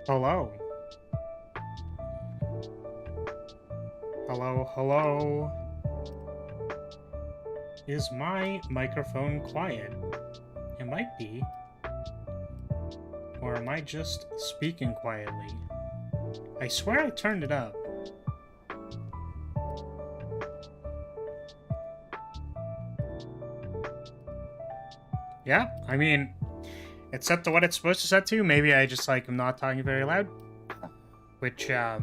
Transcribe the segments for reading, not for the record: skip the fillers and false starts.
Hello. Hello, hello. Is my microphone quiet? It might be. Or am I just speaking quietly? I swear I turned it up. Yeah, I mean, it's set to what it's supposed to set to. Maybe I just, like, am not talking very loud. Which, I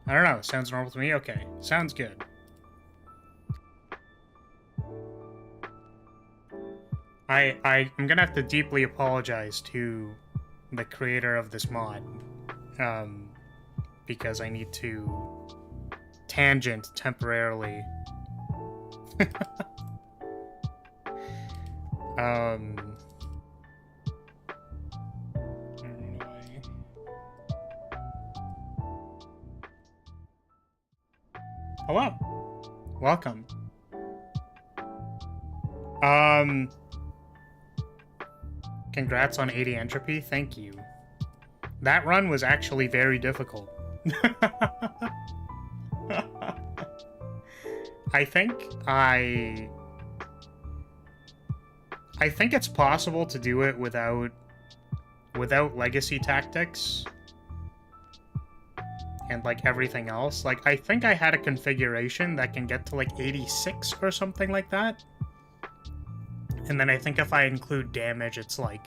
don't know. Sounds normal to me? Okay. Sounds good. I'm gonna have to deeply apologize to the creator of this mod. Because I need to tangent temporarily. Hello. Welcome. Congrats on 80 entropy. Thank you. That run was actually very difficult. I think it's possible to do it without legacy tactics and like everything else. Like I think I had a configuration that can get to like 86 or something like that. And then I think if I include damage, it's like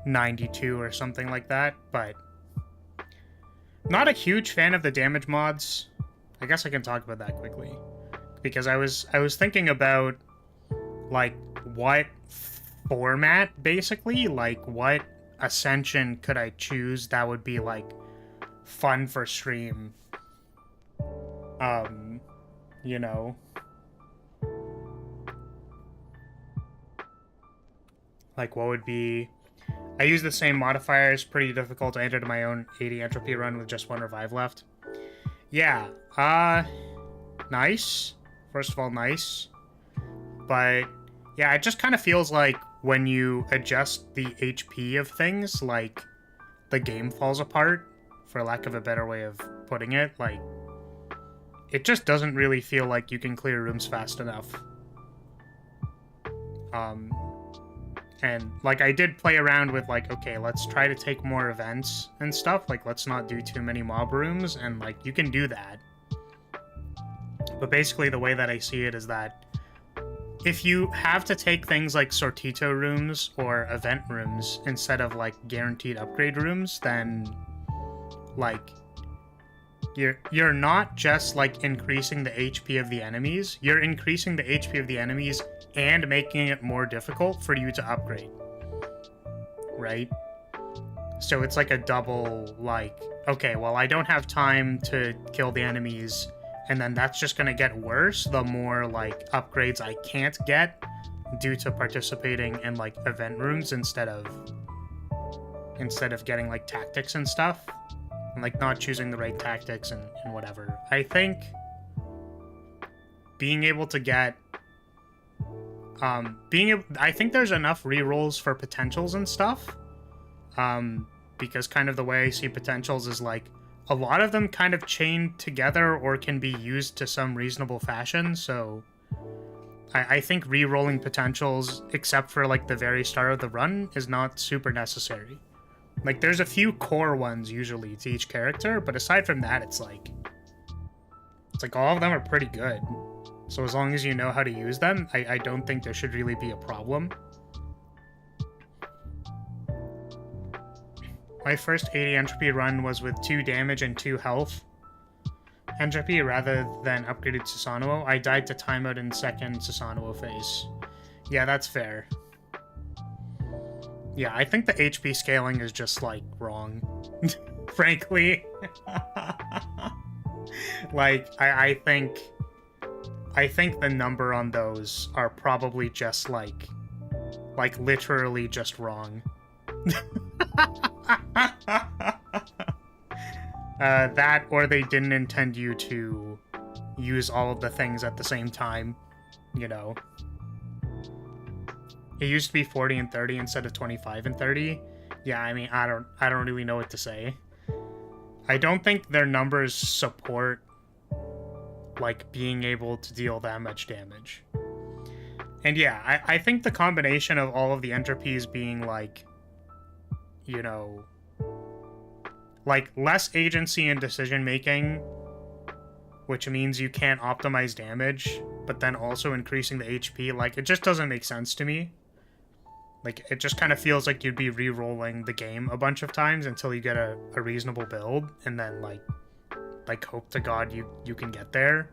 92 or something like that, but not a huge fan of the damage mods. I guess I can talk about that quickly. Because I was thinking about like what format basically, like what ascension could I choose that would be like fun for stream. You know. Like what would be... I use the same modifiers, pretty difficult. I entered my own 80 entropy run with just 1 revive left. Yeah, nice. First of all, nice. But, yeah, it just kind of feels like when you adjust the HP of things, like, the game falls apart, for lack of a better way of putting it. Like, it just doesn't really feel like you can clear rooms fast enough. And, like, I did play around with, like, okay, let's try to take more events and stuff. Like, let's not do too many mob rooms, and, like, you can do that. But basically, the way that I see it is that if you have to take things like sortito rooms or event rooms instead of, like, guaranteed upgrade rooms, then, like, you're not just, like, increasing the HP of the enemies. You're increasing the HP of the enemies and making it more difficult for you to upgrade, right? So it's like a double, like, okay, well, I don't have time to kill the enemies, and then that's just gonna get worse the more, like, upgrades I can't get due to participating in, like, event rooms instead of getting, like, tactics and stuff, and, like, not choosing the right tactics and whatever. I think being able to get I think there's enough rerolls for potentials and stuff, because kind of the way I see potentials is like a lot of them kind of chain together or can be used to some reasonable fashion. So I think rerolling potentials, except for like the very start of the run, is not super necessary. Like there's a few core ones usually to each character, but aside from that, it's like all of them are pretty good. So as long as you know how to use them, I don't think there should really be a problem. My first 80 entropy run was with 2 damage and 2 health entropy rather than upgraded Susanoo. I died to timeout in second Susanoo phase. Yeah, that's fair. Yeah, I think the HP scaling is just, like, wrong. Frankly. Like, I think the number on those are probably just, like literally just wrong. That, or they didn't intend you to use all of the things at the same time, you know. It used to be 40 and 30 instead of 25 and 30. Yeah, I mean, I don't really know what to say. I don't think their numbers support like being able to deal that much damage. And yeah, I think the combination of all of the entropies being like, you know, like less agency and decision making, which means you can't optimize damage, but then also increasing the HP, like it just doesn't make sense to me. Like it just kind of feels like you'd be re-rolling the game a bunch of times until you get a reasonable build, and then like hope to God you can get there.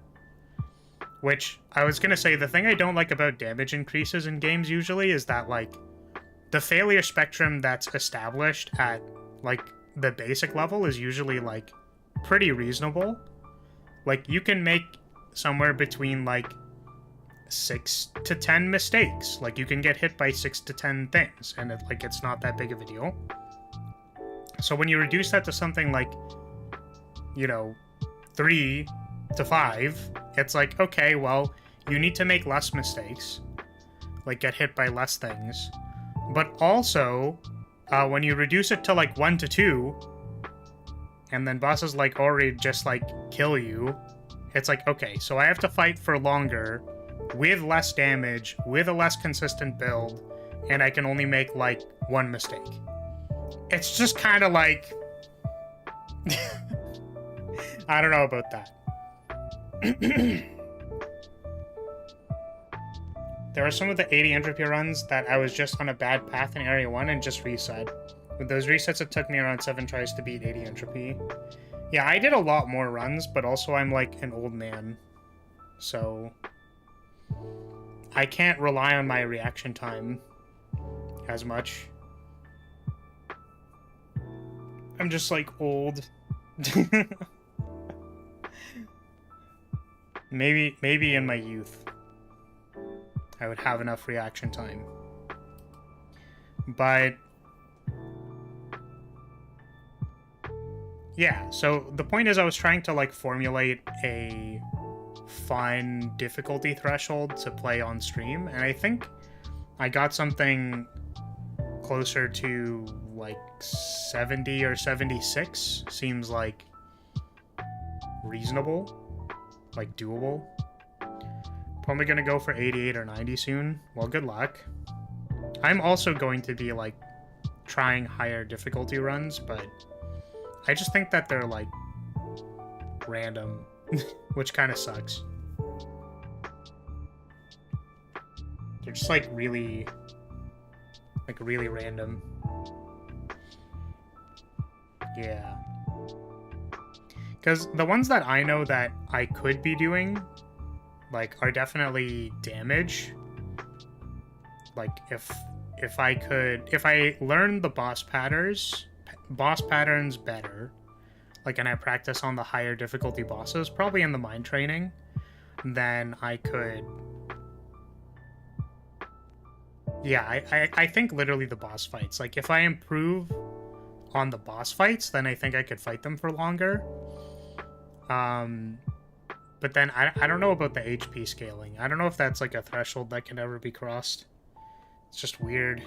Which, I was gonna say, the thing I don't like about damage increases in games usually is that, like, the failure spectrum that's established at, like, the basic level is usually, like, pretty reasonable. Like, you can make somewhere between, like, 6 to 10 mistakes. Like, you can get hit by 6 to 10 things, and, it's not that big of a deal. So when you reduce that to something like, you know, 3 to 5, it's like, okay, well, you need to make less mistakes, like get hit by less things, but also when you reduce it to like 1 to 2 and then bosses like already just like kill you, it's like, okay, so I have to fight for longer with less damage, with a less consistent build, and I can only make like 1 mistake. It's just kind of like I don't know about that. There are some of the 80 entropy runs that I was just on a bad path in Area 1 and just reset. With those resets, it took me around 7 tries to beat 80 entropy. Yeah, I did a lot more runs, but also I'm like an old man. So I can't rely on my reaction time as much. I'm just like old. Maybe in my youth I would have enough reaction time. But yeah, so the point is I was trying to like formulate a fun difficulty threshold to play on stream, and I think I got something closer to like 70 or 76 seems like reasonable. Like, doable. Probably gonna go for 88 or 90 soon. Well, good luck. I'm also going to be, like, trying higher difficulty runs, but I just think that they're, like, random, which kind of sucks. They're just, like, really random. Yeah. Because the ones that I know that I could be doing, like, are definitely damage. Like, if I learn the boss patterns better, like, and I practice on the higher difficulty bosses, probably in the mind training, then I could... Yeah, I think literally the boss fights. Like, if I improve on the boss fights, then I think I could fight them for longer. But then I don't know about the HP scaling. I don't know if that's like a threshold that can ever be crossed. It's just weird.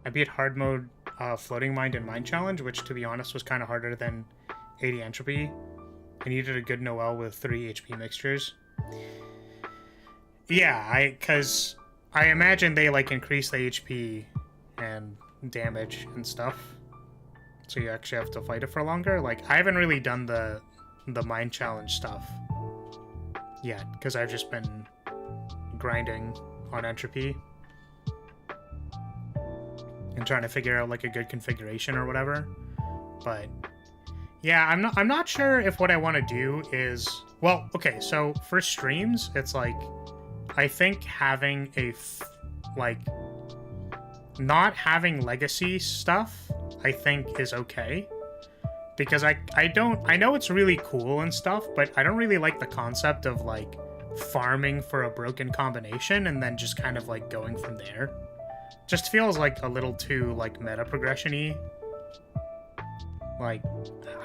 I beat hard mode floating mind and mind challenge, which to be honest was kind of harder than 80 entropy. I needed a good Noel with 3 HP mixtures. Yeah, because I imagine they like increase the HP and damage and stuff, so you actually have to fight it for longer. Like, I haven't really done the mind challenge stuff yet because I've just been grinding on entropy and trying to figure out like a good configuration or whatever. But yeah, I'm not sure if what I want to do is, well, okay, so for streams it's like I think having like not having legacy stuff I think is okay, because I know it's really cool and stuff, but I don't really like the concept of like farming for a broken combination and then just kind of like going from there. Just feels like a little too like meta progression-y. Like,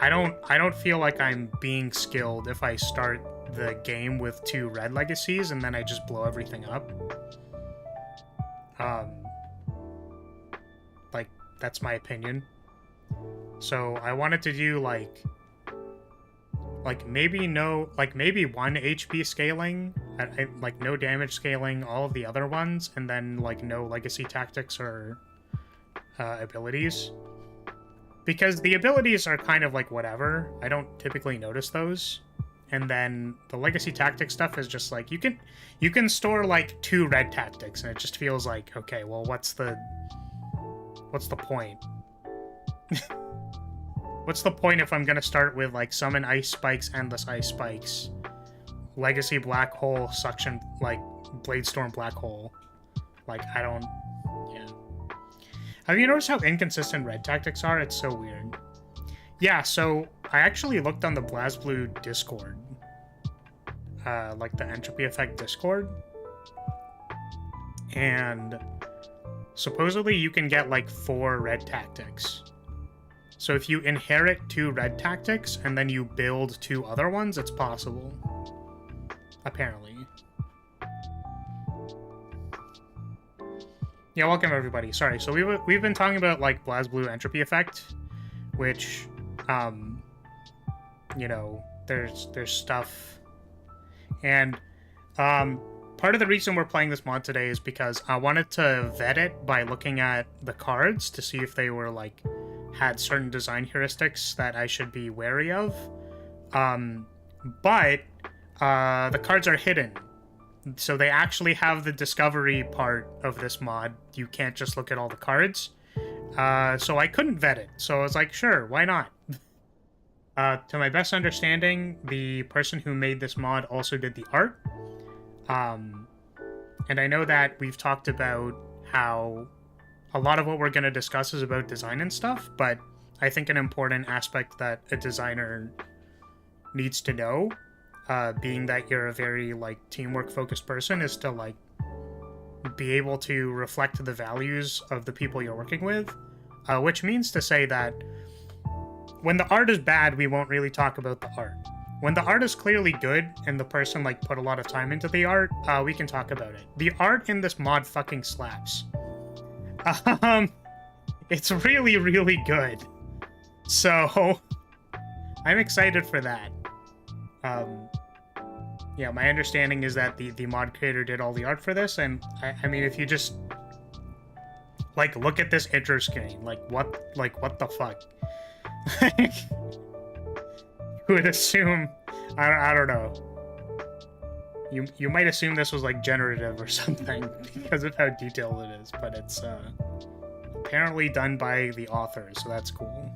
I don't feel like I'm being skilled if I start the game with 2 red legacies and then I just blow everything up. Like, that's my opinion. So I wanted to do like maybe maybe 1 HP scaling, like no damage scaling, all of the other ones, and then like no legacy tactics or abilities. Because the abilities are kind of like whatever. I don't typically notice those. And then the legacy tactic stuff is just like you can store like 2 red tactics and it just feels like, okay, well what's the point? What's the point if I'm gonna start with like summon ice spikes, endless ice spikes, legacy black hole, suction, like bladestorm black hole? Like I don't, yeah. Have you noticed how inconsistent red tactics are? It's so weird. Yeah, so I actually looked on the BlazBlue Discord, like the Entropy Effect Discord, and supposedly you can get like 4 red tactics. So if you inherit 2 red tactics and then you build 2 other ones, it's possible. Apparently. Yeah, welcome everybody. Sorry, so we've been talking about like BlazBlue Entropy Effect, which, you know, there's stuff, and part of the reason we're playing this mod today is because I wanted to vet it by looking at the cards to see if they were like had certain design heuristics that I should be wary of. But the cards are hidden. So they actually have the discovery part of this mod. You can't just look at all the cards. So I couldn't vet it. So I was like, sure, why not? To my best understanding, the person who made this mod also did the art. And I know that we've talked about how a lot of what we're going to discuss is about design and stuff, but I think an important aspect that a designer needs to know, being that you're a very like teamwork focused person, is to like be able to reflect the values of the people you're working with, which means to say that when the art is bad, we won't really talk about the art. When the art is clearly good and the person like put a lot of time into the art, we can talk about it. The art in this mod fucking slaps. It's really, really good. So I'm excited for that. Yeah, my understanding is that the mod creator did all the art for this, and I mean, if you just like look at this intro screen, like what the fuck? You would assume, I don't know. You might assume this was like generative or something because of how detailed it is, but it's apparently done by the authors, so that's cool.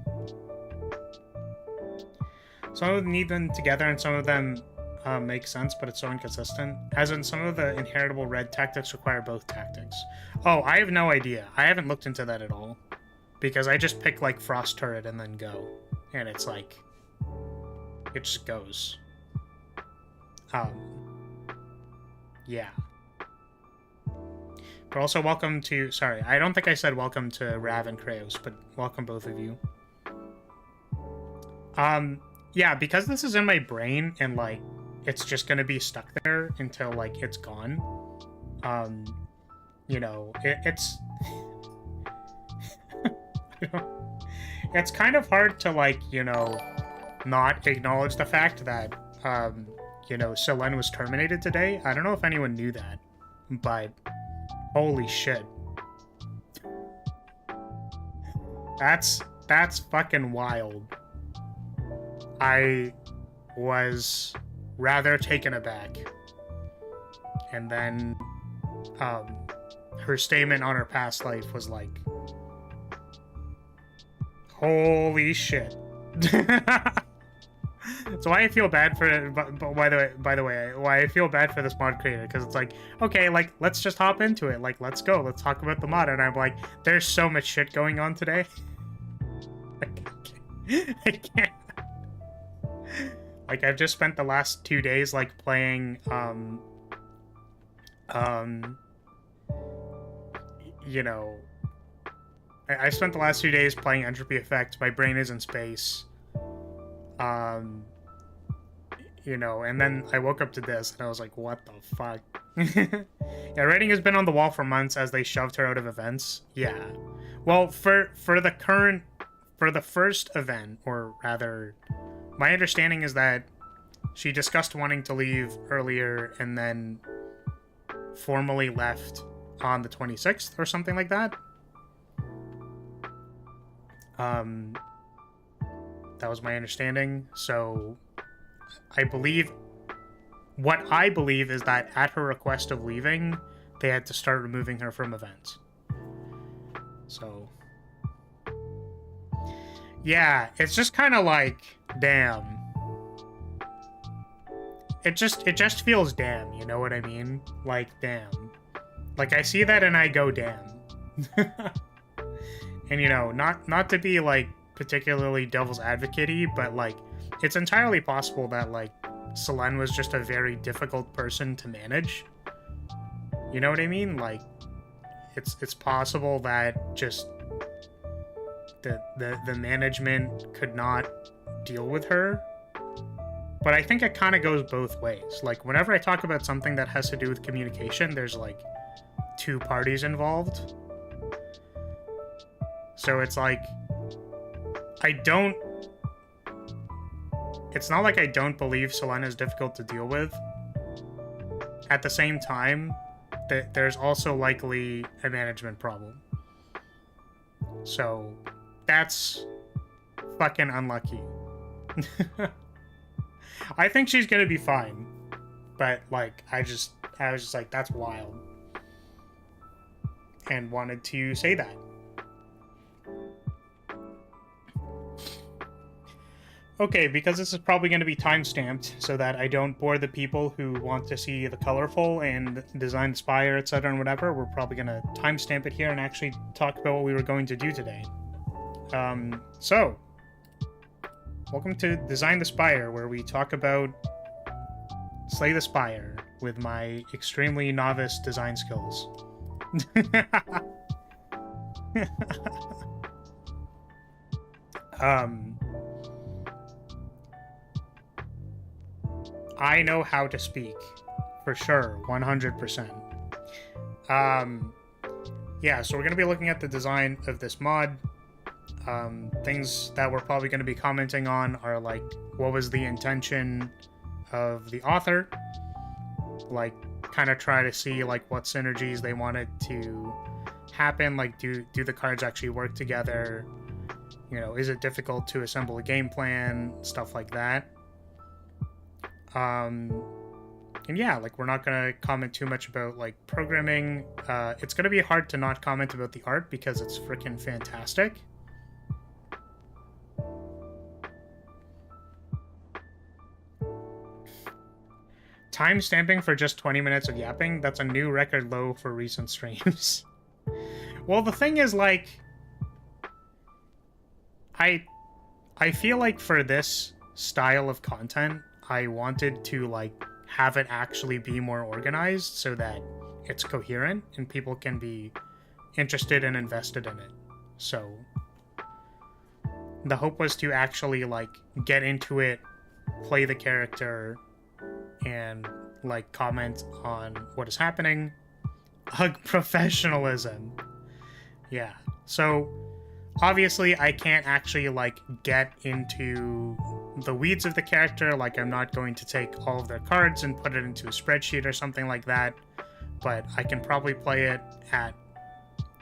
Some of them need them together and some of them make sense, but it's so inconsistent. As in, some of the inheritable red tactics require both tactics. Oh, I have no idea. I haven't looked into that at all. Because I just pick like Frost Turret and then go. And it's like, it just goes. Yeah. But also welcome to, sorry, I don't think I said welcome to Rav and Kraos, but welcome both of you. Yeah, because this is in my brain and like, it's just gonna be stuck there until like it's gone. You know, it's it's kind of hard to like, you know, not acknowledge the fact that you know, Selene was terminated today. I don't know if anyone knew that, but holy shit. That's fucking wild. I was rather taken aback. And then her statement on her past life was like, holy shit. So why I feel bad for, but by the way, why I feel bad for this mod creator, because it's like, okay, like, let's just hop into it. Like, let's go. Let's talk about the mod. And I'm like, there's so much shit going on today. I can't. Like, I've just spent the last 2 days, like, playing, you know, I spent the last 2 days playing Entropy Effect. My brain is in space. You know, and then I woke up to this and I was like, what the fuck? Yeah, writing has been on the wall for months as they shoved her out of events. Yeah. Well, for the first event, or rather, my understanding is that she discussed wanting to leave earlier and then formally left on the 26th or something like that. That was my understanding. So what I believe is that at her request of leaving, they had to start removing her from events. So yeah, it's just kind of like, damn. It just feels damn, you know what I mean? Like, damn. Like, I see that and I go, damn. And, you know, not to be, like, particularly devil's advocate-y, but, like, it's entirely possible that, like, Selene was just a very difficult person to manage. You know what I mean? Like, it's possible that just the management could not deal with her. But I think it kind of goes both ways. Like, whenever I talk about something that has to do with communication, there's, like, two parties involved. So it's like, it's not like I don't believe Selene is difficult to deal with. At the same time, there's also likely a management problem. So, that's fucking unlucky. I think she's gonna be fine. But, like, I was just like, that's wild. And wanted to say that. Okay, because this is probably going to be time-stamped, so that I don't bore the people who want to see the colorful and design Spire, etc. and whatever, we're probably going to time-stamp it here and actually talk about what we were going to do today. So, welcome to Design the Spire, where we talk about Slay the Spire with my extremely novice design skills. I know how to speak, for sure, 100%. Yeah, so we're going to be looking at the design of this mod. Things that we're probably going to be commenting on are, like, what was the intention of the author? Like, kind of try to see, like, what synergies they wanted to happen. Like, do the cards actually work together? You know, is it difficult to assemble a game plan? Stuff like that. And yeah, like, we're not going to comment too much about, like, programming. It's going to be hard to not comment about the art because it's freaking fantastic. Time stamping for just 20 minutes of yapping? That's a new record low for recent streams. Well, the thing is, like, I feel like for this style of content, I wanted to, like, have it actually be more organized so that it's coherent and people can be interested and invested in it. So the hope was to actually, like, get into it, play the character, and, like, comment on what is happening. Ugh, professionalism. Yeah. So obviously I can't actually, like, get into the weeds of the character. Like, I'm not going to take all of their cards and put it into a spreadsheet or something like that, but I can probably play it at,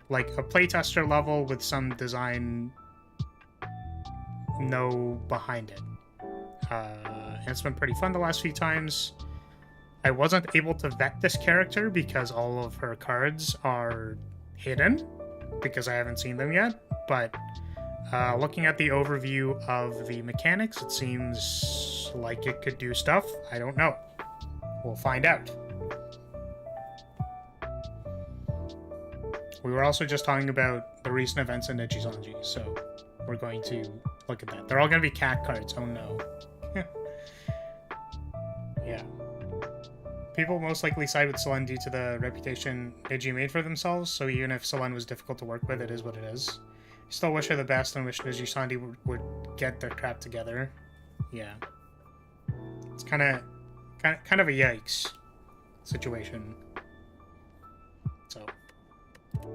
like, a playtester level with some design behind it. And it's been pretty fun the last few times. I wasn't able to vet this character because all of her cards are hidden because I haven't seen them yet, but looking at the overview of the mechanics, it seems like it could do stuff. I don't know. We'll find out. We were also just talking about the recent events in Nichizanji, so we're going to look at that. They're all going to be cat cards. Oh no. Yeah. People most likely side with Selene due to the reputation Niji made for themselves, so even if Selene was difficult to work with, it is what it is. I still wish her the best and wish Niji-Sandi would get their crap together. Yeah. It's kind of a yikes situation. So,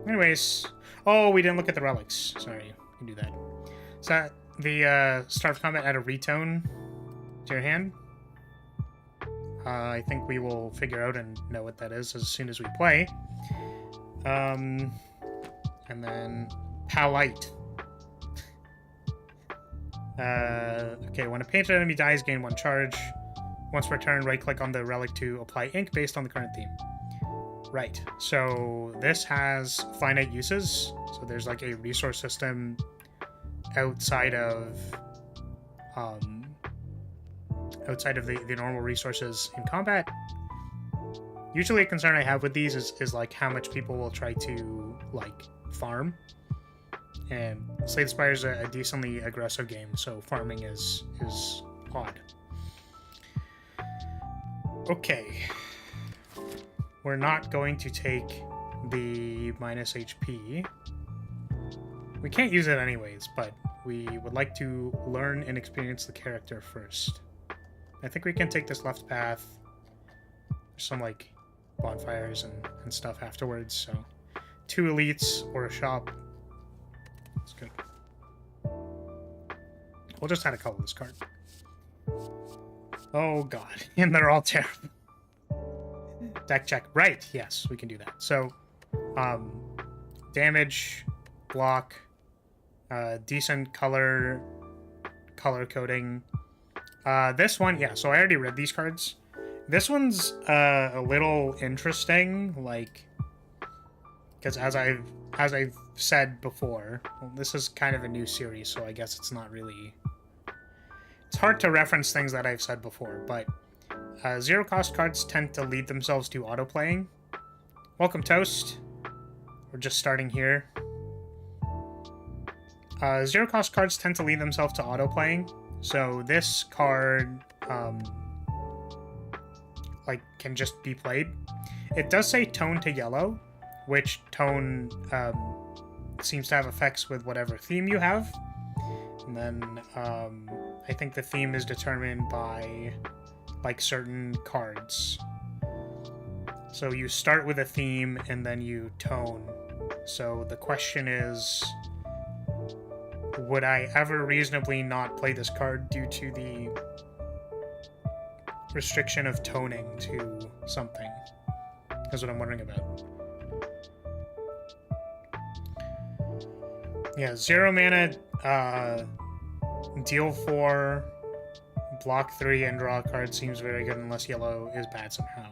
anyways, oh, we didn't look at the relics. Sorry, we can do that. So the start of combat add a retone to your hand. I think we will figure out and know what that is as soon as we play. And then Palite. Okay, when a painted enemy dies, gain 1 charge. Once per turn, right-click on the relic to apply ink based on the current theme. Right, so this has finite uses. So there's like a resource system outside of the normal resources in combat. Usually a concern I have with these is like how much people will try to like farm. And Slay the Spire is a decently aggressive game, so farming is odd. Okay. We're not going to take the minus HP. We can't use it anyways, but we would like to learn and experience the character first. I think we can take this left path. There's some like bonfires and stuff afterwards, so 2 elites or a shop. That's good. We'll just add a color this card. Oh god, and they're all terrible. Deck check. Right, yes, we can do that. So, damage, block, decent color coding. This one, yeah, so I already read these cards. This one's a little interesting, like, because as I've said before, well, this is kind of a new series, so I guess it's not really... It's hard to reference things that I've said before, but zero-cost cards tend to lead themselves to auto-playing. Welcome, Toast. We're just starting here. Zero-cost cards tend to lead themselves to auto-playing, so this card, like, can just be played. It does say tone to yellow, which tone seems to have effects with whatever theme you have. And then I think the theme is determined by like certain cards. So you start with a theme and then you tone. So the question is, would I ever reasonably not play this card due to the restriction of toning to something? That's what I'm wondering about. Yeah, 0 mana, deal 4, block 3, and draw a card seems very good unless yellow is bad somehow.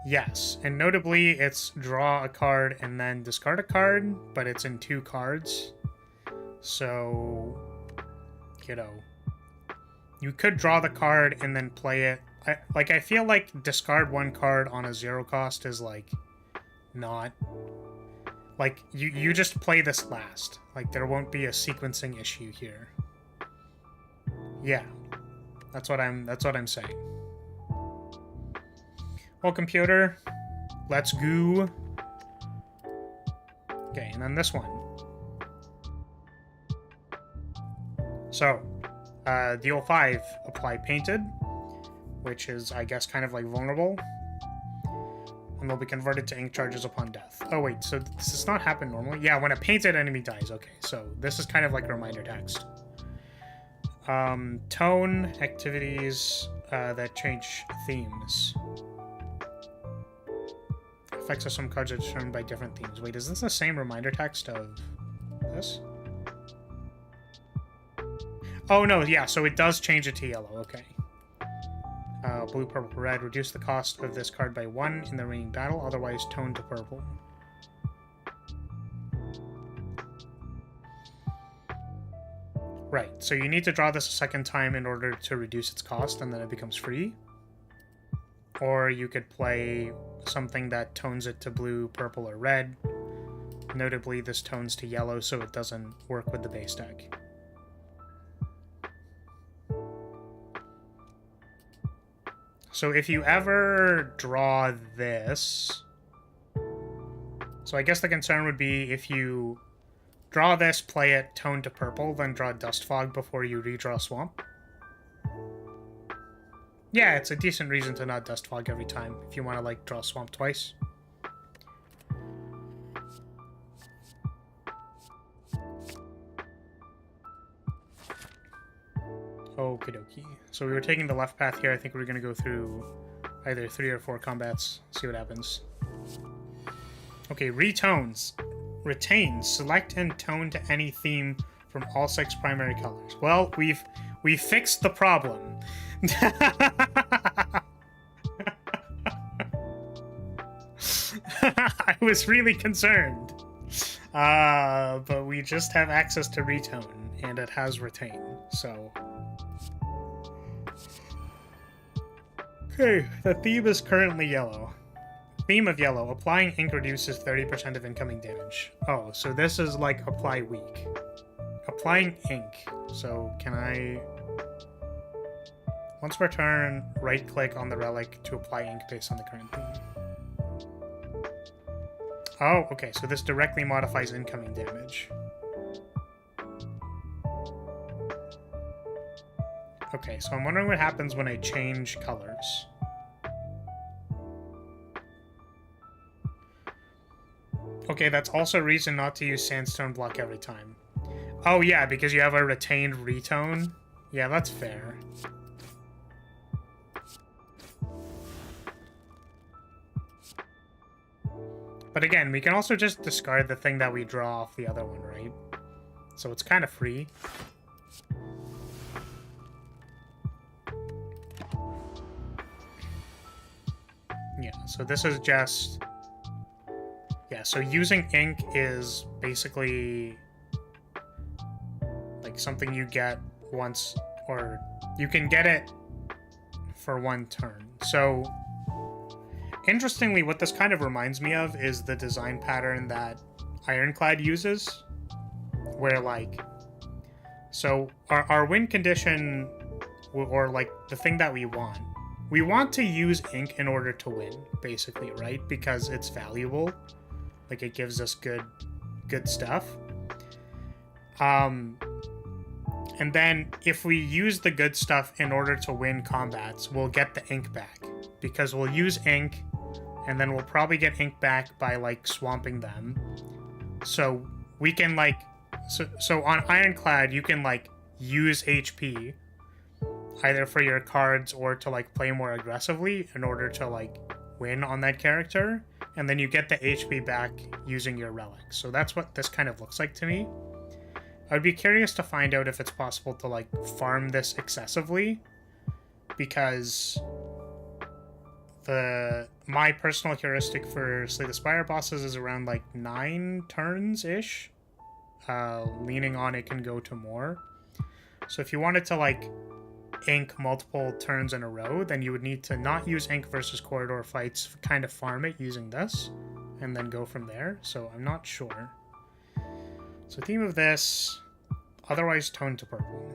Yes, and notably it's draw a card and then discard a card, but it's in 2 cards. So, you know, you could draw the card and then play it. I feel like discard 1 card on a 0 cost is like not... Like, you just play this last. Like, there won't be a sequencing issue here. Yeah. That's what I'm saying. Well, computer, let's go. Okay, and then this one. So, deal 5, apply painted, which is, I guess, kind of like vulnerable. And they'll be converted to ink charges upon death. Oh wait, so does this not happen normally? Yeah, when a painted enemy dies. Okay, so this is kind of like a reminder text. Tone activities that change themes. Effects of some cards are determined by different themes. Wait, is this the same reminder text of this? Oh no, yeah, so it does change it to yellow, okay. Blue, purple, red. Reduce the cost of this card by 1 in the remaining battle, otherwise tone to purple. Right, so you need to draw this a second time in order to reduce its cost, and then it becomes free. Or you could play something that tones it to blue, purple, or red. Notably, this tones to yellow, so it doesn't work with the base deck. So if you ever draw this... So I guess the concern would be if you draw this, play it, tone to purple, then draw Dust Fog before you redraw Swamp. Yeah, it's a decent reason to not dust fog every time if you want to like draw swamp twice. Okie dokie. So we were taking the left path here. I think we're going to go through either 3 or 4 combats. See what happens. Okay, retones. Retain. Select and tone to any theme from all 6 primary colors. Well, we've fixed the problem. I was really concerned. But we just have access to retone, and it has retain, so... Okay, the theme is currently yellow. Theme of yellow. Applying ink reduces 30% of incoming damage. Oh, so this is like apply weak. Applying ink. So can I... Once per turn, right-click on the relic to apply ink based on the current theme. Oh, okay, so this directly modifies incoming damage. Okay, so I'm wondering what happens when I change colors. Okay, that's also a reason not to use sandstone block every time. Oh yeah, because you have a retained retone? Yeah, that's fair. But again, we can also just discard the thing that we draw off the other one, right? So it's kind of free. Yeah, so this is just... Yeah, so using ink is basically like something you get once, or you can get it for 1 turn. So, interestingly, what this kind of reminds me of is the design pattern that Ironclad uses, where like, so our win condition, or like the thing that we want to use ink in order to win, basically, right? Because it's valuable. Like, it gives us good stuff. And then, if we use the good stuff in order to win combats, we'll get the ink back. Because we'll use ink, and then we'll probably get ink back by, like, swamping them. So, we can, like... So on Ironclad, you can, like, use HP, either for your cards or to, like, play more aggressively in order to, like, win on that character. And then you get the HP back using your relic. So that's what this kind of looks like to me. I'd be curious to find out if it's possible to, like, farm this excessively. Because my personal heuristic for Slay the Spire bosses is around, like, 9 turns-ish. Leaning on it can go to more. So if you wanted to, like, ink multiple turns in a row, then you would need to not use ink versus corridor fights, kind of farm it using this, and then go from there. So I'm not sure. So theme of this, otherwise tone to purple.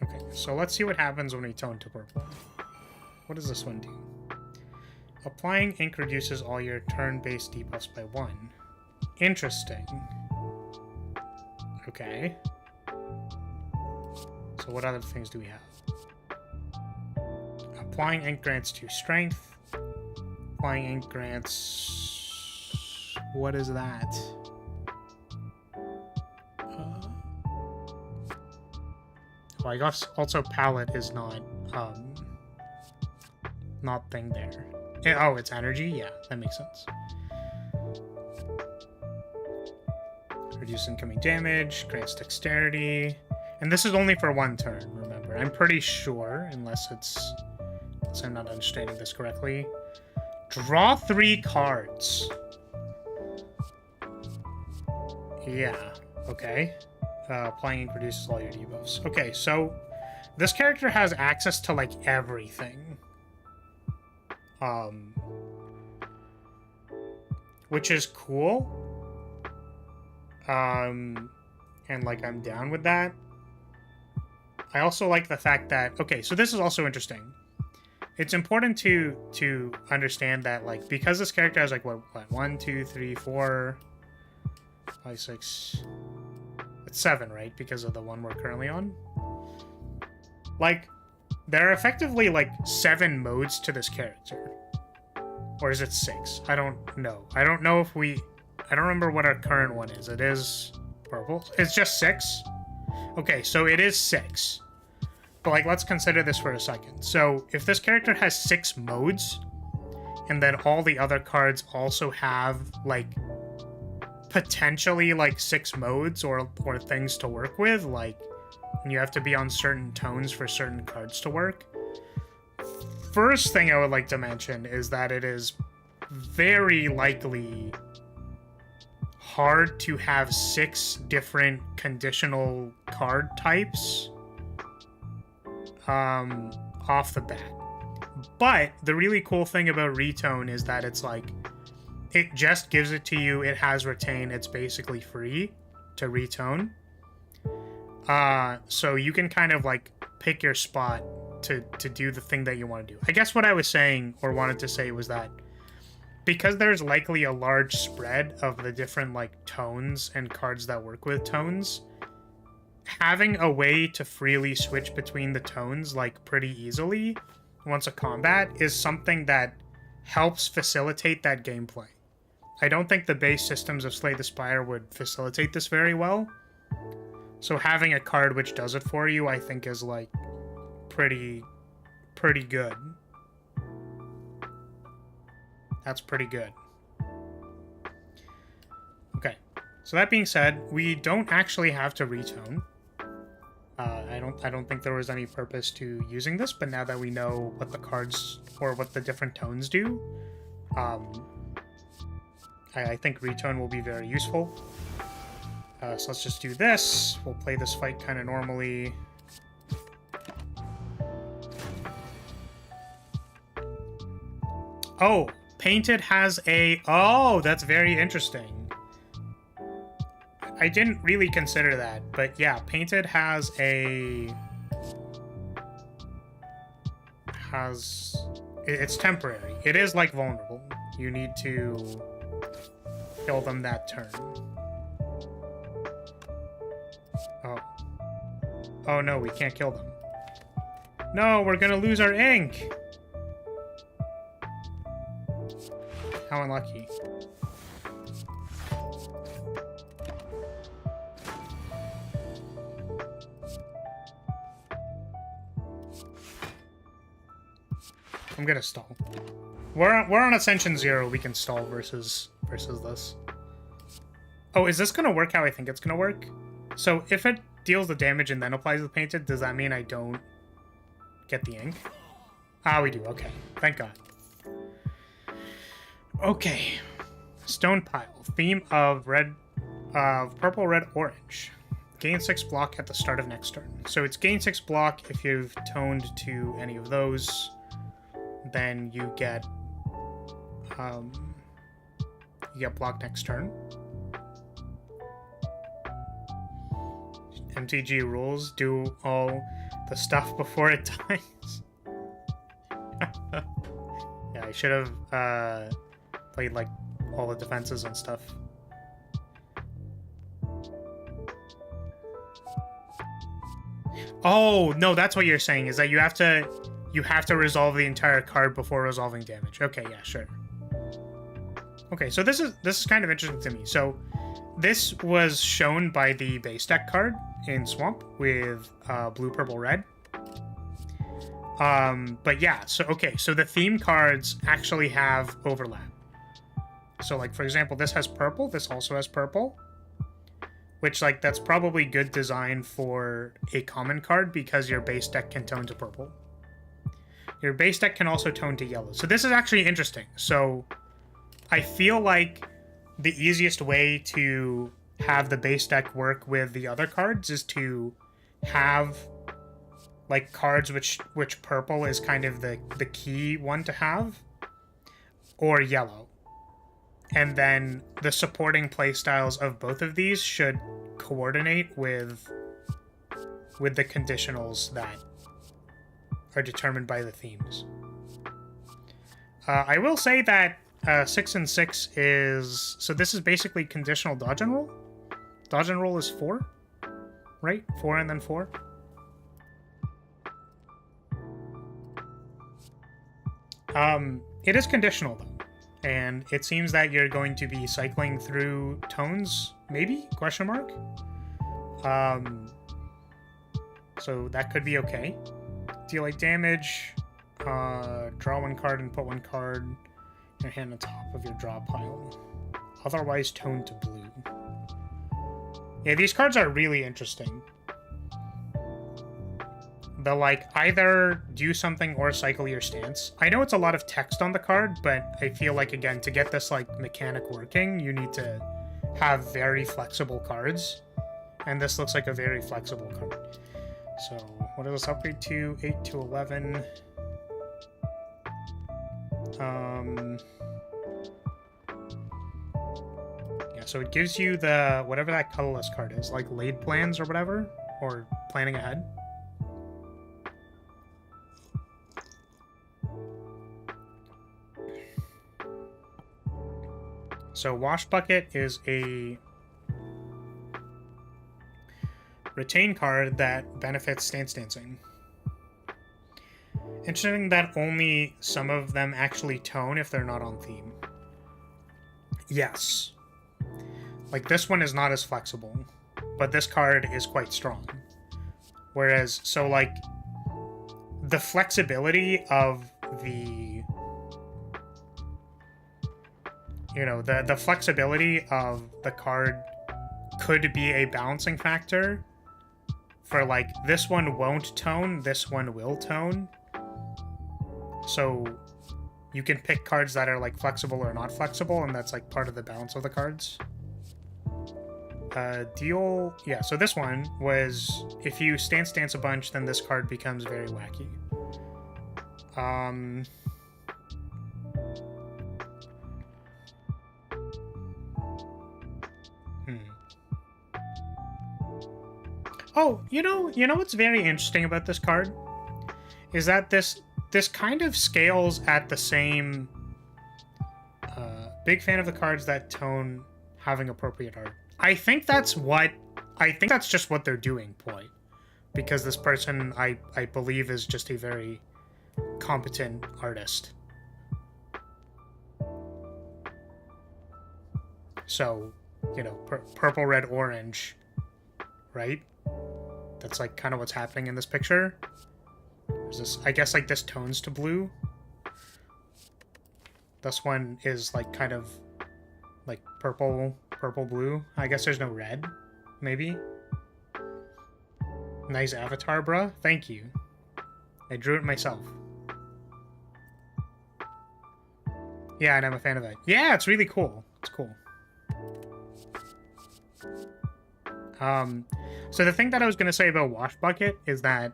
Okay, so let's see what happens when we tone to purple. What does this one do? Applying ink reduces all your turn-based debuffs by 1. Interesting. Okay. So what other things do we have? Applying ink grants 2 strength. Applying ink grants... What is that? Well, I guess also palette is not thing there. Oh, it's energy? Yeah, that makes sense. Reduce incoming damage, grants dexterity. And this is only for 1 turn, remember. I'm pretty sure, unless I'm not understanding this correctly. Draw 3 cards. Yeah, okay. Applying ink reduces all your debuffs. Okay, so this character has access to, like, everything. Which is cool. And, like, I'm down with that. I also like the fact that... Okay, so this is also interesting. It's important to understand that, like, because this character has, like, what 1, 2, 3, 4, 5, 6... It's 7, right? Because of the one we're currently on. Like, there are effectively, like, 7 modes to this character. Or is it 6? I don't know. I don't know if we... I don't remember what our current one is. It is purple. It's just 6? Okay, so it is 6. But, like, let's consider this for a second. So, if this character has 6 modes, and then all the other cards also have, like, potentially, like, 6 modes or things to work with, like, you have to be on certain tones for certain cards to work. First thing I would like to mention is that it is very likely hard to have 6 different conditional card types off the bat. But the really cool thing about retone is that it's like, it just gives it to you, it has retain, it's basically free to retone. So you can kind of like pick your spot to do the thing that you want to do. I guess what I was saying or wanted to say was that because there's likely a large spread of the different like tones and cards that work with tones, having a way to freely switch between the tones like pretty easily once a combat is something that helps facilitate that gameplay. I don't think the base systems of Slay the Spire would facilitate this very well. So having a card which does it for you, I think is like pretty good. That's pretty good. Okay, so that being said, we don't actually have to retone. I don't think there was any purpose to using this, but now that we know what the cards or what the different tones do, I think retone will be very useful. So let's just do this. We'll play this fight kind of normally. Oh, Painted has a... Oh, that's very interesting. I didn't really consider that, but yeah, Painted has a... It's temporary. It is, like, vulnerable. You need to kill them that turn. Oh. Oh no, we can't kill them. No, we're gonna lose our ink! How unlucky. I'm gonna stall. We're on Ascension 0, we can stall versus this. Oh, is this gonna work how I think it's gonna work? So if it deals the damage and then applies the Painted, does that mean I don't get the ink? Ah, we do, okay. Thank God. Okay. Stone Pile. Theme of red, purple, red, orange. Gain 6 block at the start of next turn. So it's gain 6 block if you've toned to any of those. Then you get block next turn. MTG rules, do all the stuff before it dies. Yeah, I should have played like all the defenses and stuff. Oh, no, that's what you're saying, is that you have to resolve the entire card before resolving damage. Okay, yeah, sure. Okay, so this is kind of interesting to me. So this was shown by the base deck card in Swamp with blue, purple, red. But yeah, so okay, so the theme cards actually have overlap. So like, for example, this has purple, this also has purple, which like, that's probably good design for a common card because your base deck can tone to purple. Your base deck can also tone to yellow. So this is actually interesting. So I feel like the easiest way to have the base deck work with the other cards is to have like cards which purple is kind of the key one to have, or yellow. And then the supporting playstyles of both of these should coordinate with the conditionals that are determined by the themes. I will say that 6 and 6 is... So this is basically conditional dodge and roll? Dodge and roll is 4, right? 4 and then 4? It is conditional though, and it seems that you're going to be cycling through tones, maybe? Question mark. So that could be okay. Deal 8 damage. Draw 1 card and put 1 card in your hand on top of your draw pile. Otherwise toned to blue. Yeah, these cards are really interesting. They'll, like, either do something or cycle your stance. I know it's a lot of text on the card, but I feel like, again, to get this, like, mechanic working, you need to have very flexible cards. And this looks like a very flexible card. So, what does this upgrade to? 8 to 11. Yeah, so it gives you the, whatever that colorless card is, like laid plans or whatever, or planning ahead. So Wash Bucket is a retain card that benefits stance dancing. Interesting that only some of them actually tone if they're not on theme. Yes. Like, this one is not as flexible, but this card is quite strong. Whereas, so, like, the flexibility of the... You know, the flexibility of the card could be a balancing factor for, like, this one won't tone, this one will tone. So you can pick cards that are, like, flexible or not flexible, and that's, like, part of the balance of the cards. Deal... Yeah, so this one was, if you stance a bunch, then this card becomes very wacky. Oh, you know what's very interesting about this card? Is that this kind of scales at the same... big fan of the cards that tone having appropriate art. I think that's just what they're doing, point. Because this person, I believe, is just a very competent artist. So, you know, purple, red, orange, right? That's, like, kind of what's happening in this picture. Is this, I guess, like, this tones to blue. This one is, like, kind of, like, purple, blue. I guess there's no red, maybe. Nice avatar, bruh. Thank you. I drew it myself. Yeah, and I'm a fan of it. Yeah, it's really cool. It's cool. So the thing that I was going to say about Wash Bucket is that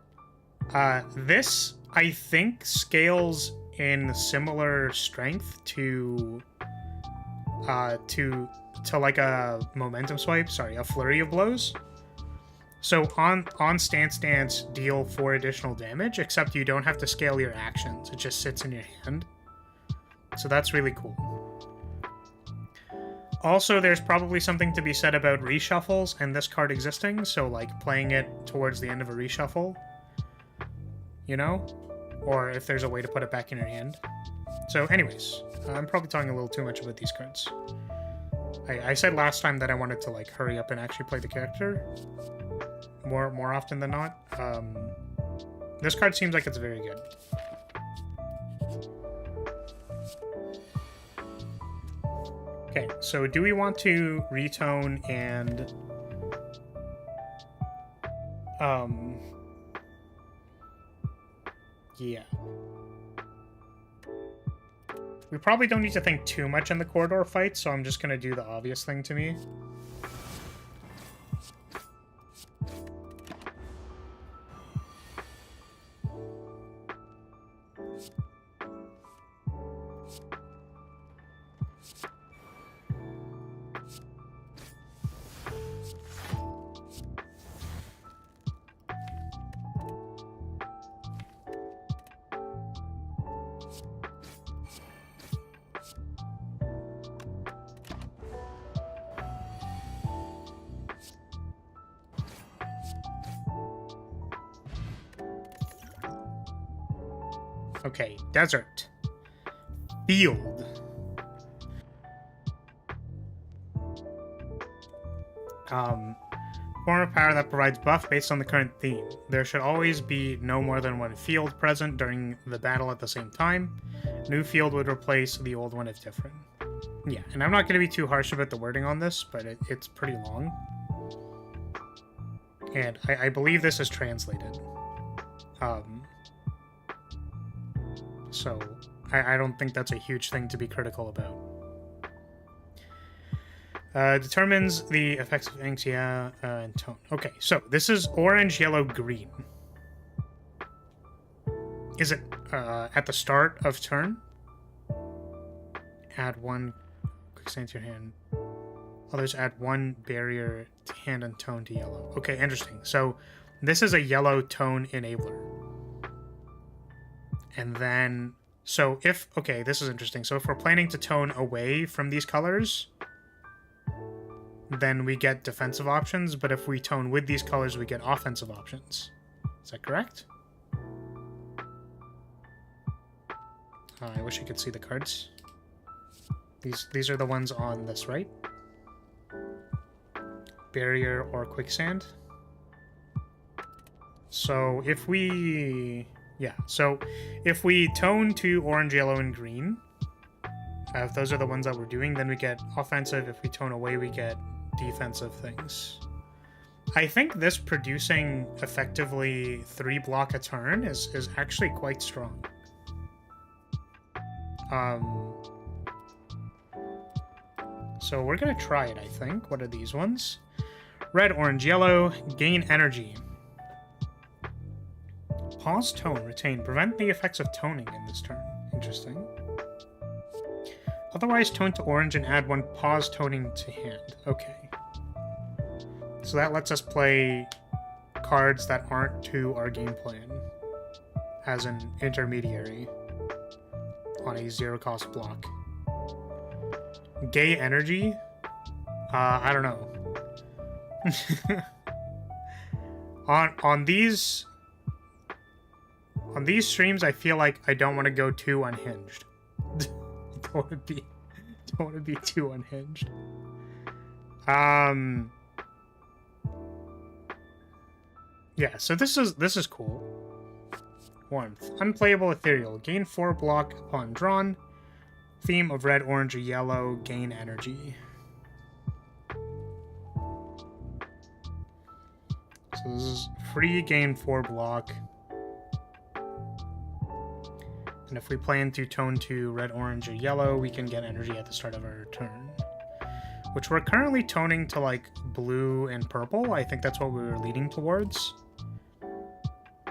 this, I think, scales in similar strength to like a momentum swipe, sorry, a flurry of blows. So on stance deal 4 additional damage, except you don't have to scale your actions. It just sits in your hand. So that's really cool. Also, there's probably something to be said about reshuffles and this card existing, so, like, playing it towards the end of a reshuffle, you know? Or if there's a way to put it back in your hand. So, anyways, I'm probably talking a little too much about these cards. I said last time that I wanted to, like, hurry up and actually play the character more often than not. This card seems like it's very good. Okay, so do we want to retone and yeah. We probably don't need to think too much in the corridor fight, so I'm just gonna do the obvious thing to me. Okay, desert. field. Form of power that provides buff based on the current theme. There should always be no more than one field present during the battle at the same time. New field would replace the old one if different. Yeah, and I'm not going to be too harsh about the wording on this, but it's pretty long. And I believe this is translated. So I don't think that's a huge thing to be critical about. Determines the effects of inks, yeah, and tone. Okay, so this is orange, yellow, green. Is it at the start of turn? Add one quicksand to your hand. Others add one barrier to hand and tone to yellow. Okay, interesting. So this is a yellow tone enabler. And then, so if, okay, this is interesting. So if we're planning to tone away from these colors, then we get defensive options, but if we tone with these colors, we get offensive options. Is that correct? I wish I could see the cards. These are the ones on this, right? Barrier or quicksand. So if we... Yeah, so if we tone to orange, yellow, and green, if those are the ones that we're doing, then we get offensive. If we tone away, we get defensive things. I think this producing effectively 3 block a turn is actually quite strong. So we're gonna try it, I think. What are these ones? Red, orange, yellow. Gain energy. Pause tone. Retain. Prevent the effects of toning in this turn. Interesting. Otherwise, tone to orange and add 1 pause toning to hand. Okay. So that lets us play cards that aren't to our game plan as an intermediary on a 0-cost block. Gay energy? I don't know. on these streams, I feel like I don't want to go too unhinged. don't want to be too unhinged. Yeah, so this is cool. Warmth. Unplayable ethereal. Gain 4 block upon drawn. Theme of red, orange, or yellow. Gain energy. So this is free, gain 4 block. And if we plan to tone to red, orange, or yellow, we can get energy at the start of our turn. Which we're currently toning to like blue and purple. I think that's what we were leading towards.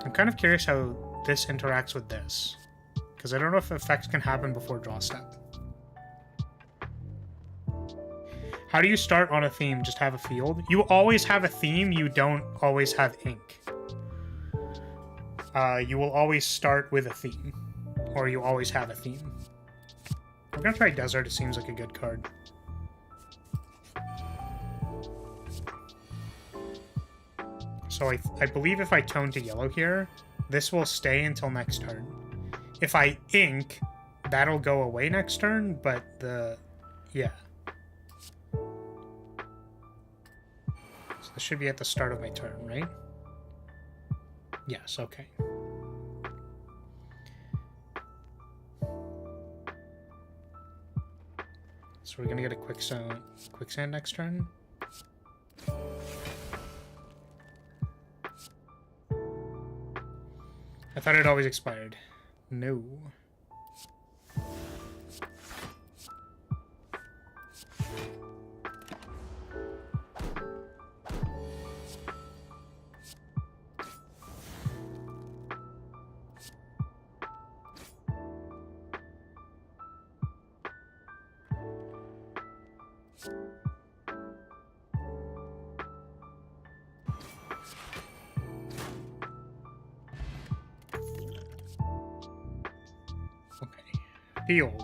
I'm kind of curious how this interacts with this, because I don't know if effects can happen before draw step. How do you start on a theme? Just have a field? You always have a theme, you don't always have ink. You will always start with a theme, or you always have a theme. We're gonna try Desert, it seems like a good card. So I believe if I tone to yellow here, this will stay until next turn. If I ink, that'll go away next turn, but yeah. So this should be at the start of my turn, right? Yes, okay. So we're gonna get a quicksand next turn. I thought it always expired. No. Field.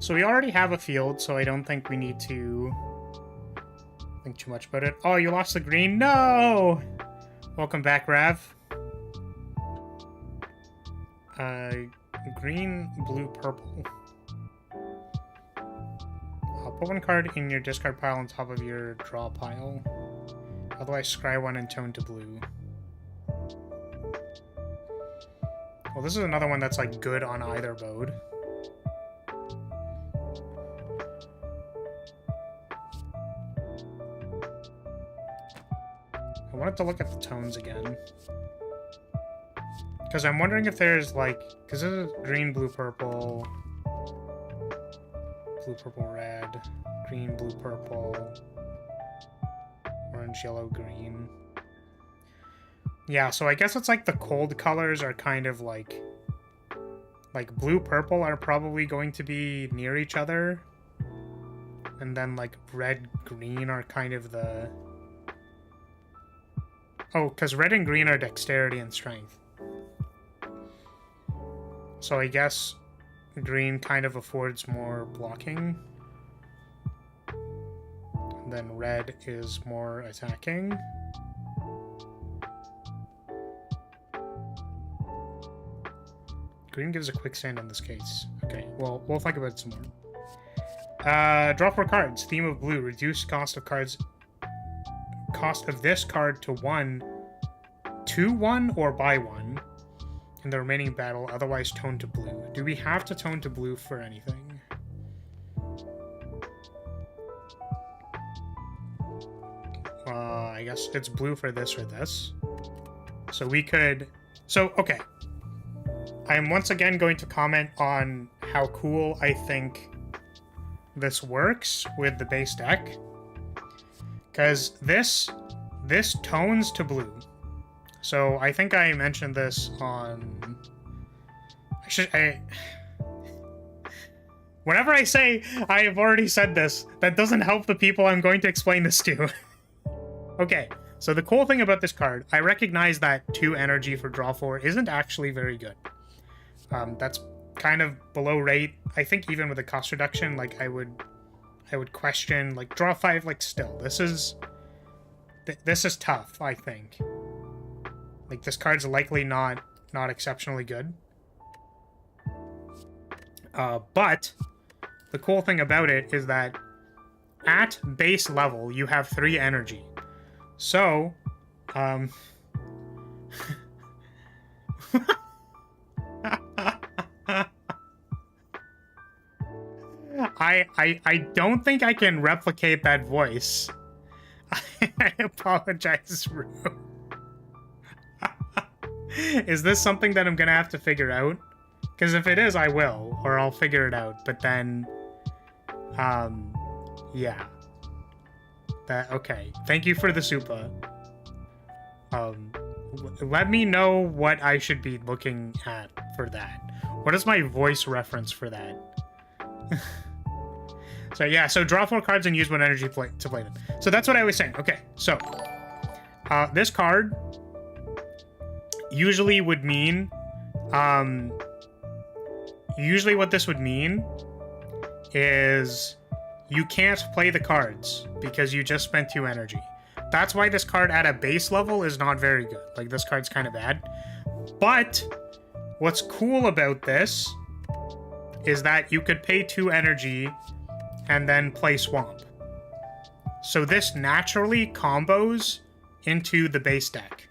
So we already have a field, so I don't think we need to think too much about it. Oh, you lost the green? No! Welcome back, Rav. Green, blue, purple. Put one card in your discard pile on top of your draw pile. Otherwise, scry one and tone to blue. Well, this is another one that's, like, good on either mode. I wanted to look at the tones again. Because I'm wondering if there's, like... Because this is green, blue, purple... Blue, purple, red... Green, blue, purple... Orange, yellow, green... Yeah, so I guess it's like the cold colors are kind of like blue, purple are probably going to be near each other. And then like red, green are kind of the... Oh, because red and green are dexterity and strength. So I guess green kind of affords more blocking. And then red is more attacking. Green gives a quicksand in this case. Okay, well, we'll think about it some more. Draw 4 cards. Theme of blue. Reduce cost of cards. Cost of this card to 1 or by 1 in the remaining battle, otherwise tone to blue. Do we have to tone to blue for anything? I guess it's blue for this or this. So we could... So, okay. I am once again going to comment on how cool I think this works with the base deck. Because this tones to blue. So I think I mentioned this on... Whenever I say I have already said this, that doesn't help the people I'm going to explain this to. Okay, so the cool thing about this card, I recognize that 2 energy for draw 4 isn't actually very good. That's kind of below rate. I think even with a cost reduction, like I would question, like draw 5, like still. This is tough, I think. Like this card's likely not exceptionally good. But the cool thing about it is that at base level, you have 3 energy. So, I don't think I can replicate that voice. I apologize, Rue. Is this something that I'm gonna have to figure out? Because if it is, I will, or I'll figure it out. But then, yeah. Okay. Thank you for the supa. Let me know what I should be looking at for that. What is my voice reference for that? So yeah, so draw 4 cards and use 1 energy to play them. So that's what I was saying. Okay, so this card usually would mean, usually what this would mean is you can't play the cards because you just spent 2 energy. That's why this card at a base level is not very good. Like, this card's kind of bad. But what's cool about this is that you could pay 2 energy and then play Swamp. So this naturally combos into the base deck,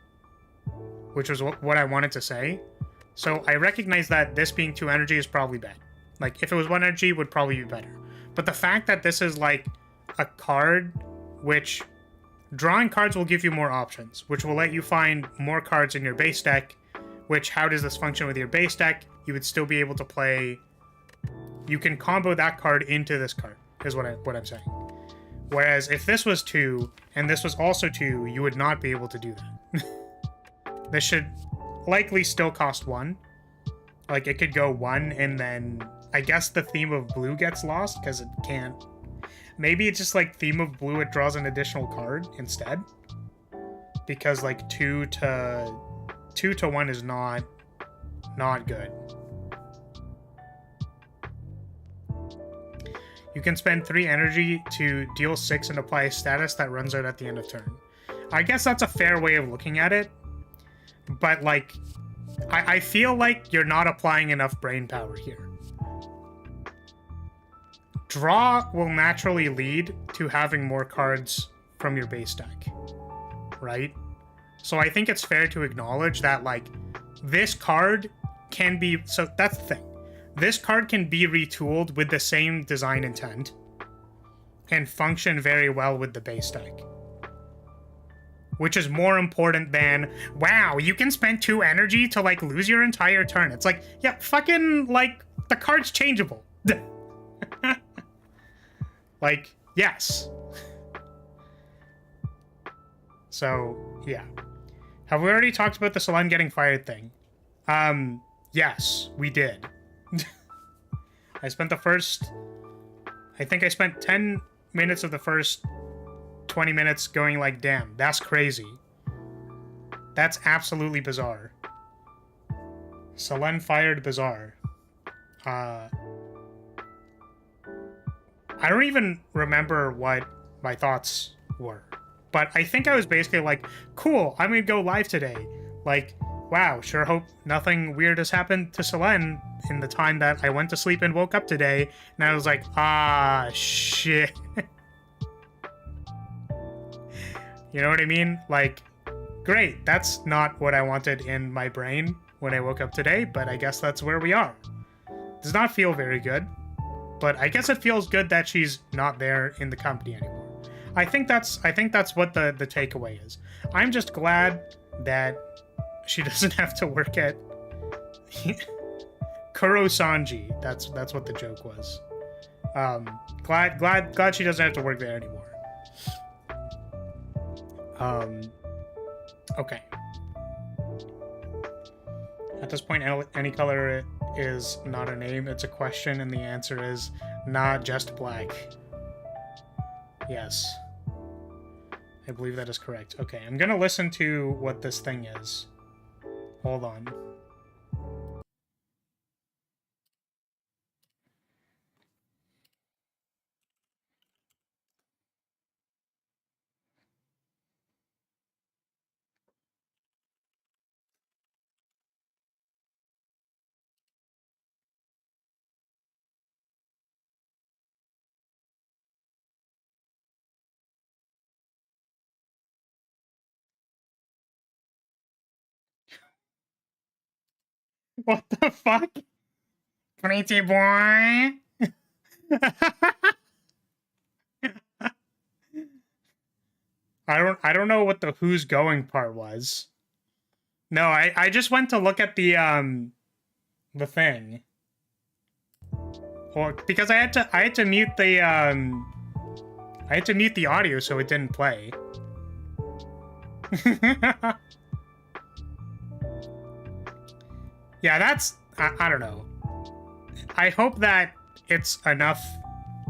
which was what I wanted to say. So I recognize that this being 2 energy is probably bad. Like, if it was 1 energy, it would probably be better. But the fact that this is like a card which... Drawing cards will give you more options, which will let you find more cards in your base deck, which, how does this function with your base deck? You would still be able to play... You can combo that card into this card, is what I'm saying. Whereas if this was 2, and this was also 2, you would not be able to do that. This should likely still cost 1. Like, it could go 1, and then... I guess the theme of blue gets lost, because it can't... Maybe it's just like theme of blue, it draws an additional card instead. Because like 2 to 1 is not good. You can spend 3 energy to deal 6 and apply a status that runs out at the end of turn. I guess that's a fair way of looking at it. But like, I feel like you're not applying enough brain power here. draw will naturally lead to having more cards from your base deck, right? So I think it's fair to acknowledge that, like, this card can be... So that's the thing. This card can be retooled with the same design intent and function very well with the base deck. Which is more important than, wow, you can spend 2 energy to, like, lose your entire turn. It's like, yeah, fucking, like, the card's changeable. Like, yes. So, yeah. Have we already talked about the Selene getting fired thing? Yes, we did. I spent the first... I think I spent 10 minutes of the first 20 minutes going like, damn, that's crazy. That's absolutely bizarre. Selene fired bizarre. I don't even remember what my thoughts were. But I think I was basically like, cool, I'm gonna go live today. Like, wow, sure hope nothing weird has happened to Selene in the time that I went to sleep and woke up today. And I was like, ah, shit. You know what I mean? Like, great, that's not what I wanted in my brain when I woke up today, but I guess that's where we are. Does not feel very good, but I guess it feels good that she's not there in the company anymore. I think that's what the takeaway is. I'm just glad that she doesn't have to work at Kuro-sanji. That's what the joke was. Glad she doesn't have to work there anymore. Okay. At this point, any color is not a name, it's a question, and the answer is not just black. Yes. I believe that is correct. Okay, I'm gonna listen to what this thing is. Hold on. What the fuck? Pretty boy? I don't know what the who's going part was. No, I just went to look at the thing. Well, because I had to mute the I had to mute the audio so it didn't play. Yeah, that's I don't know. I hope that it's enough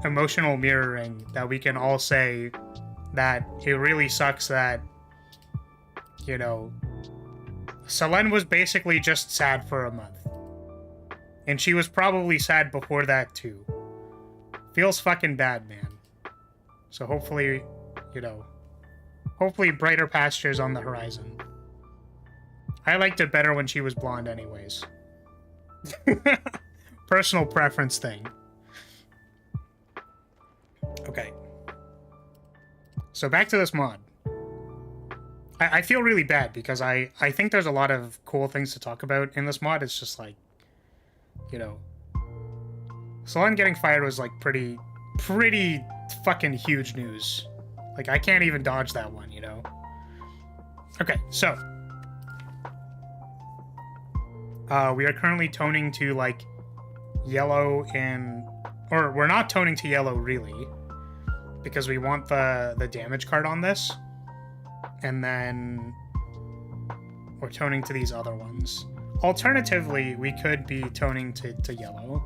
emotional mirroring that we can all say that it really sucks that, you know, Selene was basically just sad for a month. And she was probably sad before that too. Feels fucking bad, man. So hopefully, you know, hopefully brighter pastures on the horizon. I liked it better when she was blonde anyways. Personal preference thing. Okay. So back to this mod. I feel really bad because I think there's a lot of cool things to talk about in this mod. It's just like, you know, Selene getting fired was like pretty fucking huge news. Like, I can't even dodge that one, you know? Okay, so we are currently toning to like yellow and, or we're not toning to yellow really, because we want the damage card on this, and then we're toning to these other ones. Alternatively, we could be toning to yellow.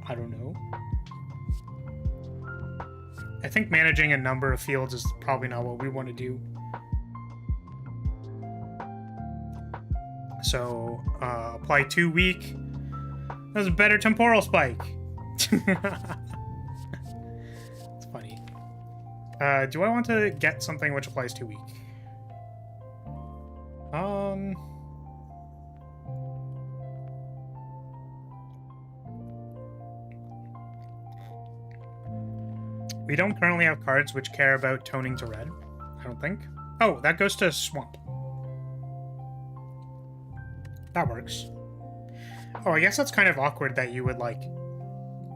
I don't know. I think managing a number of fields is probably not what we want to do. So, apply 2 weak. That's a better temporal spike. It's funny. Do I want to get something which applies 2 weak? We don't currently have cards which care about toning to red, I don't think. Oh, that goes to Swamp. That works. Oh, I guess that's kind of awkward that you would, like...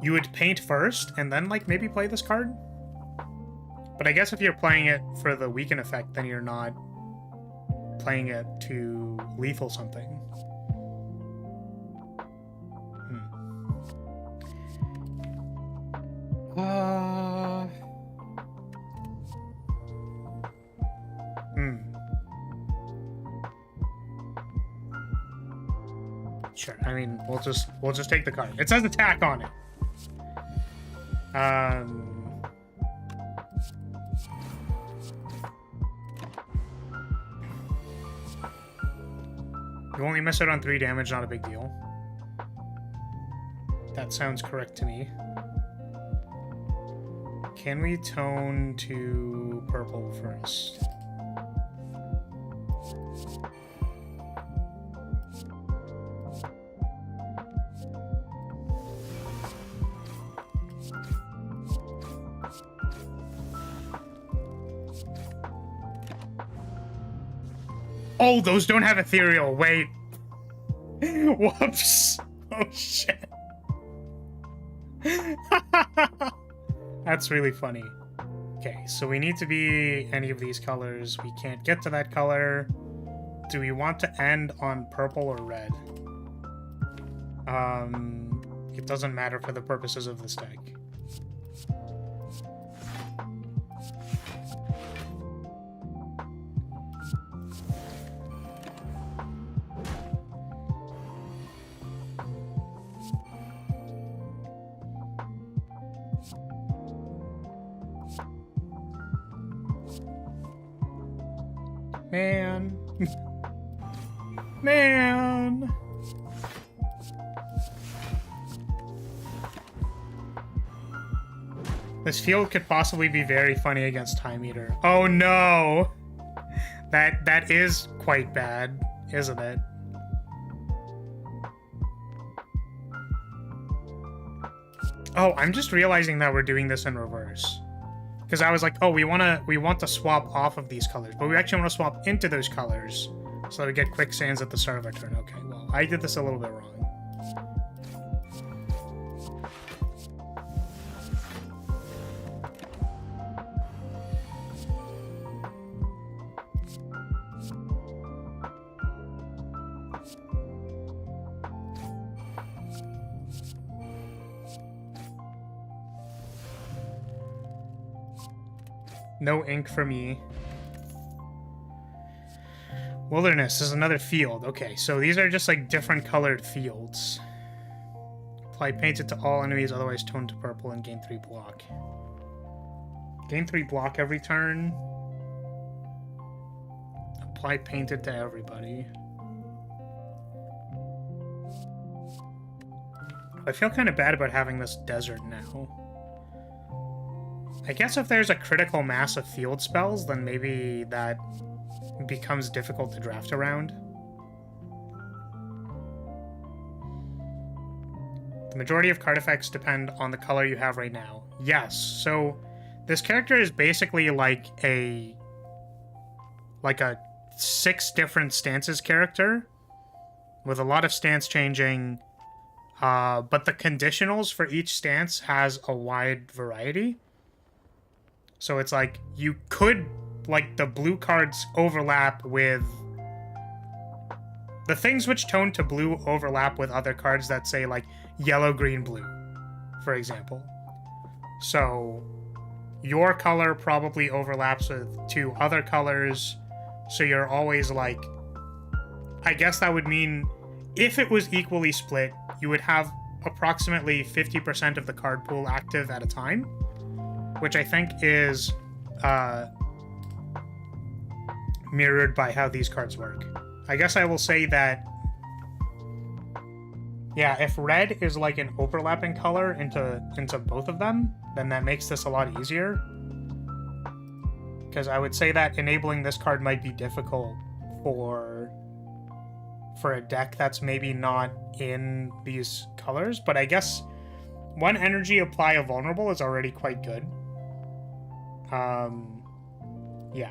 You would paint first, and then, like, maybe play this card? But I guess if you're playing it for the weaken effect, then you're not playing it to lethal something. Sure. I mean, we'll just take the card. It says attack on it. You only miss it on 3 damage, not a big deal. That sounds correct to me. Can we tone to purple first? Oh, those don't have ethereal. Wait. Whoops. Oh, shit. That's really funny. Okay, so we need to be any of these colors. We can't get to that color. Do we want to end on purple or red? It doesn't matter for the purposes of this deck. Man. Man. This field could possibly be very funny against Time Eater. Oh no! That is quite bad, isn't it? Oh, I'm just realizing that we're doing this in reverse. Because I was like, oh, we want to swap off of these colors, but we actually want to swap into those colors so that we get quicksands at the start of our turn. Okay, well, I did this a little bit wrong. No ink for me. Wilderness is another field. Okay, so these are just like different colored fields. Apply painted to all enemies, otherwise tone to purple and gain 3 block. Gain 3 block every turn. Apply painted to everybody. I feel kind of bad about having this desert now. I guess if there's a critical mass of field spells, then maybe that becomes difficult to draft around. The majority of card effects depend on the color you have right now. Yes, so this character is basically like a 6 different stances character with a lot of stance changing, but the conditionals for each stance has a wide variety. So it's like, you could, like, the blue cards overlap with... The things which tone to blue overlap with other cards that say, like, yellow, green, blue, for example. So, your color probably overlaps with 2 other colors, so you're always, like... I guess that would mean, if it was equally split, you would have approximately 50% of the card pool active at a time. Which I think is mirrored by how these cards work. I guess I will say that, yeah, if red is like an overlapping color into both of them, then that makes this a lot easier. Because I would say that enabling this card might be difficult for a deck that's maybe not in these colors, but I guess 1 energy apply a vulnerable is already quite good. Yeah.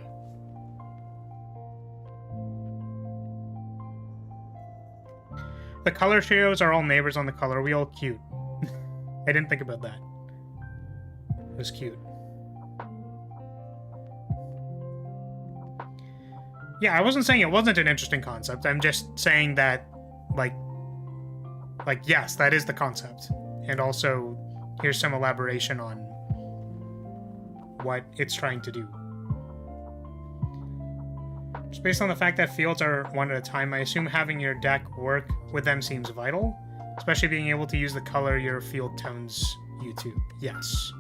The color trios are all neighbors on the color wheel. Cute. I didn't think about that. It was cute. Yeah, I wasn't saying it wasn't an interesting concept. I'm just saying that, like, yes, that is the concept. And also, here's some elaboration on what it's trying to do. Just based on the fact that fields are one at a time, I assume having your deck work with them seems vital, especially being able to use the color your field tones you to. Yes.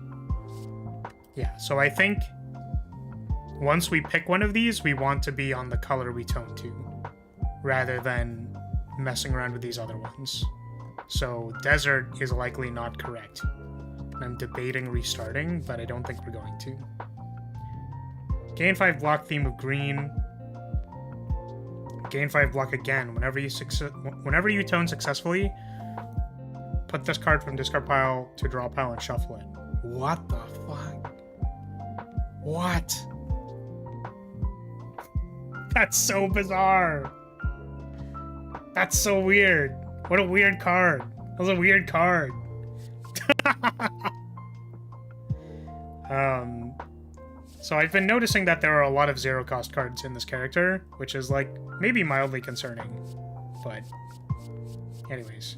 Yeah, so I think once we pick one of these, we want to be on the color we tone to, rather than messing around with these other ones. So desert is likely not correct. I'm debating restarting, but I don't think we're going to. Gain 5 block theme of green. Gain 5 block again. Whenever you tone successfully, put this card from discard pile to draw pile and shuffle it. What the fuck? What? That's so bizarre. That's so weird. What a weird card. That was a weird card. So I've been noticing that there are a lot of zero cost cards in this character, which is like maybe mildly concerning, but anyways.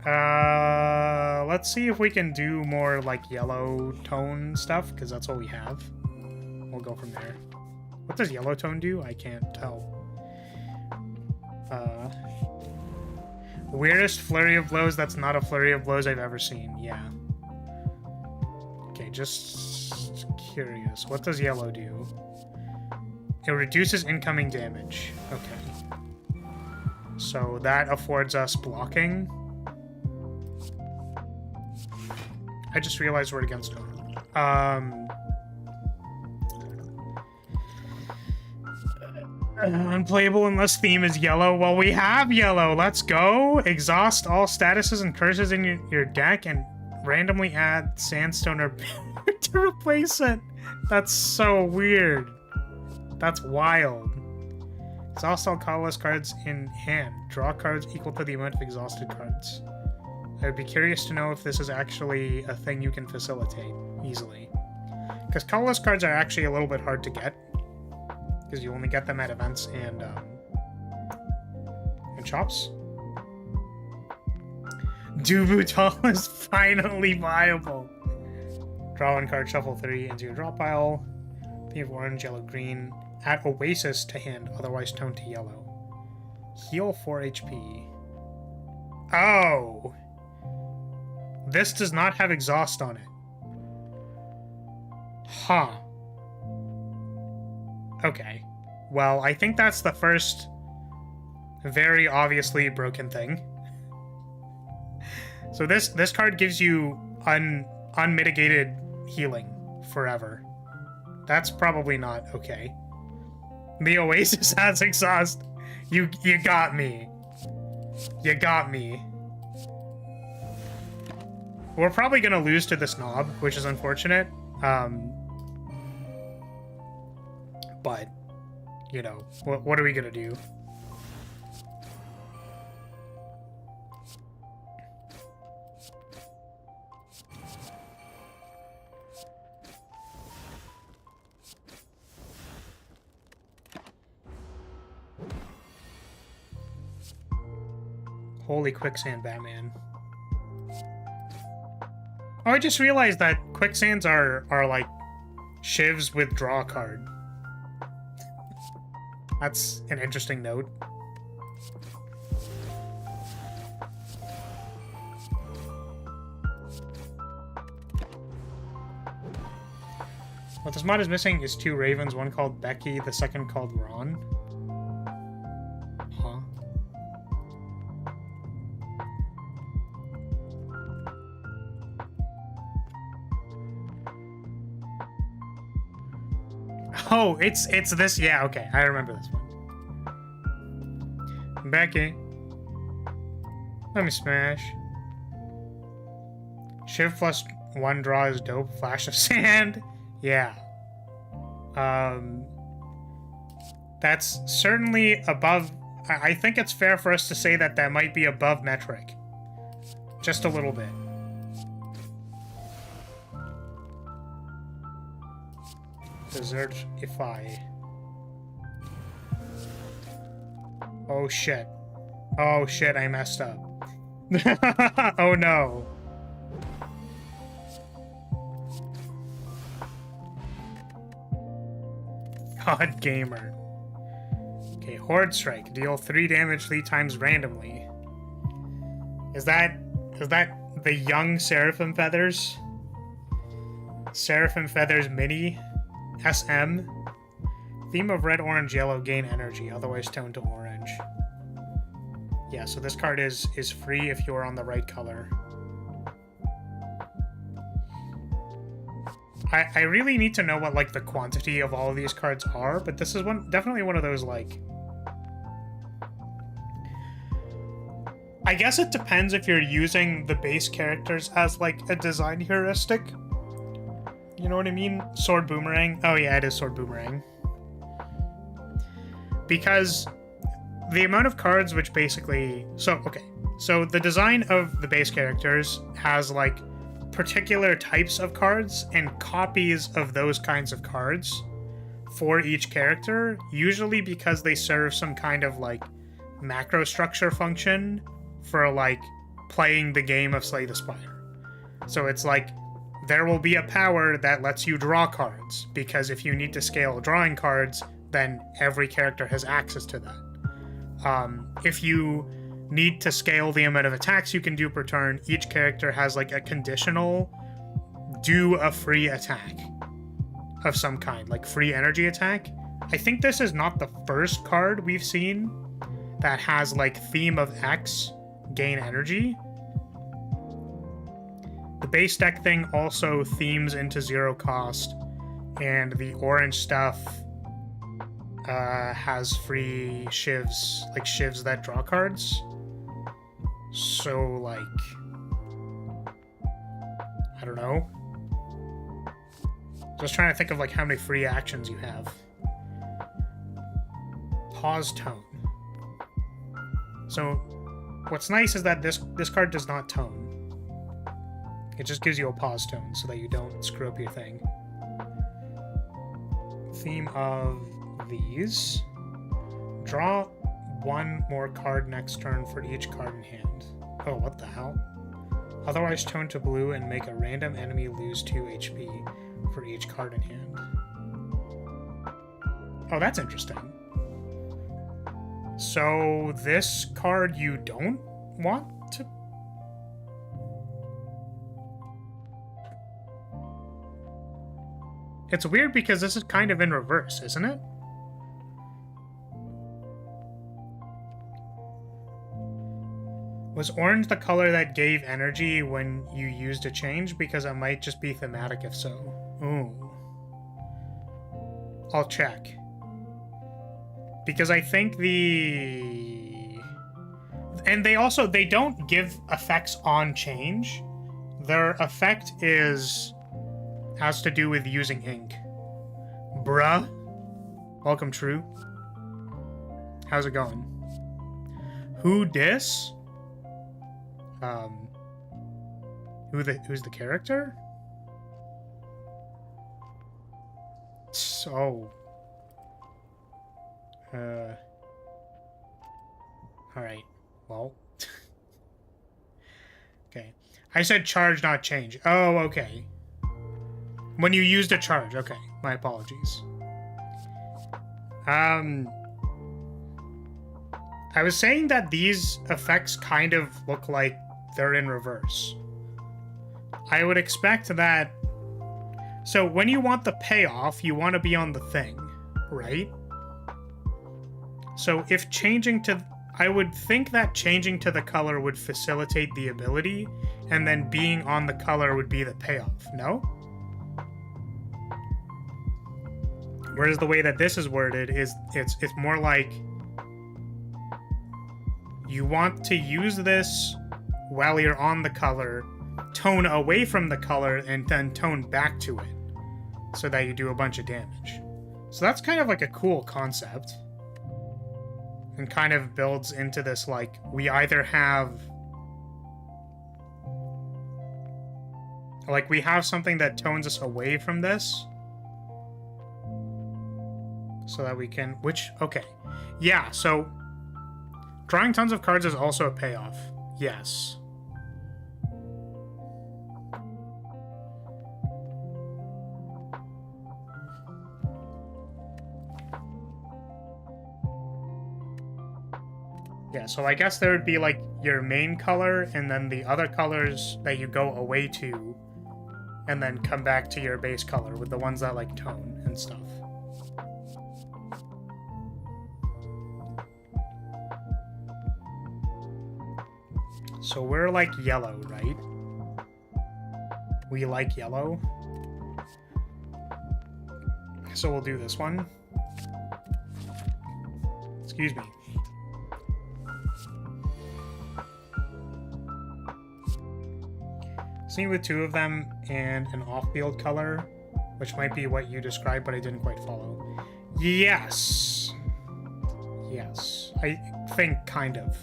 Let's see if we can do more like yellow tone stuff, because that's what we have. We'll go from there. What does yellow tone do? I can't tell. Weirdest flurry of blows that's not a flurry of blows I've ever seen. Yeah. Okay, just curious. What does yellow do? It reduces incoming damage. Okay. So that affords us blocking. I just realized we're against tone. Unplayable unless theme is yellow. Well, we have yellow. Let's go. Exhaust all statuses and curses in your deck and randomly add sandstone or to replace it. That's so weird. That's wild. Exhaust all colorless cards in hand. Draw cards equal to the amount of exhausted cards. I would be curious to know if this is actually a thing you can facilitate easily. Because colorless cards are actually a little bit hard to get. Because you only get them at events and shops. Dubutal is finally viable. Draw 1 card, shuffle 3 into your draw pile. Theme of orange, yellow, green. Add Oasis to hand, otherwise tone to yellow. Heal 4 HP. Oh! This does not have exhaust on it. Huh. Okay. Well, I think that's the first very obviously broken thing. So this card gives you unmitigated healing forever. That's probably not okay. The Oasis has exhaust. You got me. You got me. We're probably gonna lose to this knob, which is unfortunate. But, you know, what are we gonna do? Holy quicksand, Batman. Oh, I just realized that quicksands are like shivs with draw card. That's an interesting note. What this mod is missing is 2 ravens, one called Becky, the second called Ron. Huh? Oh, it's this. Yeah, okay. I remember this one. Becky. Let me smash. Shiv plus 1 draw is dope. Flash of sand. Yeah. That's certainly above... I think it's fair for us to say that that might be above metric. Just a little bit. Desertify. Oh shit. Oh shit, I messed up. Oh no. God gamer. Okay, Horde Strike. Deal 3 damage 3 times randomly. Is that the young Seraphim Feathers? Seraphim Feathers Mini SM. Theme of red, orange, yellow, gain energy, otherwise toned to orange. Yeah, so this card is free if you're on the right color. I really need to know what like the quantity of all of these cards are, but this is definitely one of those like... I guess it depends if you're using the base characters as like a design heuristic. You know what I mean? Sword Boomerang. Oh yeah, it is Sword Boomerang. Because the amount of cards which basically... So the design of the base characters has like particular types of cards and copies of those kinds of cards for each character, usually because they serve some kind of like macro structure function for like playing the game of Slay the Spire. So it's like there will be a power that lets you draw cards, because if you need to scale drawing cards, then every character has access to that. If you need to scale the amount of attacks you can do per turn, each character has like a conditional do a free attack of some kind, like free energy attack. I think this is not the first card we've seen that has like theme of X, gain energy. The base deck thing also themes into 0 cost, and the orange stuff has free shivs, like shivs that draw cards. So, like, I don't know. Just trying to think of, like, how many free actions you have. Pause tone. So, what's nice is that this card does not tone. It just gives you a pause tone so that you don't screw up your thing. Theme of these. Draw 1 more card next turn for each card in hand. Oh, what the hell? Otherwise tone to blue and make a random enemy lose 2 HP for each card in hand. Oh, that's interesting. So this card you don't want to... It's weird because this is kind of in reverse, isn't it? Was orange the color that gave energy when you used a change? Because it might just be thematic if so. Ooh. I'll check. Because I think the... And they don't give effects on change. Their effect has to do with using ink. Bruh. Welcome, True. How's it going? Who dis? Who's the character? So, alright, well, okay. I said charge, not change. Oh, okay. When you used a charge, okay. My apologies. I was saying that these effects kind of look like they're in reverse. I would expect that... So when you want the payoff, you want to be on the thing, right? So if changing to... I would think that changing to the color would facilitate the ability, and then being on the color would be the payoff, no? Whereas the way that this is worded is it's more like you want to use this while you're on the color, tone away from the color, and then tone back to it. so that you do a bunch of damage. So that's kind of like a cool concept. And kind of builds into this, like, we either have... Like, we have something that tones us away from this. So that we can... Which... Okay. Yeah, so... Drawing tons of cards is also a payoff. Yes. Yeah, so I guess there would be, like, your main color, and then the other colors that you go away to, and then come back to your base color with the ones that, like, tone and stuff. So we're, like, yellow, right? We like yellow. So we'll do this one. Excuse me. See with two of them and an off-field color, which might be what you described, but I didn't quite follow. Yes. Yes. I think kind of.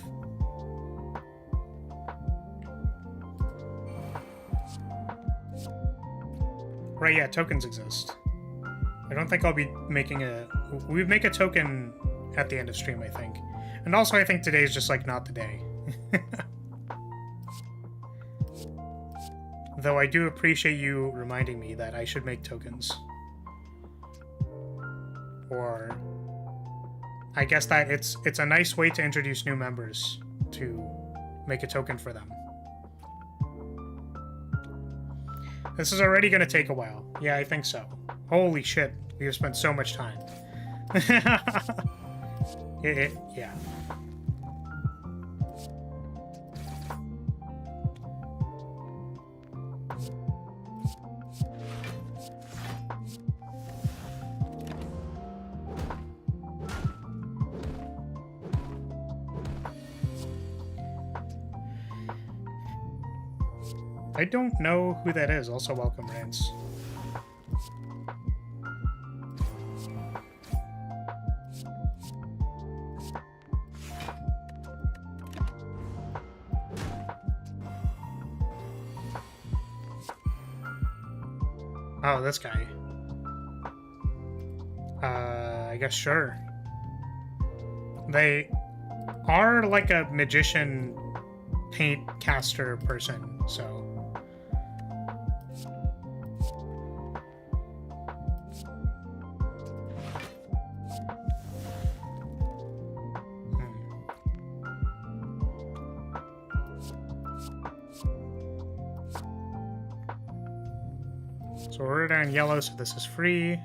Right, yeah, tokens exist. I don't think I'll be making a... We would make a token at the end of stream, I think. And also, I think today is just, like, not the day. Though I do appreciate you reminding me that I should make tokens. Or... I guess that it's a nice way to introduce new members, to make a token for them. This is already going to take a while. Yeah, I think so. Holy shit, we have spent so much time. Yeah. I don't know who that is. Also, welcome, Rance. Oh, this guy. I guess sure. They are like a magician paint caster person, so... So we're down yellow, so this is free.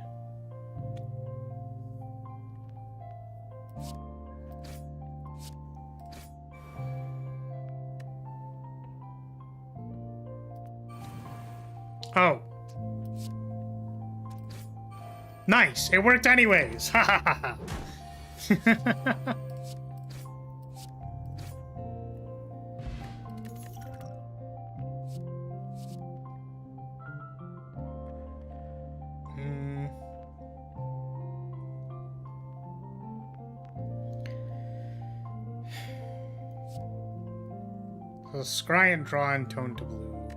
Oh. Nice! It worked anyways! Ha ha ha ha! Scry and draw and tone to blue.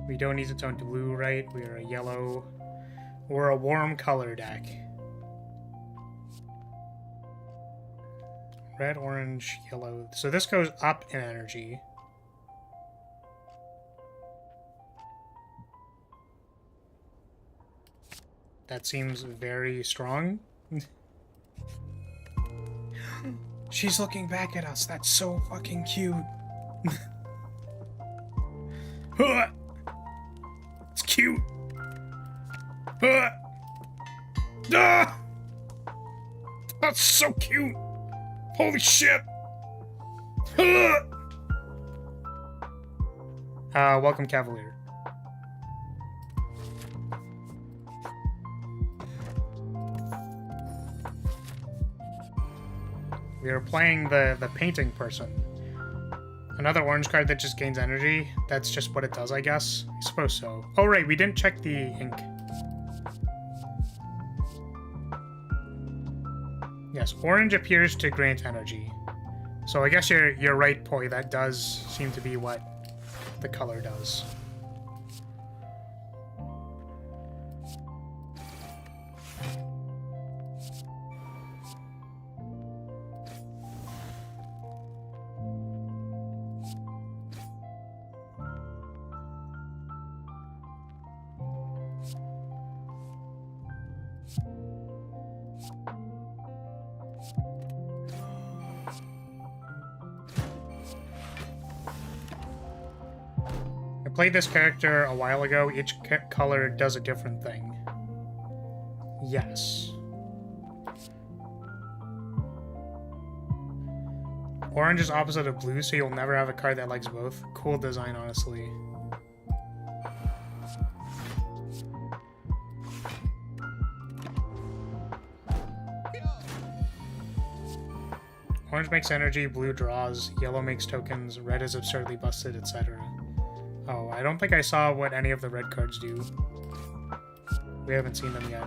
We don't need to tone to blue, right? We are a yellow. We're a warm color deck. Red, orange, yellow. So this goes up in energy. That seems very strong. She's looking back at us. That's so fucking cute. It's cute. That's so cute. Holy shit. Welcome, Cavalier. We are playing the painting person. Another orange card that just gains energy. That's just what it does, I guess. I suppose so. Oh, right, we didn't check the ink. Yes, orange appears to grant energy. So I guess you're right, Poi. That does seem to be what the color does. I played this character a while ago. Each color does a different thing. Yes. Orange is opposite of blue, so you'll never have a card that likes both. Cool design, honestly. Orange makes energy, blue draws, yellow makes tokens, red is absurdly busted, etc. Oh, I don't think I saw what any of the red cards do. We haven't seen them yet.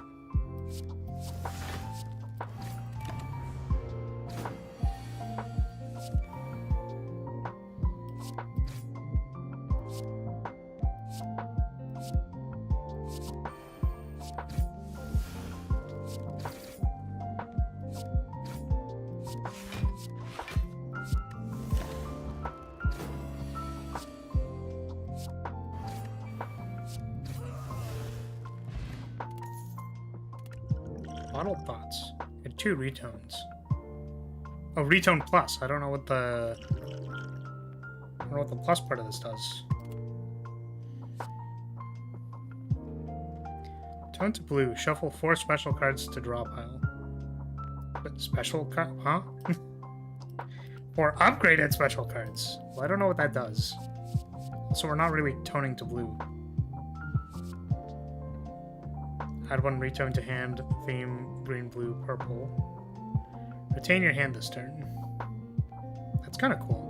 Bottled Thoughts. And 2 retones. Oh, retone plus. I don't know what the plus part of this does. Tone to blue. Shuffle 4 special cards to draw pile. But special card? Huh? 4 upgraded special cards. Well, I don't know what that does. So we're not really toning to blue. Add 1 retone to hand, theme, green, blue, purple. Retain your hand this turn. That's kind of cool.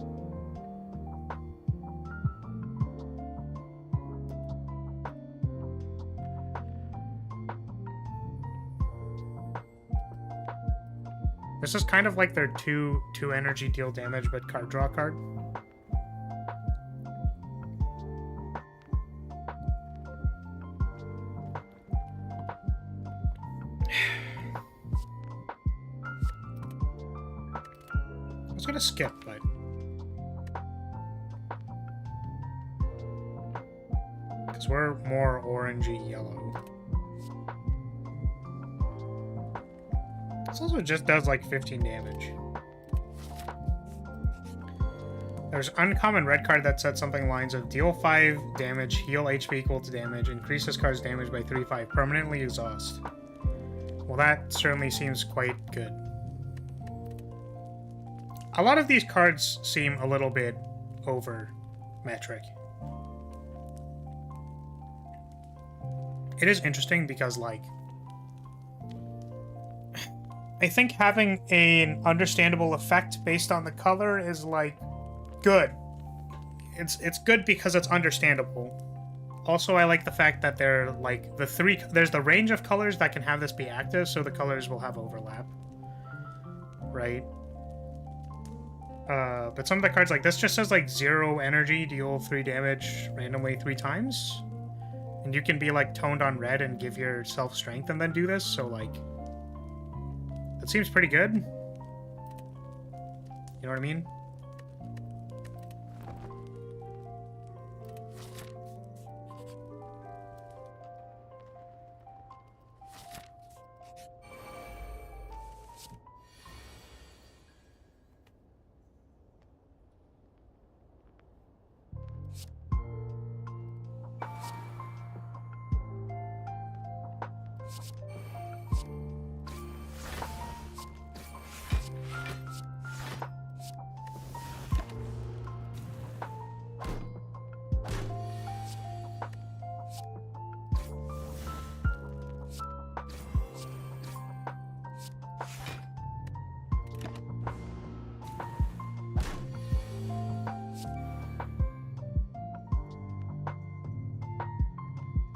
This is kind of like their 2 energy deal damage, but card draw card. I was gonna skip, but because we're more orangey yellow. This also just does like 15 damage. There's uncommon red card that said something lines of deal 5 damage, heal HP equal to damage, increase this card's damage by 3/5, permanently exhaust. Well, that certainly seems quite good. A lot of these cards seem a little bit over metric. It is interesting because, like, I think having an understandable effect based on the color is, like, good. It's good because it's understandable. Also, I like the fact that they're, like, there's the range of colors that can have this be active, so the colors will have overlap. Right? But some of the cards, like this, just says, like, 0 energy, deal 3 damage randomly 3 times. And you can be, like, toned on red and give yourself strength and then do this, so, like, that seems pretty good. You know what I mean?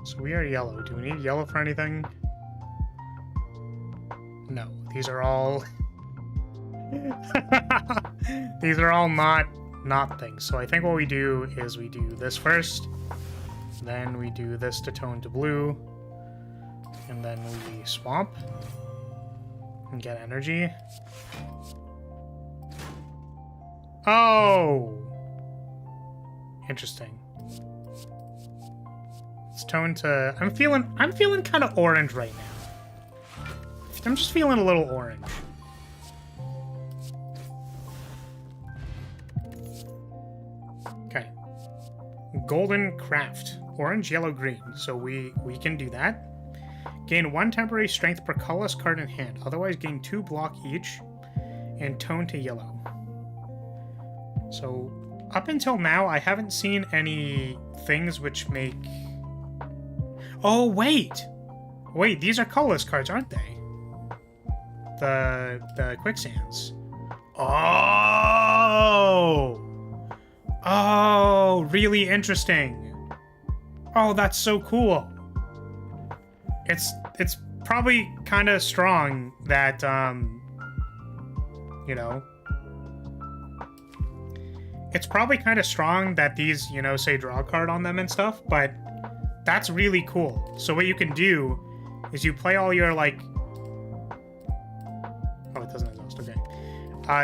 So we are yellow. Do we need yellow for anything? No. These are all These are all not things. So I think what we do is we do this first, then we do this to tone to blue, and then we swamp and get energy. Oh! Interesting. Let's tone to... I'm feeling kind of orange right now. I'm just feeling a little orange. Okay. Golden craft. Orange, yellow, green. So we can do that. Gain 1 temporary strength per colorless card in hand. Otherwise gain 2 block each. And tone to yellow. So up until now, I haven't seen any things which make... Oh, wait! Wait, these are colorless cards, aren't they? The quicksands. Oh! Oh, really interesting. Oh, that's so cool. It's probably kind of strong that, you know... It's probably kind of strong that these, you know, say draw a card on them and stuff, but that's really cool. So what you can do is you play all your, like... Oh, it doesn't exhaust, okay.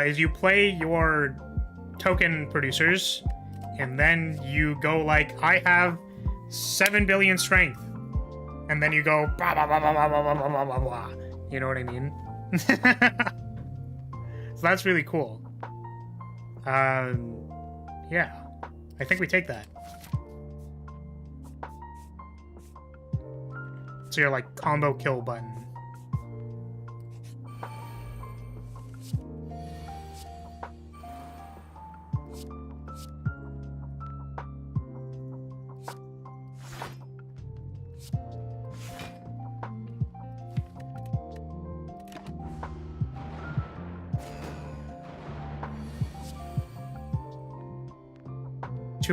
Is you play your token producers, and then you go like, I have 7 billion strength. And then you go, blah, blah, blah, blah, blah, blah, blah, blah, blah, blah. You know what I mean? So that's really cool. Yeah. I think we take that. So you're like combo kill button.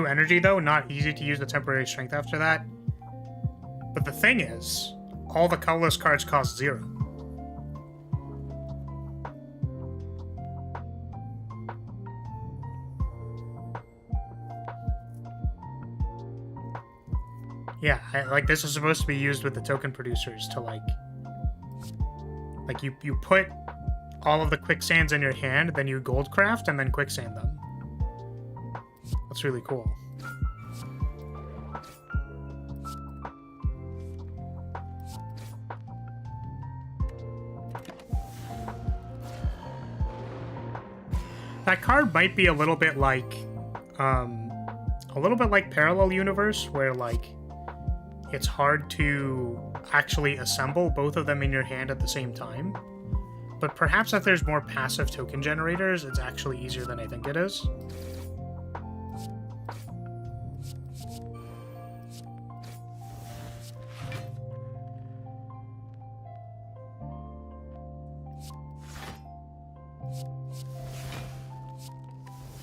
Energy though, not easy to use the temporary strength after that. But the thing is, all the colorless cards cost 0. Yeah, like this is supposed to be used with the token producers to like you put all of the quicksands in your hand, then you gold craft and then quicksand them. That's really cool. That card might be a little bit like Parallel Universe, where like it's hard to actually assemble both of them in your hand at the same time. But perhaps if there's more passive token generators, it's actually easier than I think it is.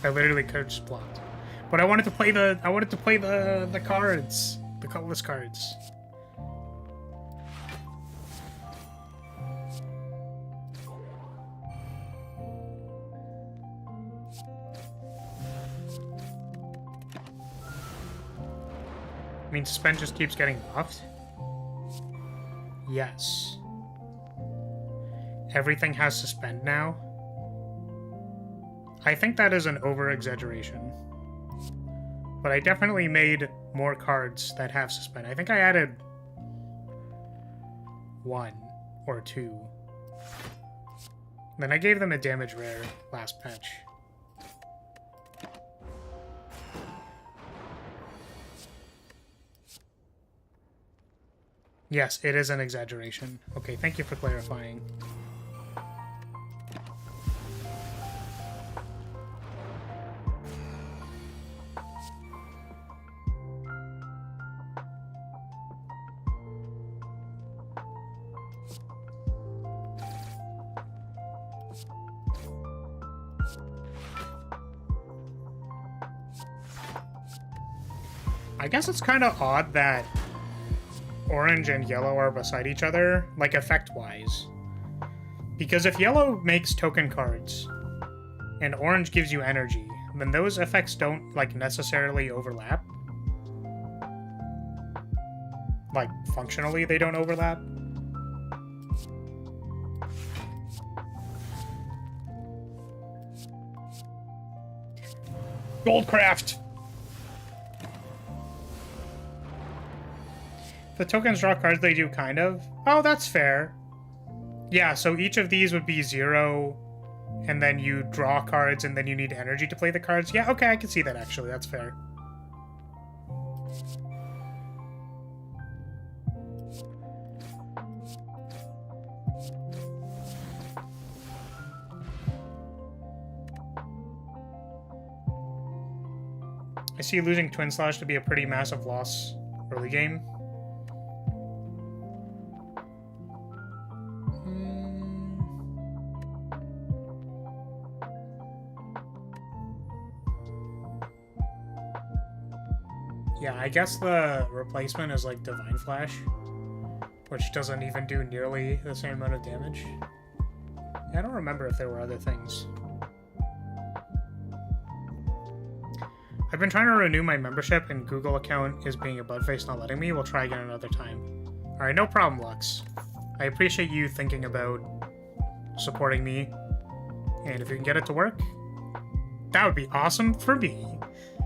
I literally could have just blocked. But I wanted to play the cards. The colorless cards. I mean, suspend just keeps getting buffed. Yes. Everything has suspend now. I think that is an over-exaggeration. But I definitely made more cards that have suspend. I think I added 1 or 2. Then I gave them a damage rare last patch. Yes, it is an exaggeration. Okay, thank you for clarifying. I guess it's kind of odd that orange and yellow are beside each other, like effect-wise. Because if yellow makes token cards, and orange gives you energy, then those effects don't, like, necessarily overlap. Like, functionally, they don't overlap. Goldcraft! The tokens draw cards, they do, kind of. Oh, that's fair. Yeah, so each of these would be 0, and then you draw cards, and then you need energy to play the cards. Yeah, okay, I can see that, actually. That's fair. I see losing Twin Slash to be a pretty massive loss early game. Yeah, I guess the replacement is like Divine Flash, which doesn't even do nearly the same amount of damage. I don't remember if there were other things. I've been trying to renew my membership, and Google account is being a budface not letting me. We'll try again another time. Alright, no problem, Lux. I appreciate you thinking about supporting me, and if you can get it to work, that would be awesome for me.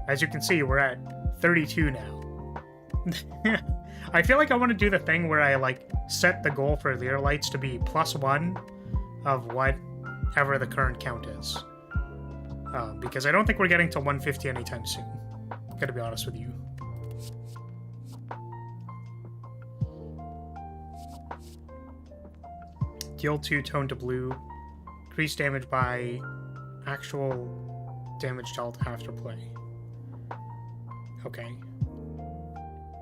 As you can see, we're at 32 now. I feel like I want to do the thing where I, like, set the goal for Lyrilytes to be +1 of whatever the current count is. Because I don't think we're getting to 150 anytime soon. Gotta be honest with you. Deal 2 tone to blue. Increase damage by actual damage dealt after play. Okay.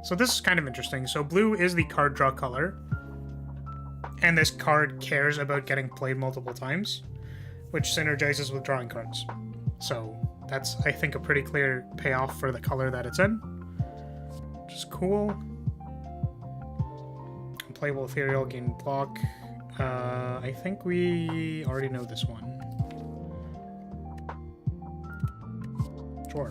So this is kind of interesting. So blue is the card draw color. And this card cares about getting played multiple times, which synergizes with drawing cards. So that's, I think, a pretty clear payoff for the color that it's in, which is cool. Playable ethereal, gain block. I think we already know this one. Sure.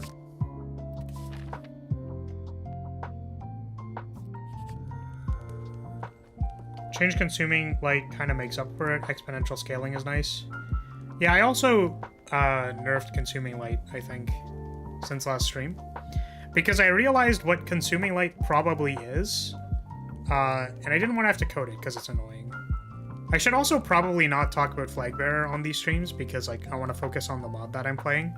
Change consuming light kind of makes up for it. Exponential scaling is nice. Yeah, I also nerfed consuming light, I think, since last stream, because I realized what consuming light probably is, and I didn't want to have to code it because it's annoying. I should also probably not talk about flagbearer on these streams because, like, I want to focus on the mod that I'm playing.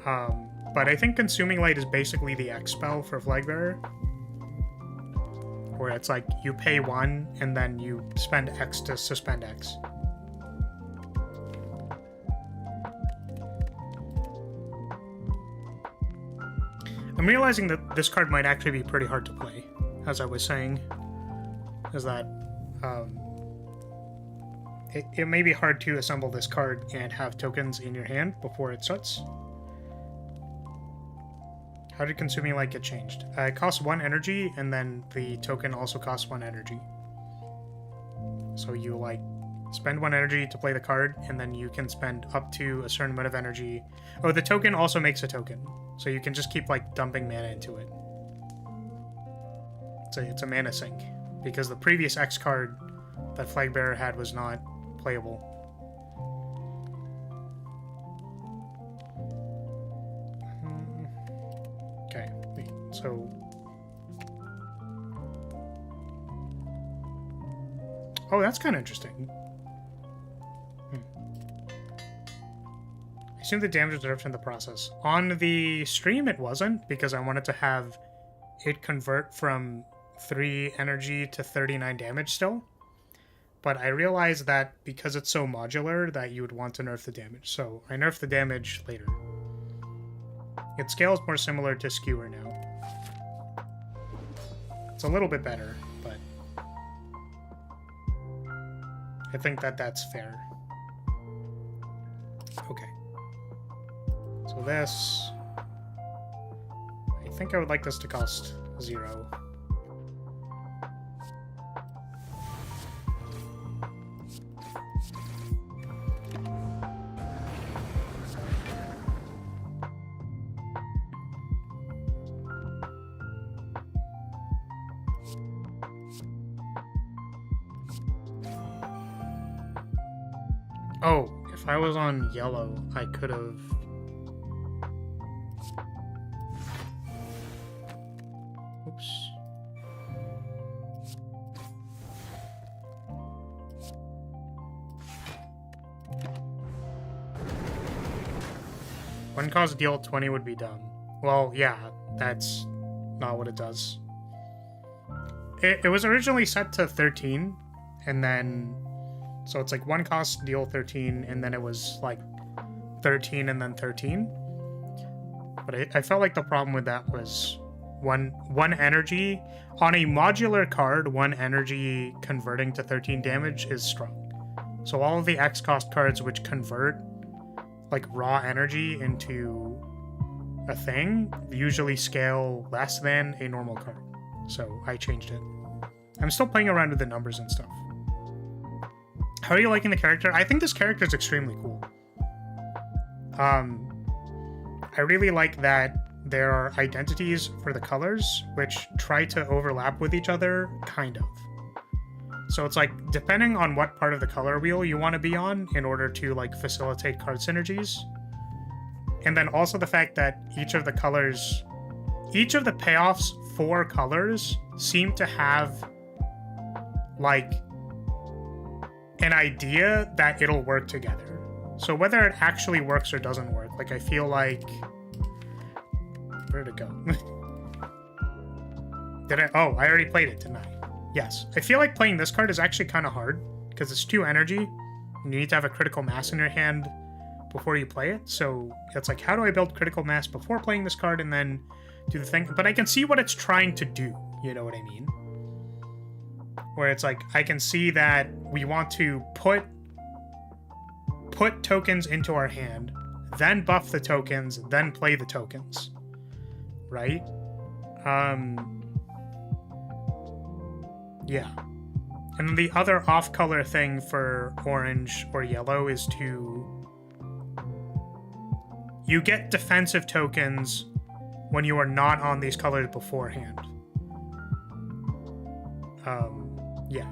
But I think consuming light is basically the X spell for flagbearer, where it's like you pay 1 and then you spend X to suspend X. I'm realizing that this card might actually be pretty hard to play, as I was saying, is that it may be hard to assemble this card and have tokens in your hand before it starts. How did consuming light get changed? It costs 1 energy, and then the token also costs 1 energy. So you, like, spend 1 energy to play the card, and then you can spend up to a certain amount of energy. Oh, the token also makes a token. So you can just keep, like, dumping mana into it. It's a mana sink. Because the previous X card that Flagbearer had was not playable. Okay, so... Oh, that's kind of interesting. I assume the damage was nerfed in the process. On the stream, it wasn't, because I wanted to have it convert from 3 energy to 39 damage still. But I realized that because it's so modular that you would want to nerf the damage. So I nerfed the damage later. It scales more similar to Skewer now. It's a little bit better, but I think that that's fair. Okay. So this... I think I would like this to cost 0. Oh, if I was on yellow, I could have... Oops. One cost deal 20 would be dumb. Well, yeah, that's not what it does. It was originally set to 13, and then... So it's like one cost deal 13, and then it was like 13 and then 13. But I felt like the problem with that was one energy on a modular card, one energy converting to 13 damage is strong. So all of the X cost cards which convert like raw energy into a thing usually scale less than a normal card. So I changed it. I'm still playing around with the numbers and stuff. How are you liking the character? I think this character is extremely cool. I really like that there are identities for the colors which try to overlap with each other, kind of. So it's like, depending on what part of the color wheel you want to be on in order to like facilitate card synergies. And then also the fact that each of the colors, each of the payoffs for colors seem to have like an idea that it'll work together. So whether it actually works or doesn't work, like I feel like... Where'd it go? Did I? Oh, I already played it, didn't I? Yes. I feel like playing this card is actually kind of hard, because it's 2 energy, and you need to have a critical mass in your hand before you play it. So it's like, how do I build critical mass before playing this card and then do the thing? But I can see what it's trying to do, you know what I mean? Where it's like, I can see that we want to put tokens into our hand, then buff the tokens, then play the tokens. Right? Yeah. And then the other off-color thing for orange or yellow is you get defensive tokens when you are not on these colors beforehand. Yeah.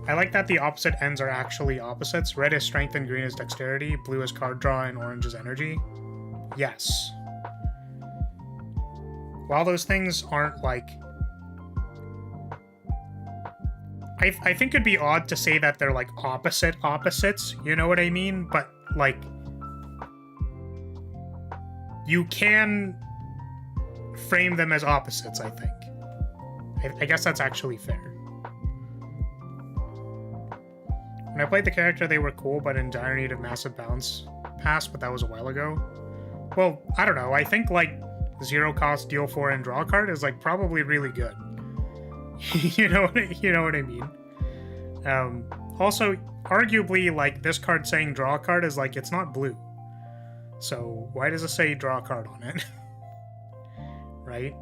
I like that the opposite ends are actually opposites. Red is strength and green is dexterity. Blue is card draw and orange is energy. Yes. While those things aren't like... I think it'd be odd to say that they're like opposites, you know what I mean? But like... You can frame them as opposites, I think. I guess that's actually fair. When I played the character, they were cool, but in dire need of massive bounce pass, but that was a while ago. Well, I don't know. I think, like, 0 cost, deal 4, and draw a card is, like, probably really good. you know what I mean? Also, arguably, like, this card saying draw a card is, like, it's not blue. So, why does it say draw a card on it? Right?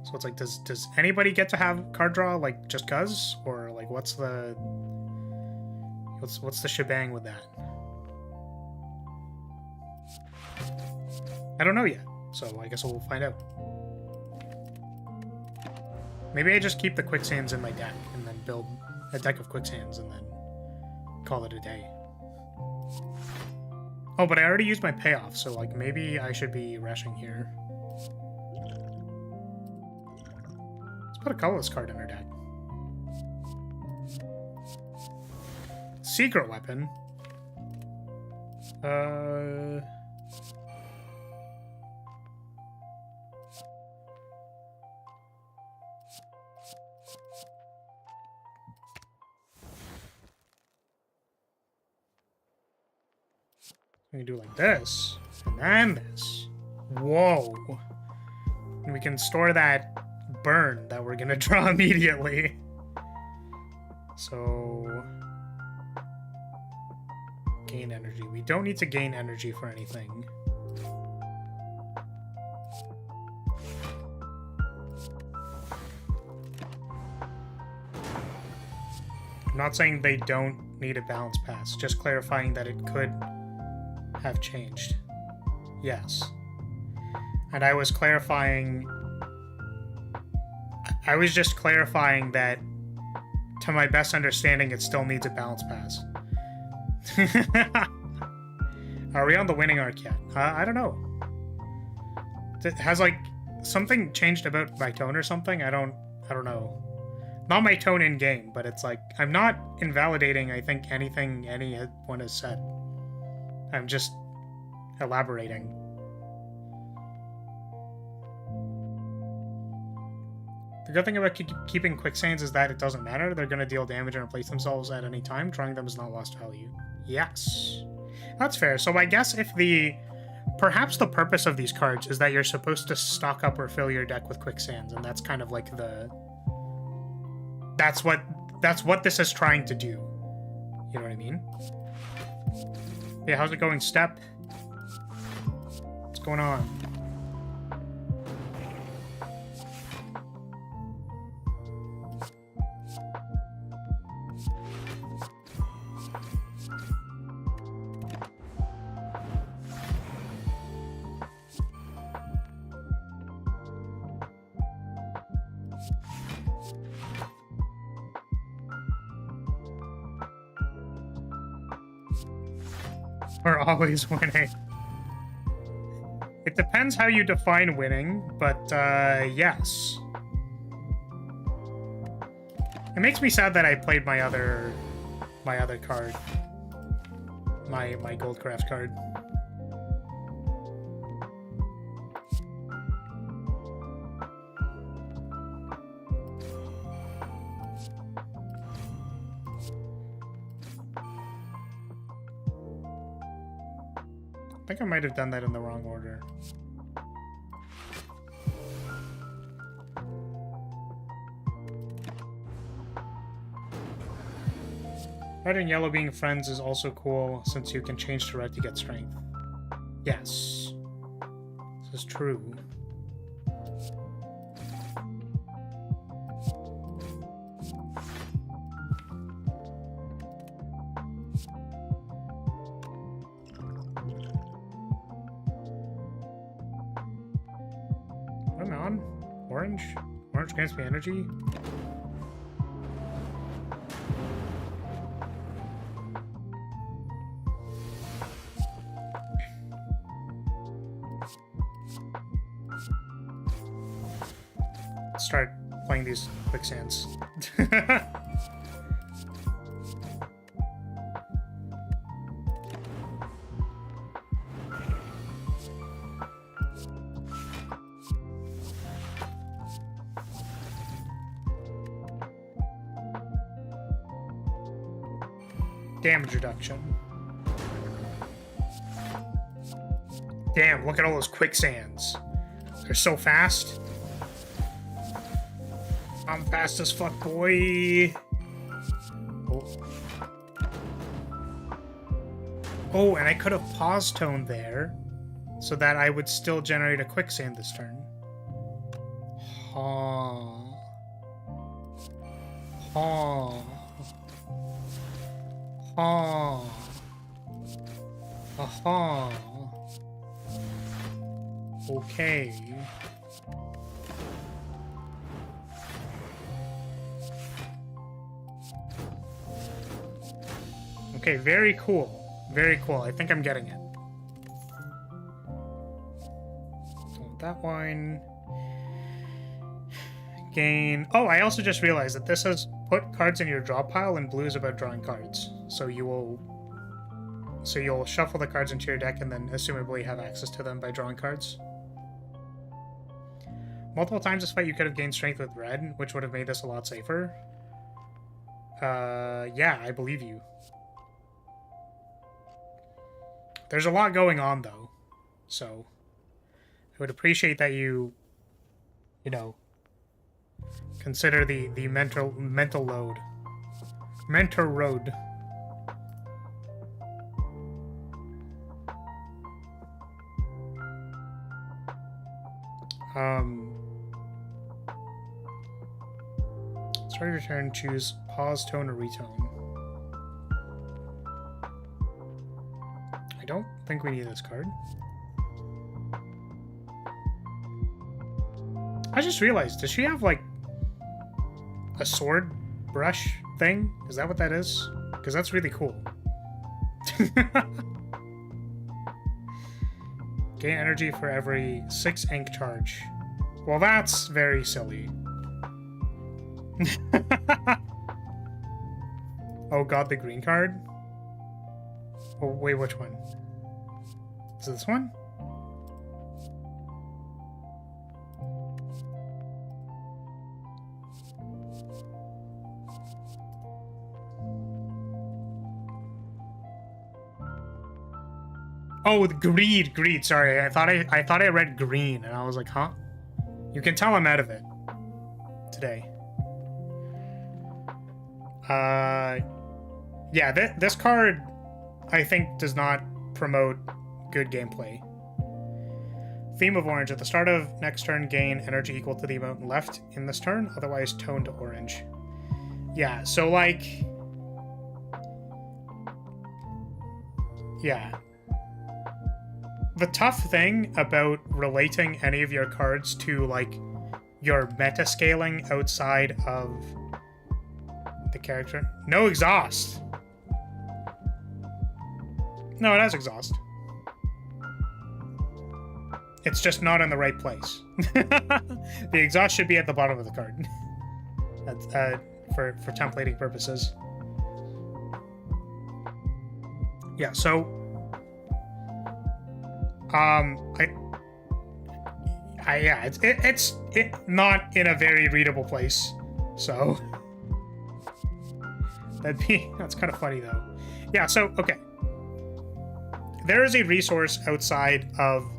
So it's like, does anybody get to have card draw, like, just cuz? Or, like, what's the shebang with that? I don't know yet, so I guess we'll find out. Maybe I just keep the quicksands in my deck, and then build a deck of quicksands, and then call it a day. Oh, but I already used my payoff, so, like, maybe I should be rushing here. Put a colorless card in our deck. Secret weapon. We can do like this, and then this. Whoa. And we can store that burn that we're gonna draw immediately. So gain energy. We don't need to gain energy for anything. I'm not saying they don't need a balance pass, just clarifying that it could have changed. Yes. And I was clarifying... I was just clarifying that, to my best understanding, it still needs a balance pass. Are we on the winning arc yet? I don't know. Has, like, something changed about my tone or something? I don't know. Not my tone in game, but it's like, I'm not invalidating, I think, anything anyone has said. I'm just elaborating. The good thing about keeping quicksands is that it doesn't matter. They're going to deal damage and replace themselves at any time. Trying them is not lost value. Yes. That's fair. So I guess if perhaps the purpose of these cards is that you're supposed to stock up or fill your deck with quicksands, and that's kind of like that's what this is trying to do. You know what I mean? Yeah, how's it going, Step? What's going on? We're always winning. It depends how you define winning, but yes. It makes me sad that I played my other card. My Goldcraft card. I think I might have done that in the wrong order. Red and yellow being friends is also cool since you can change to red to get strength. Yes. This is true. What am I on? Orange? Orange grants me energy? Start playing these quicksands. Damage reduction. Damn, look at all those quicksands. They're so fast. I'm fast as fuck, boy. Oh, and I could have pause toned there so that I would still generate a quicksand this turn. Ha. Ha. Ha. Aha. Okay. Okay, very cool. Very cool. I think I'm getting it. So that one. Gain. Oh, I also just realized that this says put cards in your draw pile, and blue is about drawing cards. So you'll shuffle the cards into your deck and then assumably have access to them by drawing cards. Multiple times this fight you could have gained strength with red, which would have made this a lot safer. Yeah, I believe you. There's a lot going on, though, so I would appreciate that you know, consider the mental load. Mental road. Start your turn, choose pause, tone, or retone. I don't think we need this card. I just realized, does she have, like, a sword brush thing. Is that what that is? Because that's really cool. Gain energy for every 6 ink charge. Well, that's very silly. Oh god, the green card? Oh, wait, which one? Is it this one? Oh, greed. Sorry, I thought I read green, and I was like, huh? You can tell I'm out of it today. Yeah, this card, I think, does not promote good gameplay. Theme of orange. At the start of next turn, gain energy equal to the amount left in this turn, otherwise toned to orange. Yeah, so like... Yeah. The tough thing about relating any of your cards to, like, your meta scaling outside of the character... No exhaust! No, it has exhaust. It's just not in the right place. The exhaust should be at the bottom of the card. That's, for templating purposes. Yeah, so... yeah, it's not in a very readable place, so... That's kind of funny, though. Yeah, so, okay. There is a resource outside of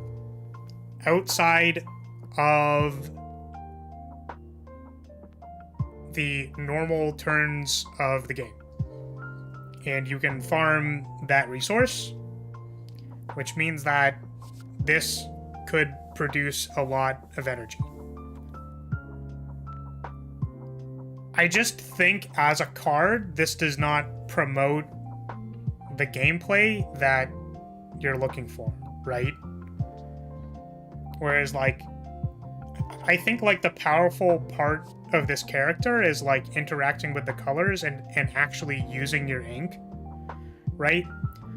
the normal turns of the game. And you can farm that resource, which means that this could produce a lot of energy. I just think as a card, this does not promote the gameplay that you're looking for, right? Whereas, like, I think, like, the powerful part of this character is, like, interacting with the colors and actually using your ink, right?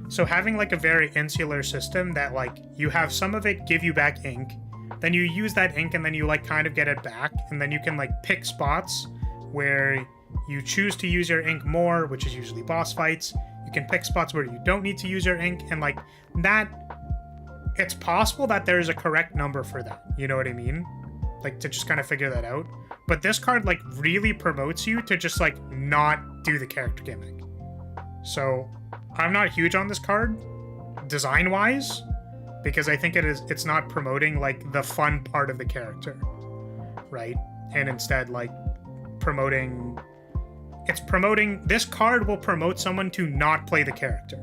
So having, like, a very insular system that, like, you have some of it give you back ink, then you use that ink and then you, like, kind of get it back, and then you can, like, pick spots where you choose to use your ink more, which is usually boss fights. You can pick spots where you don't need to use your ink, and, like, that... It's possible that there is a correct number for that, you know what I mean? Like, to just kind of figure that out. But this card, like, really promotes you to just, like, not do the character gimmick. So, I'm not huge on this card, design-wise, because I think it's not promoting, like, the fun part of the character, right? And instead, like, promoting... It's promoting... This card will promote someone to not play the character,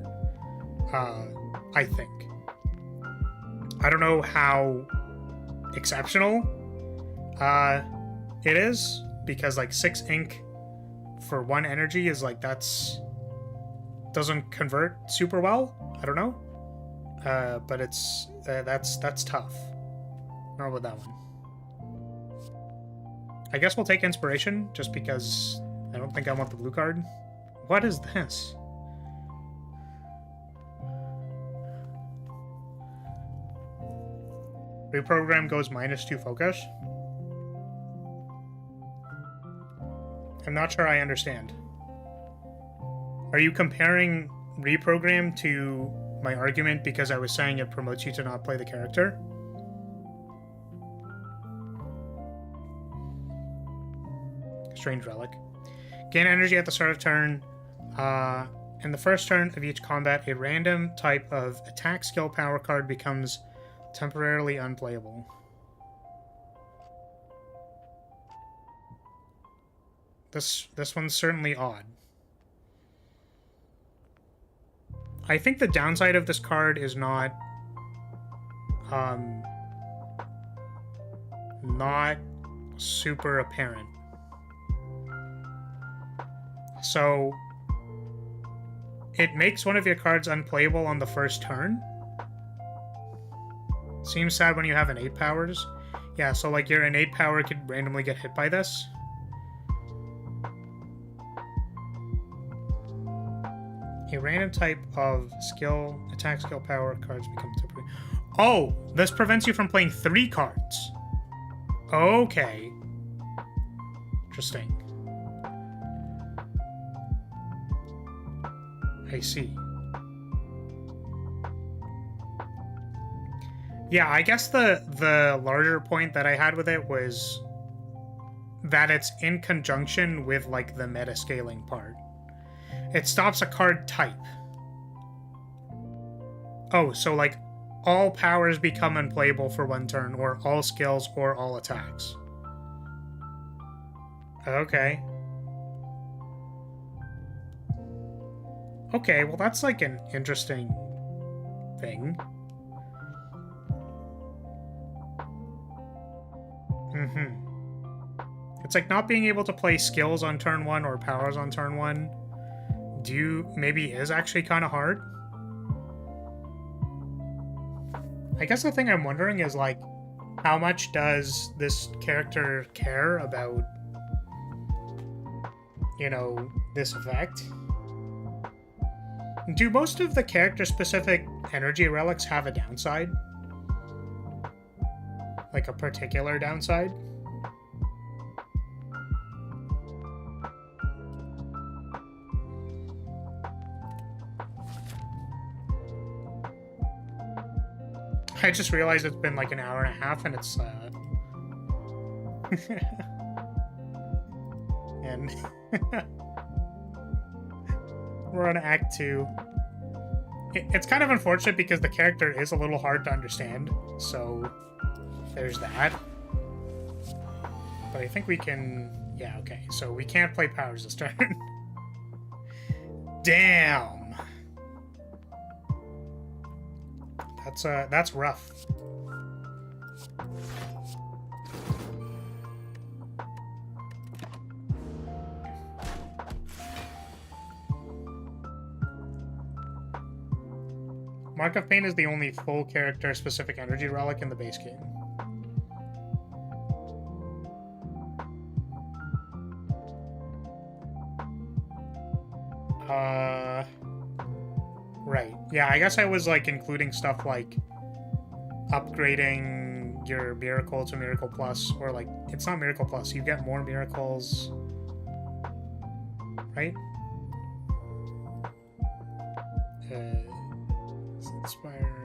I think. I don't know how exceptional it is, because, like, 6 ink for 1 energy is, like, that's... doesn't convert super well. I don't know. But it's... that's tough. I don't know about that one. I guess we'll take inspiration, just because I don't think I want the blue card. What is this? Reprogram goes -2 focus. I'm not sure I understand. Are you comparing reprogram to my argument because I was saying it promotes you to not play the character? Strange relic. Gain energy at the start of turn. In the first turn of each combat, a random type of attack skill power card becomes temporarily unplayable. This one's certainly odd. I think the downside of this card is not super apparent. So it makes one of your cards unplayable on the first turn. Seems sad when you have innate powers. Yeah, so, like, your innate power could randomly get hit by this. A random type of skill, attack skill, power cards become temporary. Oh, this prevents you from playing 3 cards. Okay. Interesting. I see. Yeah, I guess the larger point that I had with it was that it's in conjunction with, like, the meta-scaling part. It stops a card type. Oh, so, like, all powers become unplayable for 1 turn, or all skills, or all attacks. Okay. Okay, well, that's, like, an interesting thing. It's like not being able to play skills on turn 1 or powers on turn 1 maybe is actually kind of hard. I guess the thing I'm wondering is, like, how much does this character care about, you know, this effect? Do most of the character-specific energy relics have a downside? Like a particular downside? I just realized it's been like an hour and a half and it's and we're on Act 2. It's kind of unfortunate because the character is a little hard to understand, so there's that. But I think we can... Yeah, okay. So we can't play powers this turn. Damn! That's rough. Mark of Pain is the only full character-specific energy relic in the base game. Right. Yeah, I guess I was, like, including stuff like upgrading your Miracle to Miracle Plus, or, like, it's not Miracle Plus, you get more miracles, right? Spire...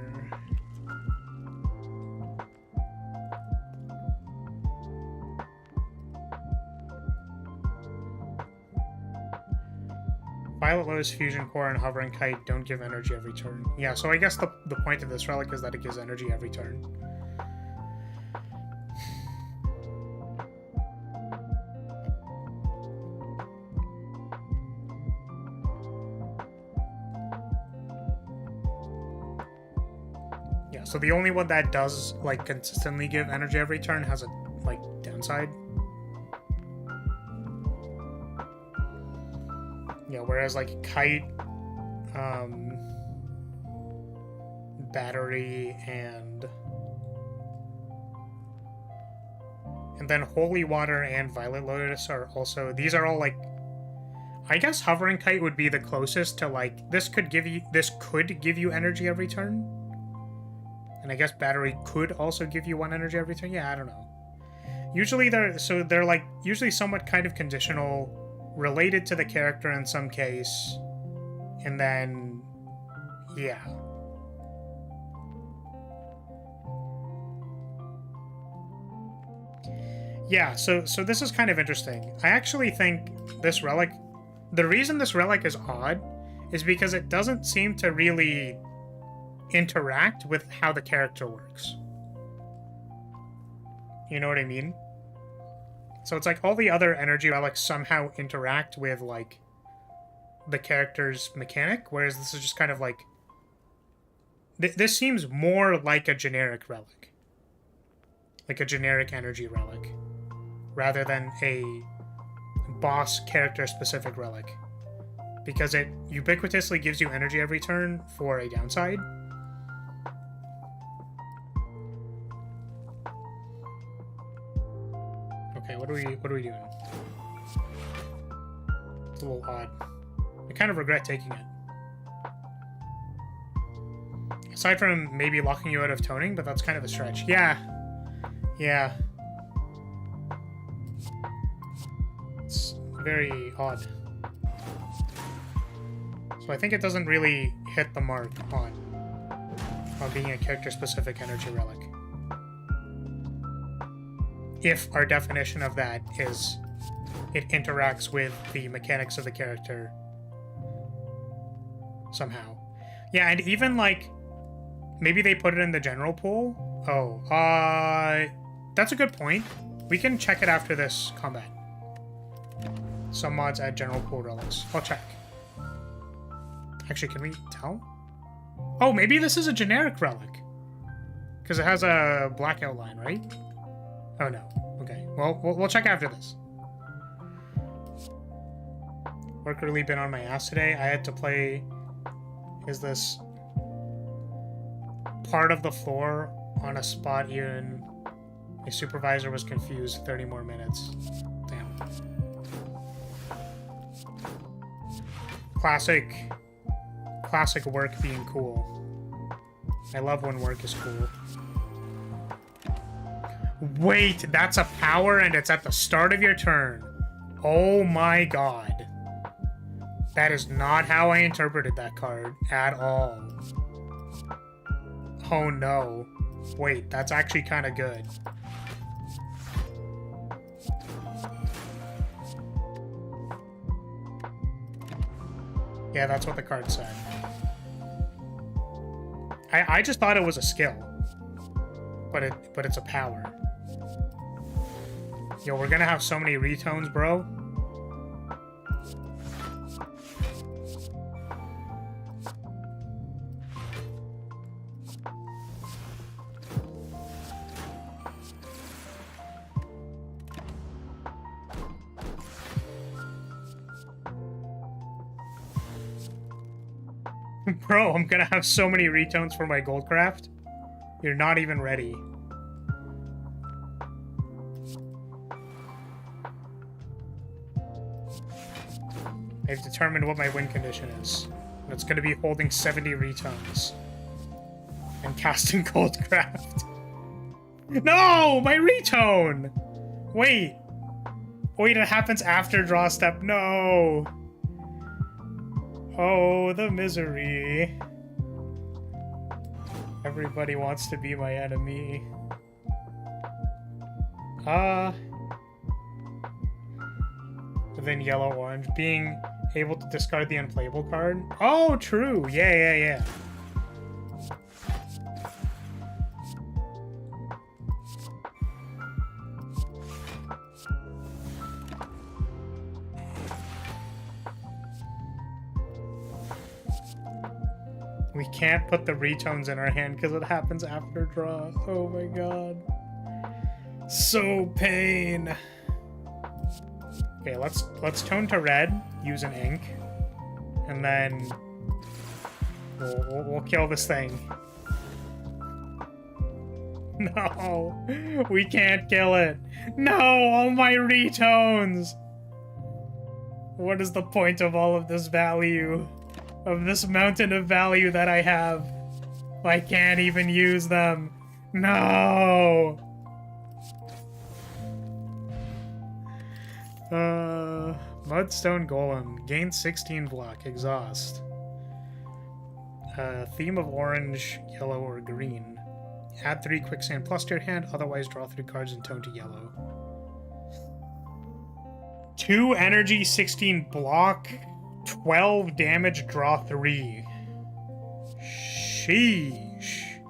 Violet Lotus, Fusion Core, and Hovering Kite don't give energy every turn. Yeah, so I guess the point of this relic is that it gives energy every turn. Yeah, so the only one that does, like, consistently give energy every turn has a, like, downside. Yeah, whereas, like, Kite, Battery, and then Holy Water and Violet Lotus are also... These are all, like... I guess Hovering Kite would be the closest to, like... This could give you energy every turn. And I guess Battery could also give you 1 energy every turn. Yeah, I don't know. Usually they're, like, usually somewhat kind of conditional... related to the character in some case, and then, yeah. Yeah, so this is kind of interesting. I actually think this relic, the reason this relic is odd is because it doesn't seem to really interact with how the character works. You know what I mean? So it's like all the other energy relics somehow interact with, like, the character's mechanic, whereas this is just kind of like... This seems more like a generic relic. Like a generic energy relic. Rather than a boss character-specific relic. Because it ubiquitously gives you energy every turn for a downside. Okay, what are we doing? It's a little odd. I kind of regret taking it. Aside from maybe locking you out of toning, but that's kind of a stretch. Yeah. Yeah. It's very odd. So I think it doesn't really hit the mark on being a character-specific energy relic. If our definition of that is it interacts with the mechanics of the character somehow. Yeah, and even like maybe they put it in the general pool. Oh, that's a good point. We can check it after this combat. Some mods add general pool relics. I'll check. Actually, can we tell? Oh, maybe this is a generic relic. Because it has a black outline, right? Oh, no. Okay. Well, we'll check after this. Work really been on my ass today. I had to play... Is this... part of the floor on a spot even... My supervisor was confused 30 more minutes. Damn. Classic work being cool. I love when work is cool. Wait, that's a power and it's at the start of your turn. Oh my god. That is not how I interpreted that card at all. Oh no. Wait, that's actually kind of good. Yeah, that's what the card said. I just thought it was a skill. But it's a power. Yo, we're gonna have so many retones, bro. Bro, I'm gonna have so many retones for my Goldcraft. You're not even ready. I've determined what my win condition is. And it's gonna be holding 70 retones. And casting Goldcraft. No! My retone! Wait! Wait, it happens after draw step. No! Oh, the misery. Everybody wants to be my enemy. But then yellow, orange. Being able to discard the unplayable card. Oh, true. Yeah. We can't put the retones in our hand because it happens after draw. Oh my god. So pain. Okay, let's tone to red, use an ink, and then we'll kill this thing. No, we can't kill it. No, all my retones. What is the point of all of this value? Of this mountain of value that I have? I can't even use them. No. Mudstone Golem. Gain 16 block. Exhaust. Theme of orange, yellow, or green. Add 3 quicksand plus to your hand, otherwise draw 3 cards and tone to yellow. 2 energy, 16 block, 12 damage, draw 3. Sheesh.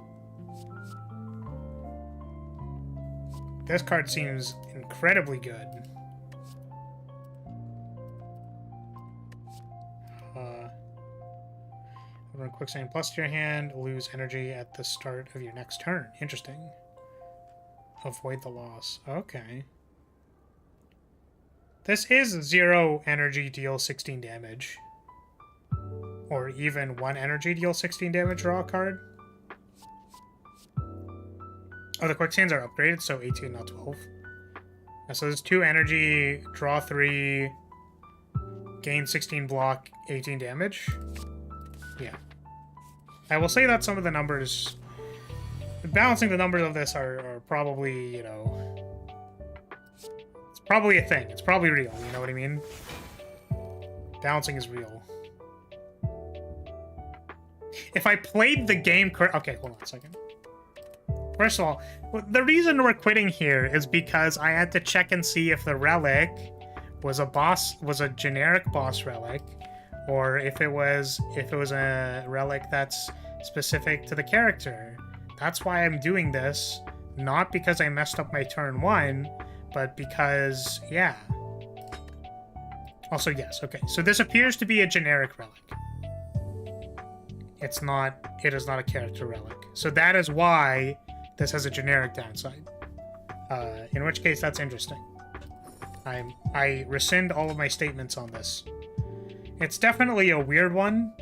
This card seems incredibly good. Run quicksand plus to your hand, lose energy at the start of your next turn. Interesting. Avoid the loss. Okay. This is 0 energy, deal 16 damage. Or even 1 energy, deal 16 damage, draw a card. Oh, the quicksands are upgraded, so 18, not 12. So there's 2 energy, draw 3, gain 16 block, 18 damage. Yeah. I will say that some of the numbers, balancing the numbers of this are probably, you know, it's probably a thing. It's probably real, you know what I mean? Balancing is real. If I played the game okay, hold on a second. First of all, the reason we're quitting here is because I had to check and see if the relic was a generic boss relic, or if it was a relic that's specific to the character. That's why I'm doing this, not because I messed up my turn 1, but because, yeah. Also, yes, okay. So this appears to be a generic relic. It is not a character relic. So that is why this has a generic downside. In which case, that's interesting. I rescind all of my statements on this. It's definitely a weird one.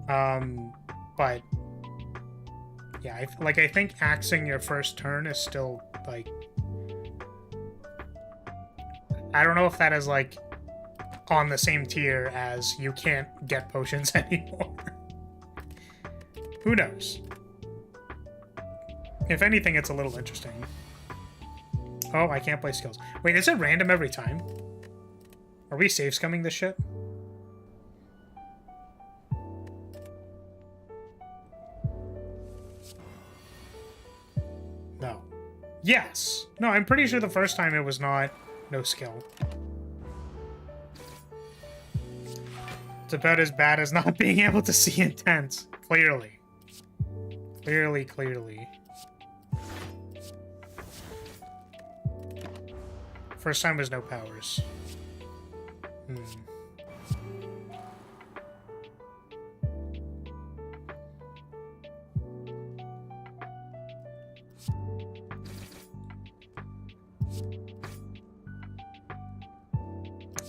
But yeah, I think axing your first turn is still, like, I don't know if that is, like, on the same tier as you can't get potions anymore. Who knows? If anything, it's a little interesting. Oh, I can't play skills. Wait, is it random every time? Are we save scumming this shit? No. Yes! No, I'm pretty sure the first time it was no skill. It's about as bad as not being able to see intents. Clearly. Clearly. First time was no powers.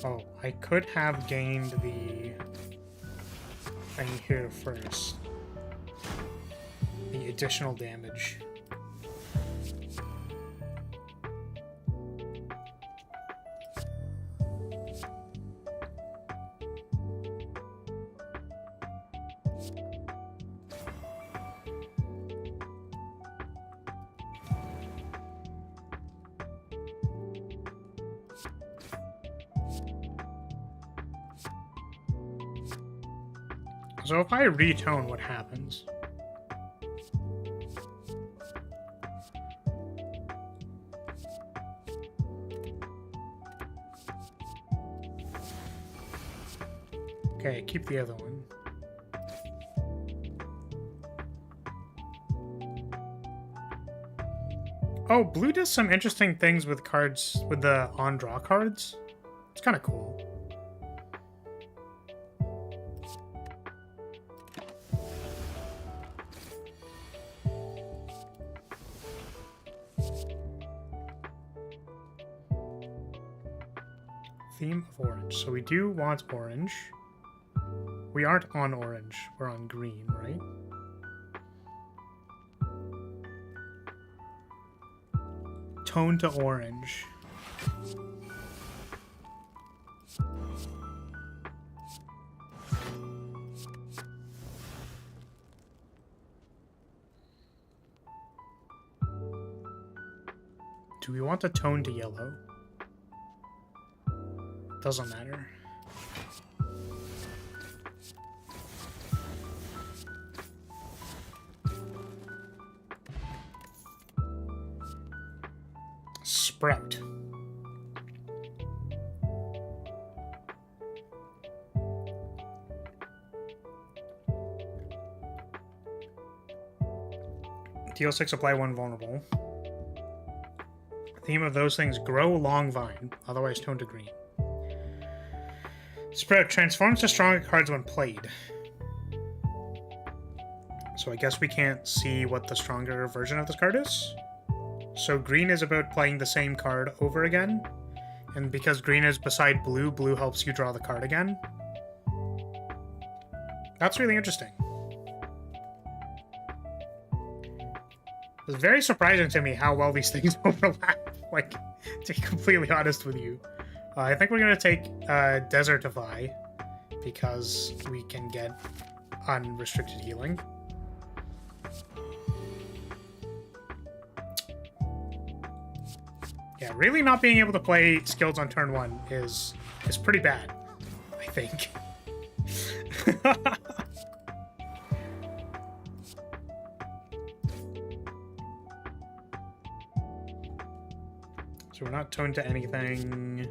Oh, I could have gained the thing here first. The additional damage. So if I retone, what happens? Okay, keep the other one. Oh, blue does some interesting things with cards, with the on-draw cards. It's kind of cool. Theme of orange. So we do want orange. We aren't on orange. We're on green, right? Tone to orange. Do we want a tone to yellow? Doesn't matter. Sprout. Deal 6, apply 1 vulnerable. Theme of those things, grow long vine, otherwise toned to green. Sprout transforms to stronger cards when played. So I guess we can't see what the stronger version of this card is. So green is about playing the same card over again. And because green is beside blue, blue helps you draw the card again. That's really interesting. It's very surprising to me how well these things overlap, like, to be completely honest with you. I think we're going to take Desertify, because we can get unrestricted healing. Yeah, really not being able to play skills on turn 1 is pretty bad, I think. So we're not toned to anything.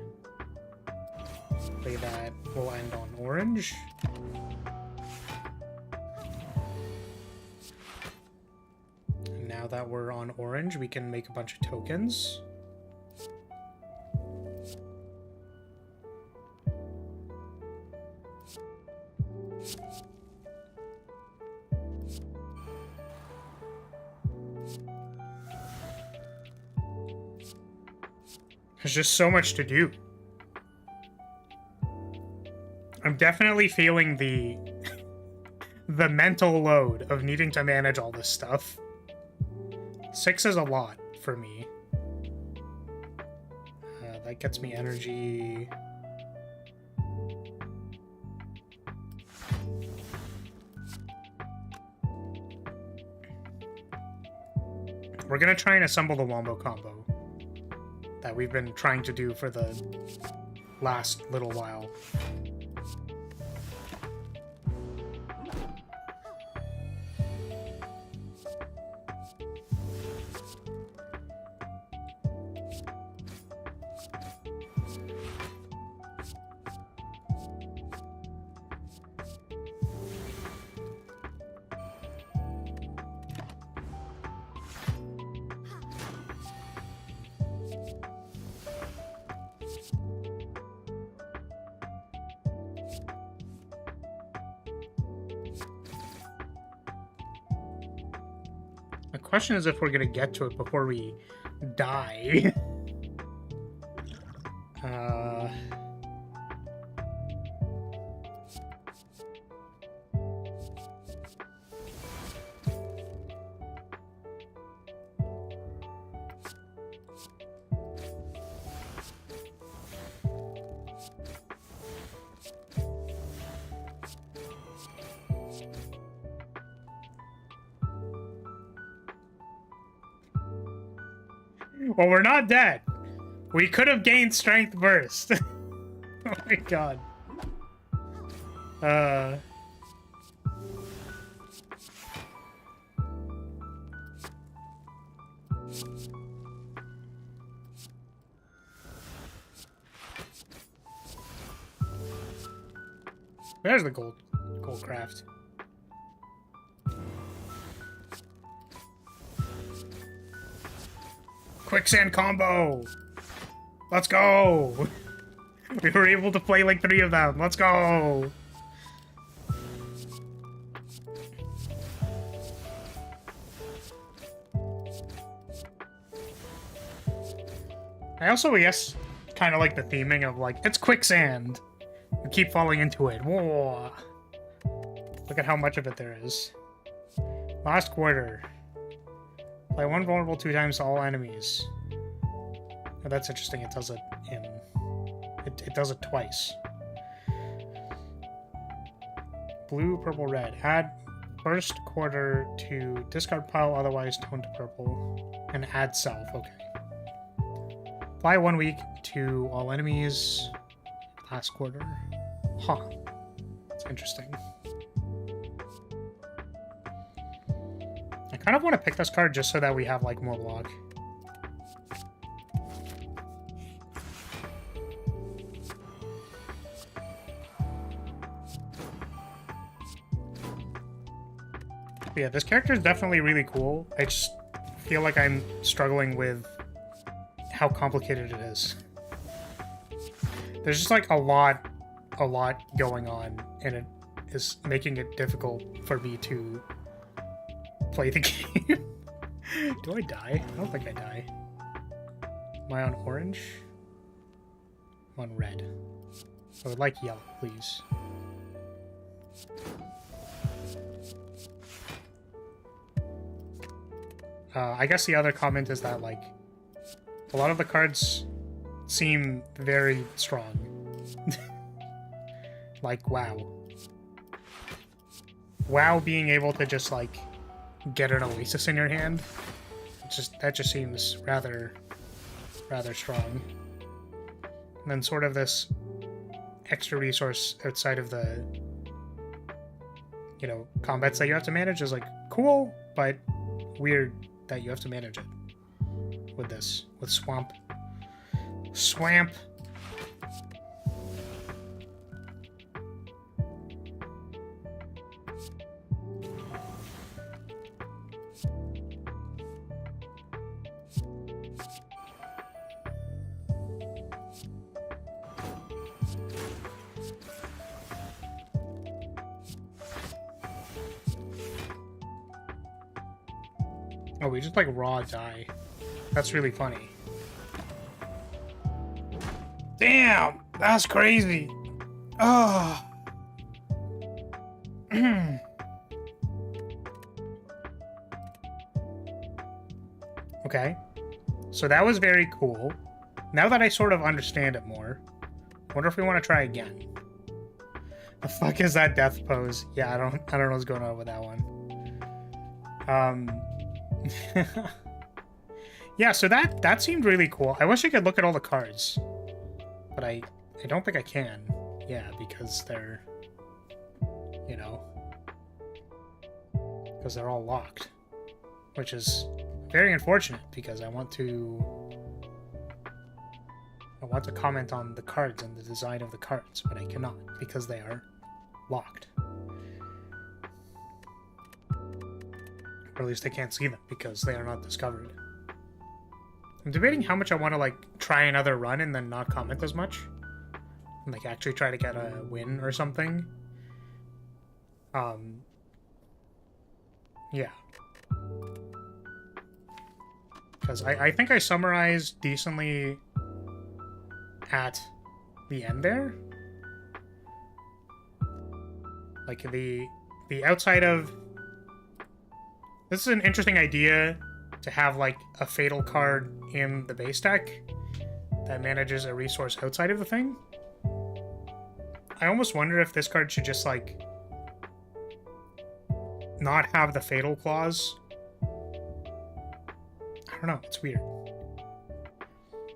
Play that. We'll end on orange. And now that we're on orange, we can make a bunch of tokens. There's just so much to do. I'm definitely feeling the mental load of needing to manage all this stuff. 6 is a lot for me. That gets me energy. We're gonna try and assemble the wombo combo that we've been trying to do for the last little while. The question is if we're gonna get to it before we die. Well, we're not dead. We could have gained strength burst. Oh my god. There's the gold craft. Quicksand combo! Let's go! We were able to play like 3 of them. Let's go! I also, I guess, kind of like the theming of like, it's quicksand! We keep falling into it. Whoa! Look at how much of it there is. Last quarter. Play 1 vulnerable 2 times to all enemies. Oh, that's interesting. It does it in... It does it twice. Blue, purple, red. Add first quarter to discard pile, otherwise tone to purple. And add self. Okay. Apply 1 week to all enemies. Last quarter. Huh. That's interesting. I kind of want to pick this card just so that we have, like, more block. But yeah, this character is definitely really cool. I just feel like I'm struggling with how complicated it is. There's just, like, a lot going on, and it is making it difficult for me to play the game. Do I die? I don't think I die. Am I on orange? I'm on red. I would like yellow, please. I guess the other comment is that, like, a lot of the cards seem very strong. Like, wow. while being able to just like get an Oasis in your hand. That just seems rather strong. And then sort of this extra resource outside of the, you know, combats that you have to manage is like cool, but weird that you have to manage it with this, with Swamp. Oh, we just like raw die. That's really funny. Damn, that's crazy. Oh. Okay. So that was very cool. Now that I sort of understand it more, I wonder if we want to try again. The fuck is that death pose? Yeah, I don't know what's going on with that one. Yeah, so that seemed really cool. I wish I could look at all the cards, but I don't think I can. Yeah, because they're, you know, because they're all locked, which is very unfortunate because I want to comment on the cards and the design of the cards, but I cannot because they are locked. Or at least I can't see them because they are not discovered. I'm debating how much I want to like try another run and then not comment as much. And like actually try to get a win or something. Yeah. Because I think I summarized decently at the end there. Like the outside of... This is an interesting idea to have like a fatal card in the base deck that manages a resource outside of the thing. I almost wonder if this card should just like not have the fatal clause. I don't know, it's weird.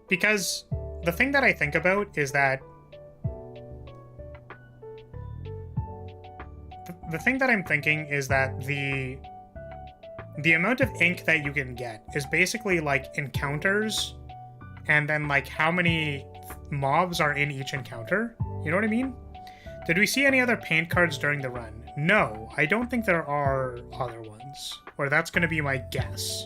Because the thing that I think about is that the thing that I'm thinking is that the amount of ink that you can get is basically like encounters and then like how many mobs are in each encounter. You know what I mean? Did we see any other paint cards during the run? No, I don't think there are other ones. Or that's going to be my guess.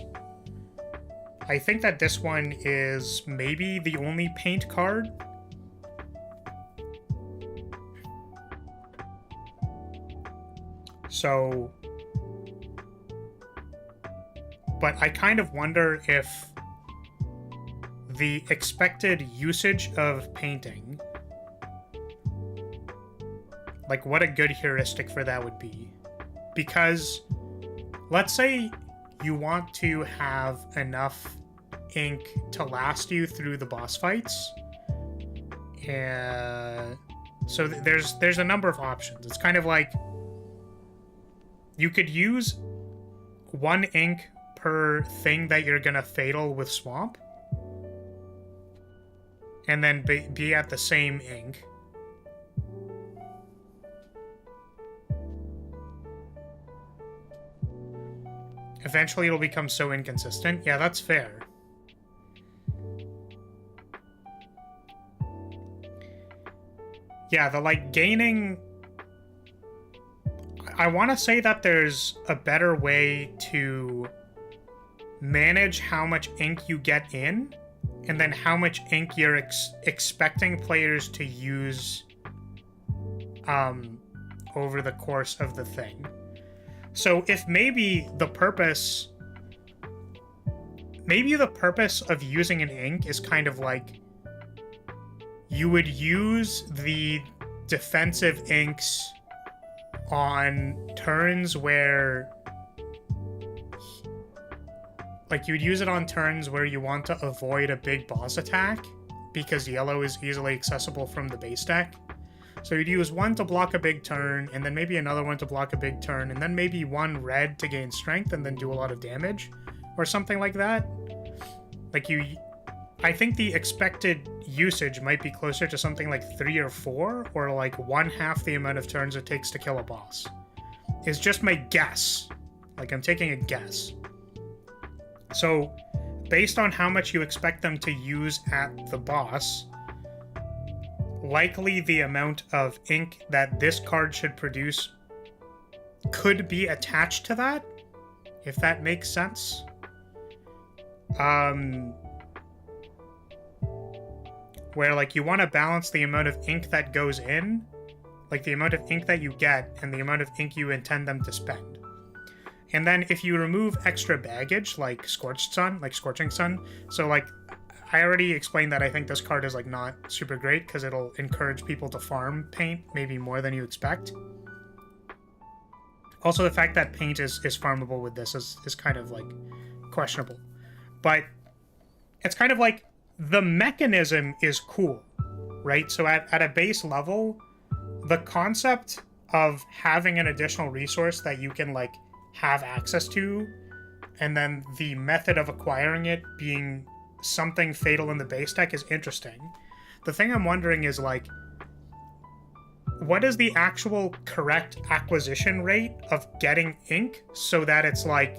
I think that this one is maybe the only paint card. So... But I kind of wonder if the expected usage of painting, like what a good heuristic for that would be. Because let's say you want to have enough ink to last you through the boss fights. So there's a number of options. It's kind of like you could use one ink per thing that you're gonna fatal with Swamp, and then be at the same ink. Eventually it'll become so inconsistent. Yeah, that's fair. Yeah, the like gaining... I want to say that there's a better way to manage how much ink you get in, and then how much ink you're expecting players to use over the course of the thing. So if maybe the purpose of using an ink is kind of like you would use the defensive inks on turns where like you'd use it on turns where you want to avoid a big boss attack because yellow is easily accessible from the base deck. So you'd use one to block a big turn, and then maybe another one to block a big turn, and then maybe one red to gain strength and then do a lot of damage, or something like that. Like I think the expected usage might be closer to something like 3 or 4, or like 1/2 the amount of turns it takes to kill a boss. It's just my guess. Like, I'm taking a guess. So, based on how much you expect them to use at the boss, likely the amount of ink that this card should produce could be attached to that, if that makes sense. Where, like, you want to balance the amount of ink that goes in, like the amount of ink that you get, and the amount of ink you intend them to spend. And then if you remove extra baggage, like Scorching Sun, so, like, I already explained that I think this card is, like, not super great, because it'll encourage people to farm paint, maybe more than you expect. Also, the fact that paint is farmable with this is kind of, like, questionable. But it's kind of like, the mechanism is cool, right? So at a base level, the concept of having an additional resource that you can, like, have access to, and then the method of acquiring it being something fatal in the base deck is interesting. The thing I'm wondering is, like, what is the actual correct acquisition rate of getting ink so that it's, like,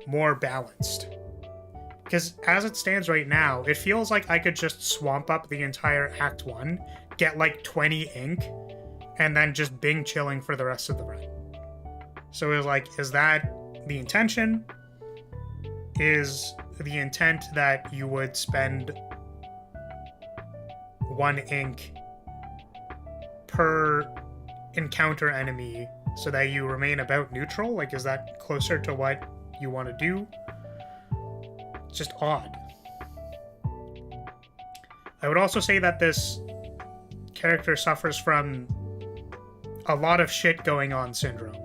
more balanced? Because as it stands right now, it feels like I could just swamp up the entire Act 1, get like 20 ink, and then just Bing chilling for the rest of the run. So it was like, is that the intention? Is the intent that you would spend 1 ink per encounter enemy so that you remain about neutral? Like, is that closer to what you want to do? It's just odd. I would also say that this character suffers from a lot of shit going on syndrome.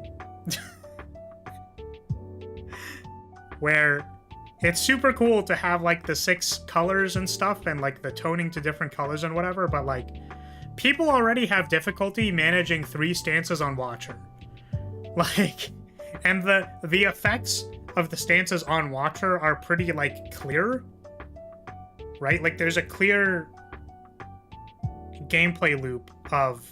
Where it's super cool to have, like, the 6 colors and stuff, and, like, the toning to different colors and whatever, but, like, people already have difficulty managing 3 stances on Watcher. Like, and the effects of the stances on Watcher are pretty, like, clear, right? Like, there's a clear gameplay loop of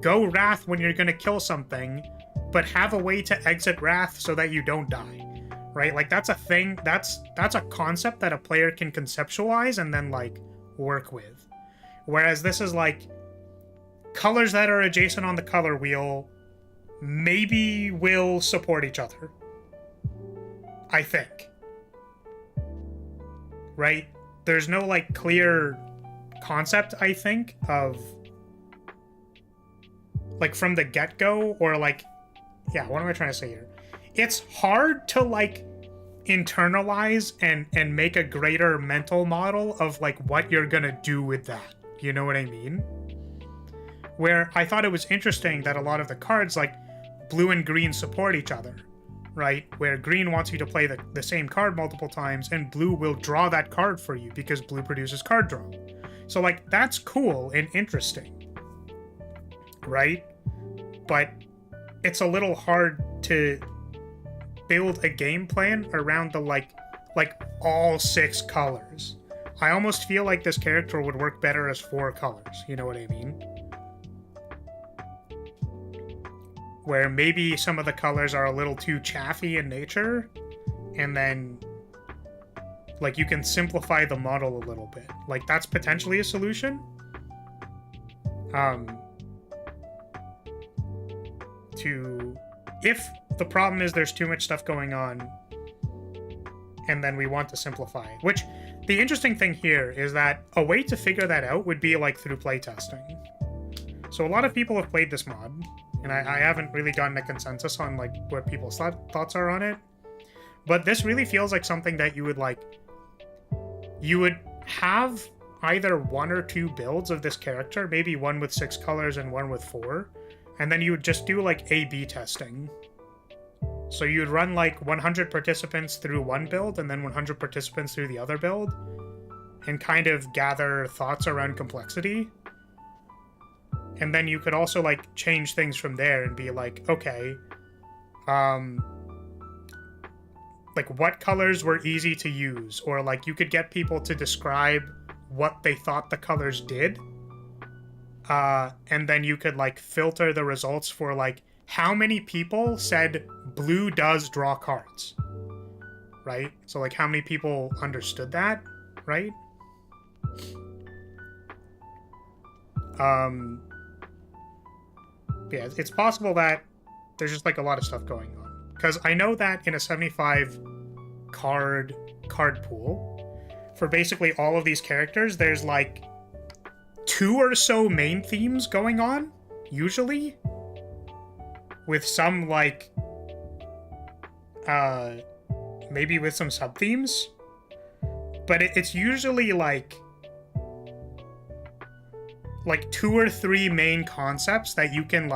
go Wrath when you're gonna kill something, but have a way to exit Wrath so that you don't die, right? Like, that's a thing, that's a concept that a player can conceptualize and then, like, work with. Whereas this is, like, colors that are adjacent on the color wheel maybe will support each other, I think. Right? There's no, like, clear concept, I think, of, like, from the get-go, or, like, yeah, what am I trying to say here? It's hard to, like, internalize and make a greater mental model of, like, what you're gonna do with that. You know what I mean? Where I thought it was interesting that a lot of the cards, like, blue and green support each other, right? Where green wants you to play the same card multiple times, and blue will draw that card for you because blue produces card draw. So, like, that's cool and interesting, right? But it's a little hard to build a game plan around the, like all 6 colors. I almost feel like this character would work better as 4 colors, you know what I mean? Where maybe some of the colors are a little too chaffy in nature, and then, like, you can simplify the model a little bit. Like, that's potentially a solution. If the problem is there's too much stuff going on, and then we want to simplify it. Which, the interesting thing here is that a way to figure that out would be, like, through playtesting. So a lot of people have played this mod, and I haven't really gotten a consensus on, like, what people's thoughts are on it. But this really feels like something that you would, like, you would have either 1 or 2 builds of this character, maybe one with 6 colors and one with 4, and then you would just do, like, A/B testing. So you'd run, like, 100 participants through one build, and then 100 participants through the other build, and kind of gather thoughts around complexity. And then you could also like change things from there and be like, okay, like what colors were easy to use, or like you could get people to describe what they thought the colors did. And then you could like filter the results for like how many people said blue does draw cards, right? So like how many people understood that, right? Yeah, it's possible that there's just like a lot of stuff going on, because I know that in a 75 card pool for basically all of these characters, there's like 2 or so main themes going on, usually, with some like maybe with some sub themes, but it's usually like 2 or 3 main concepts that you can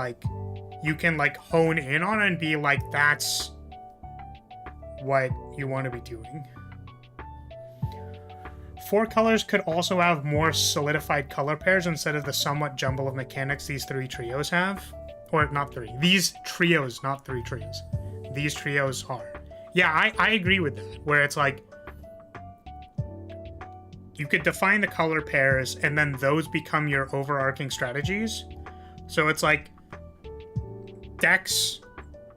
hone in on and be like, that's what you want to be doing. 4 colors could also have more solidified color pairs instead of the somewhat jumble of mechanics these 3 trios have. Or not 3. These trios, not 3 trios. These trios are. Yeah, I agree with that, where it's like you could define the color pairs and then those become your overarching strategies. So it's like decks,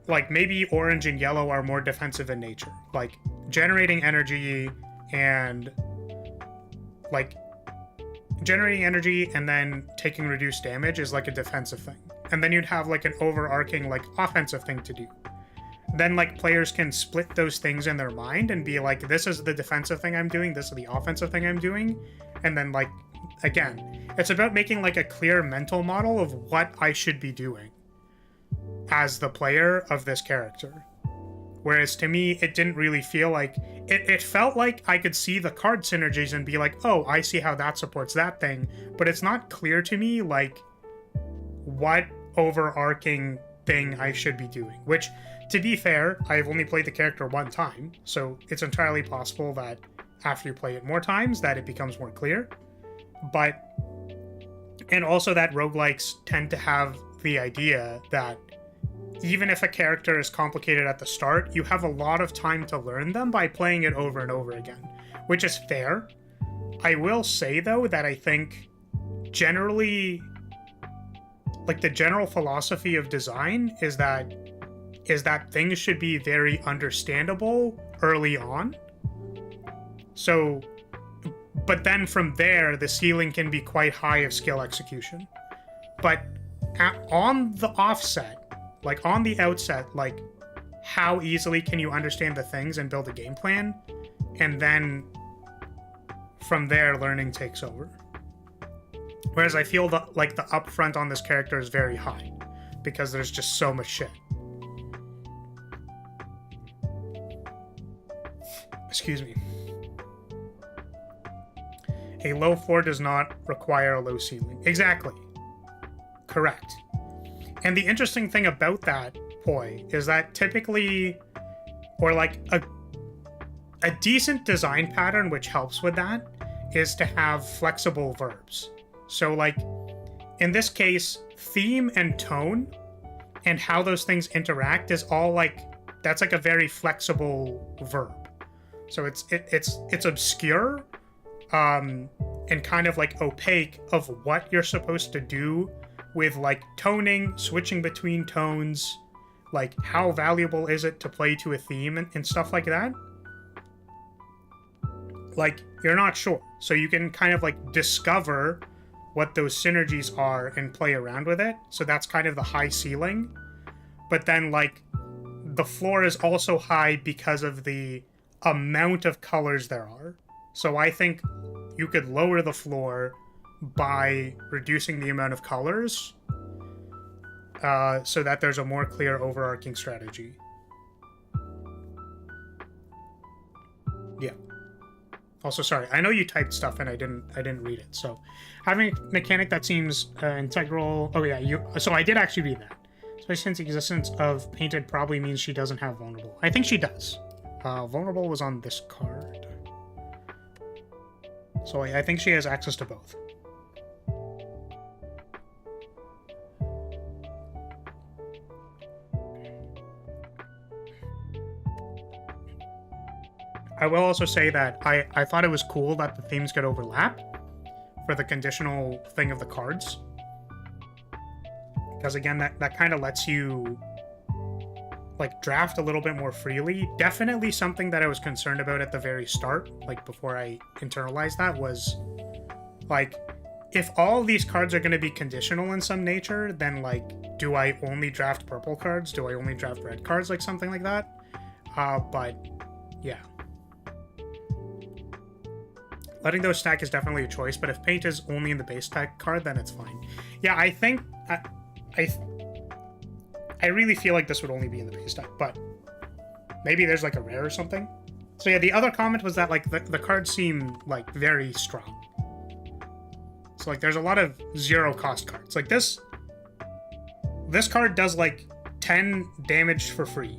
like maybe orange and yellow are more defensive in nature. Like generating energy and then taking reduced damage is like a defensive thing. And then you'd have like an overarching like offensive thing to do. Then like players can split those things in their mind and be like, this is the defensive thing I'm doing, this is the offensive thing I'm doing. And then like, again, it's about making like a clear mental model of what I should be doing as the player of this character. Whereas to me, it didn't really feel like, it felt like I could see the card synergies and be like, oh, I see how that supports that thing. But it's not clear to me like what overarching thing I should be doing. Which, to be fair, I've only played the character 1 time, so it's entirely possible that after you play it more times that it becomes more clear. But, and also that roguelikes tend to have the idea that even if a character is complicated at the start, you have a lot of time to learn them by playing it over and over again, which is fair. I will say, though, that I think generally, like the general philosophy of design is that things should be very understandable early on. So, but then from there, the ceiling can be quite high of skill execution. But on the offset, like on the outset, like how easily can you understand the things and build a game plan? And then from there, learning takes over. Whereas I feel that like the upfront on this character is very high because there's just so much shit. Excuse me. A low floor does not require a low ceiling. Exactly. Correct. And the interesting thing about that, Poi, is that typically, or like a decent design pattern which helps with that, is to have flexible verbs. So like, in this case, theme and tone and how those things interact is all like, that's like a very flexible verb. So it's obscure and kind of like opaque of what you're supposed to do with like toning, switching between tones, like how valuable is it to play to a theme and stuff like that. Like, you're not sure. So you can kind of like discover what those synergies are and play around with it. So that's kind of the high ceiling. But then like the floor is also high because of the amount of colors there are. So I think you could lower the floor by reducing the amount of colors so that there's a more clear overarching strategy. Yeah. Also, sorry, I know you typed stuff and I didn't read it. So having a mechanic that seems integral. Oh yeah, so I did actually read that. Especially since the existence of painted probably means she doesn't have vulnerable. I think she does. Vulnerable was on this card. So I think she has access to both. I will also say that I thought it was cool that the themes could overlap for the conditional thing of the cards. Because again, that kind of lets you like draft a little bit more freely. Definitely something that I was concerned about at the very start, like before I internalized that, was like, if all these cards are going to be conditional in some nature, then like, do I only draft purple cards? Do I only draft red cards? Like something like that. But yeah. Letting those stack is definitely a choice, but if paint is only in the base deck card, then it's fine. Yeah, I think I really feel like this would only be in the base deck, but maybe there's like a rare or something. So yeah, the other comment was that like the cards seem like very strong. So like there's a lot of zero cost cards. Like this card does like 10 damage for free.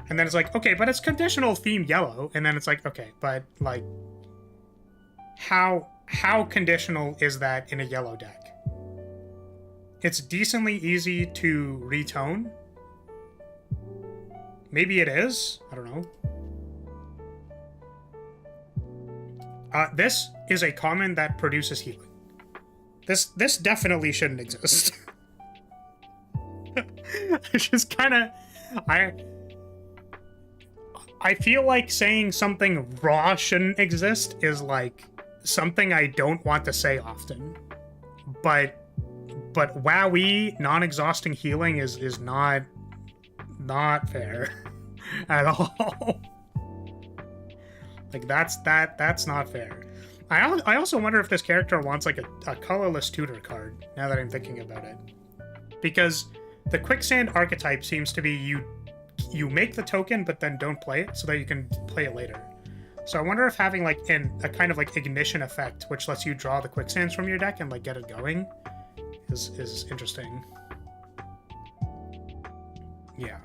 And then it's like, okay, but it's conditional theme yellow. And then it's like, okay, but like how conditional is that in a yellow deck? It's decently easy to retone. Maybe it is. I don't know. This is a common that produces healing. This definitely shouldn't exist. It's just kind of... I feel like saying something raw shouldn't exist is like something I don't want to say often. But wowee, non-exhausting healing is not fair at all. Like that's not fair. I also wonder if this character wants like a colorless tutor card, now that I'm thinking about it. Because the quicksand archetype seems to be you make the token but then don't play it so that you can play it later. So I wonder if having like a kind of like ignition effect, which lets you draw the quicksands from your deck and like get it going, is interesting. Yeah.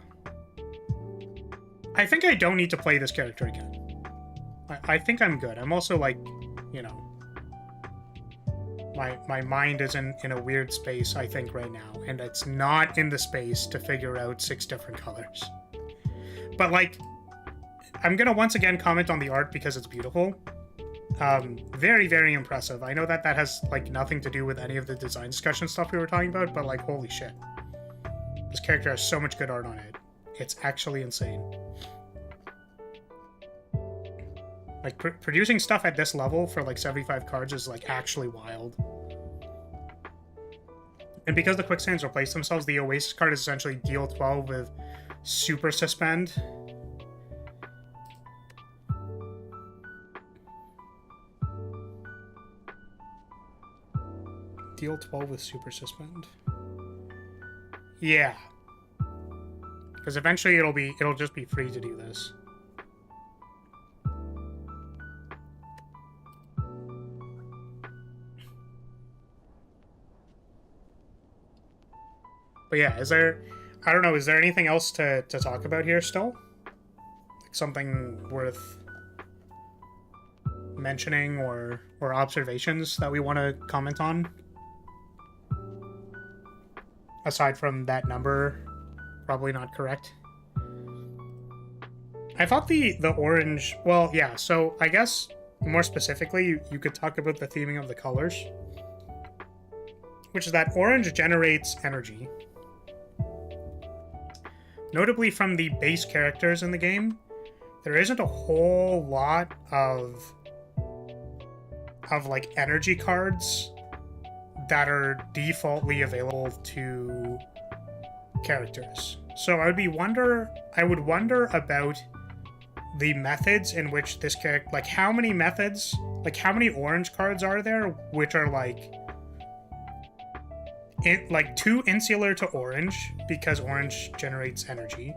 I think I don't need to play this character again. I think I'm good. I'm also like, you know, my mind is in a weird space, I think, right now, and it's not in the space to figure out 6 different colors. But like, I'm gonna once again comment on the art because it's beautiful. Very, very impressive. I know that has like nothing to do with any of the design discussion stuff we were talking about, but like, holy shit. This character has so much good art on it. It's actually insane. Like, producing stuff at this level for like 75 cards is like actually wild. And because the quicksands replace themselves, the Oasis card is essentially deal 12 with super suspend. Deal 12 with super suspend. Yeah. Because eventually it'll just be free to do this. But yeah, I don't know, is there anything else to talk about here still? Like something worth mentioning or observations that we want to comment on? Aside from that number, probably not correct. I thought the orange... Well, yeah, so I guess more specifically, you could talk about the theming of the colors. Which is that orange generates energy. Notably from the base characters in the game, there isn't a whole lot of like energy cards that are defaultly available to characters. So I would wonder about the methods in which this character, like how many methods, like how many orange cards are there which are like too insular to orange because orange generates energy.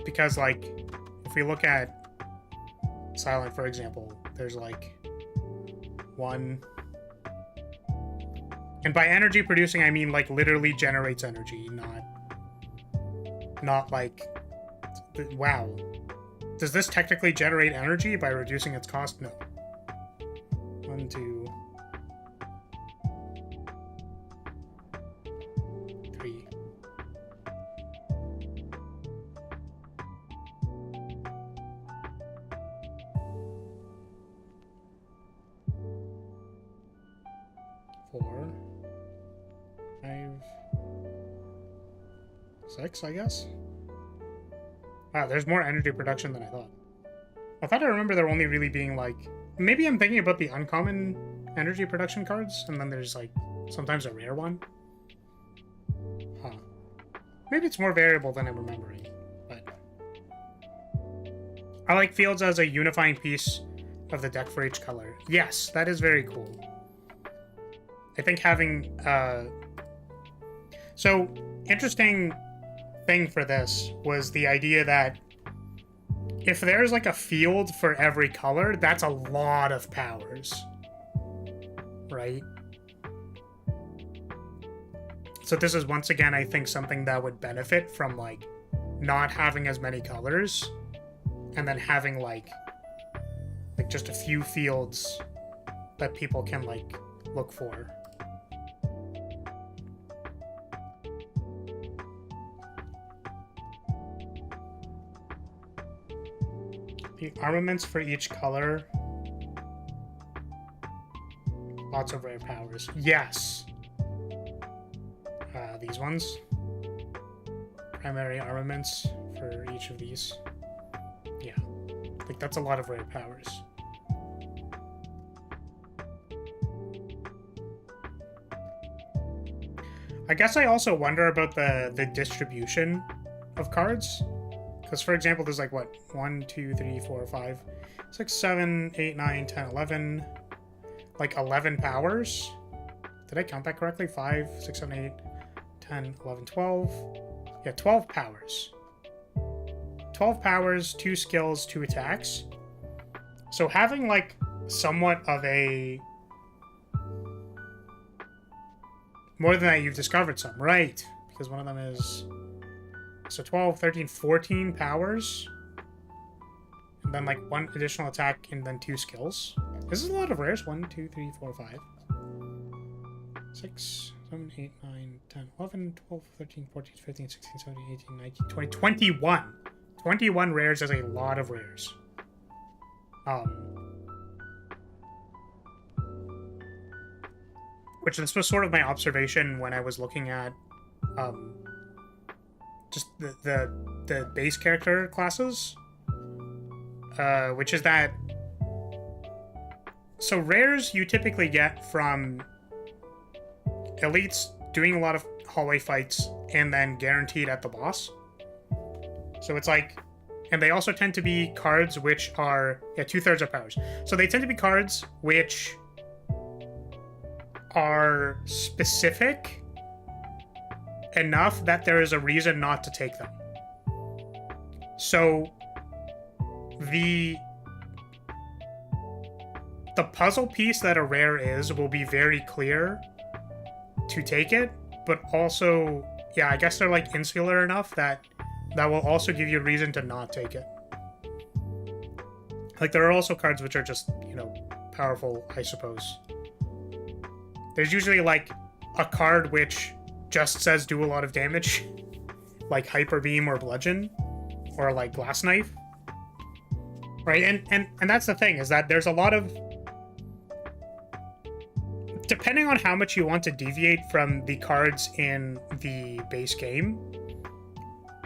Because like if we look at Silent, for example, there's like 1, and by energy producing I mean like literally generates energy, not like, wow, does this technically generate energy by reducing its cost? No. 1, 2, 3. 4, 5, 6, I guess. Wow, there's more energy production than I thought. I thought I remember there only really being like... Maybe I'm thinking about the uncommon energy production cards, and then there's like sometimes a rare one. Huh. Maybe it's more variable than I'm remembering, but... I like fields as a unifying piece of the deck for each color. Yes, that is very cool. I think having... So, interesting thing for this was the idea that if there's like a field for every color, that's a lot of powers, right? So this is once again, I think, something that would benefit from like not having as many colors and then having like just a few fields that people can like look for. The armaments for each color. Lots of rare powers. Yes. These ones. Primary armaments for each of these. Yeah. Like, that's a lot of rare powers. I guess I also wonder about the distribution of cards. Because, for example, there's like, what? 1, 2, 3, 4, 5, 6, 7, 8, 9, 10, 11. Like, 11 powers. Did I count that correctly? 5, 6, 7, 8, 10, 11, 12. Yeah, 12 powers. 12 powers, 2 skills, 2 attacks. So having, like, somewhat of a... More than that, you've discovered some. Right. Because one of them is... So 12, 13, 14 powers. And then like 1 additional attack and then 2 skills. This is a lot of rares. 1, 2, 3, 4, 5. 6, 7, 8, 9, 10, 11, 12, 13, 14, 15, 16, 17, 18, 19, 20, 21. 21 rares is a lot of rares. Which this was sort of my observation when I was looking at just the base character classes, which is that, so rares you typically get from elites doing a lot of hallway fights and then guaranteed at the boss. So it's like, and they also tend to be cards which are, yeah, 2/3 of powers. So they tend to be cards which are specific enough that there is a reason not to take them. So the puzzle piece that a rare is will be very clear to take it, but also, yeah, I guess they're like insular enough that will also give you a reason to not take it. Like, there are also cards which are just, you know, powerful, I suppose. There's usually like a card which just says do a lot of damage, like Hyper Beam or Bludgeon, or like Glass Knife, right? And that's the thing, is that there's a lot of, depending on how much you want to deviate from the cards in the base game,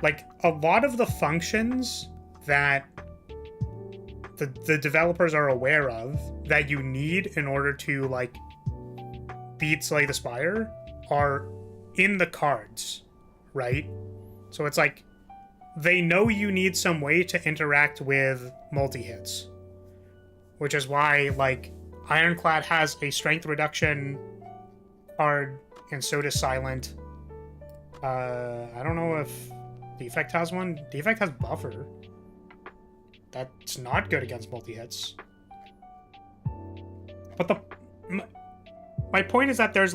like a lot of the functions that the developers are aware of that you need in order to like beat Slay the Spire are in the cards, right? So it's like they know you need some way to interact with multi-hits, which is why like Ironclad has a strength reduction card, and so does Silent. I don't know if Defect has one. Defect has Buffer. That's not good against multi-hits. But my point is that there's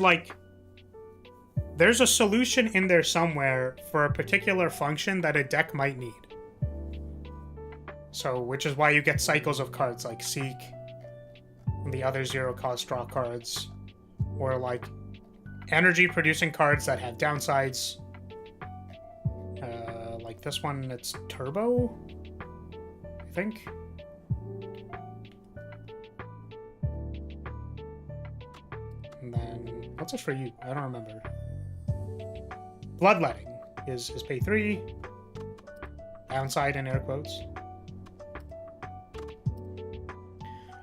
a solution in there somewhere for a particular function that a deck might need. So, which is why you get cycles of cards like Seek, and the other zero-cost draw cards, or like energy-producing cards that have downsides. Like this one, it's Turbo, I think. And then What's this for you? I don't remember. Bloodletting is pay 3. Downside in air quotes.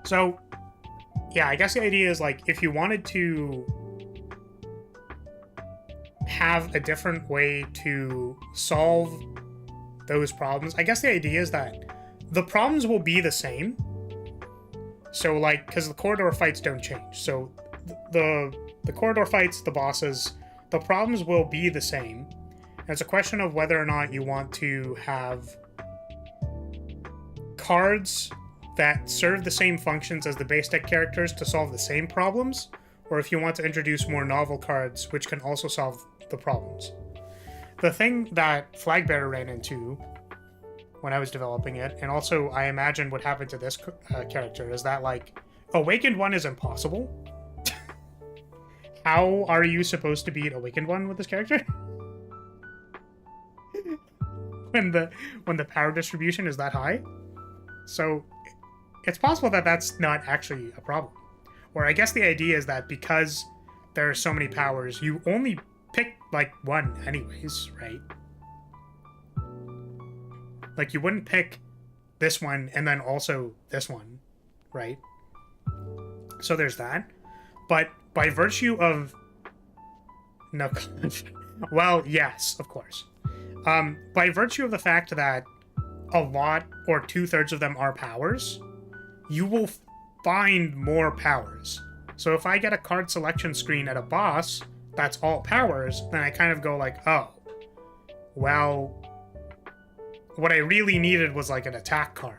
So, yeah, I guess the idea is, like, if you wanted to have a different way to solve those problems, I guess the idea is that the problems will be the same. So, like, because the corridor fights don't change. So, the corridor fights, the bosses, the problems will be the same. And it's a question of whether or not you want to have cards that serve the same functions as the base deck characters to solve the same problems, or if you want to introduce more novel cards which can also solve the problems. The thing that Flagbearer ran into when I was developing it, and also I imagine what happened to this character, is that, like, Awakened One is impossible. How are you supposed to beat Awakened One with this character? when the power distribution is that high? So it's possible that that's not actually a problem. Or I guess the idea is that because there are so many powers, you only pick, like, one anyways, right? Like, you wouldn't pick this one and then also this one, right? So there's that. But by virtue of... No, well, yes, of course. By virtue of the fact that a lot, or 2/3 of them are powers, you will find more powers. So if I get a card selection screen at a boss that's all powers, then I kind of go like, oh, well, what I really needed was, like, an attack card.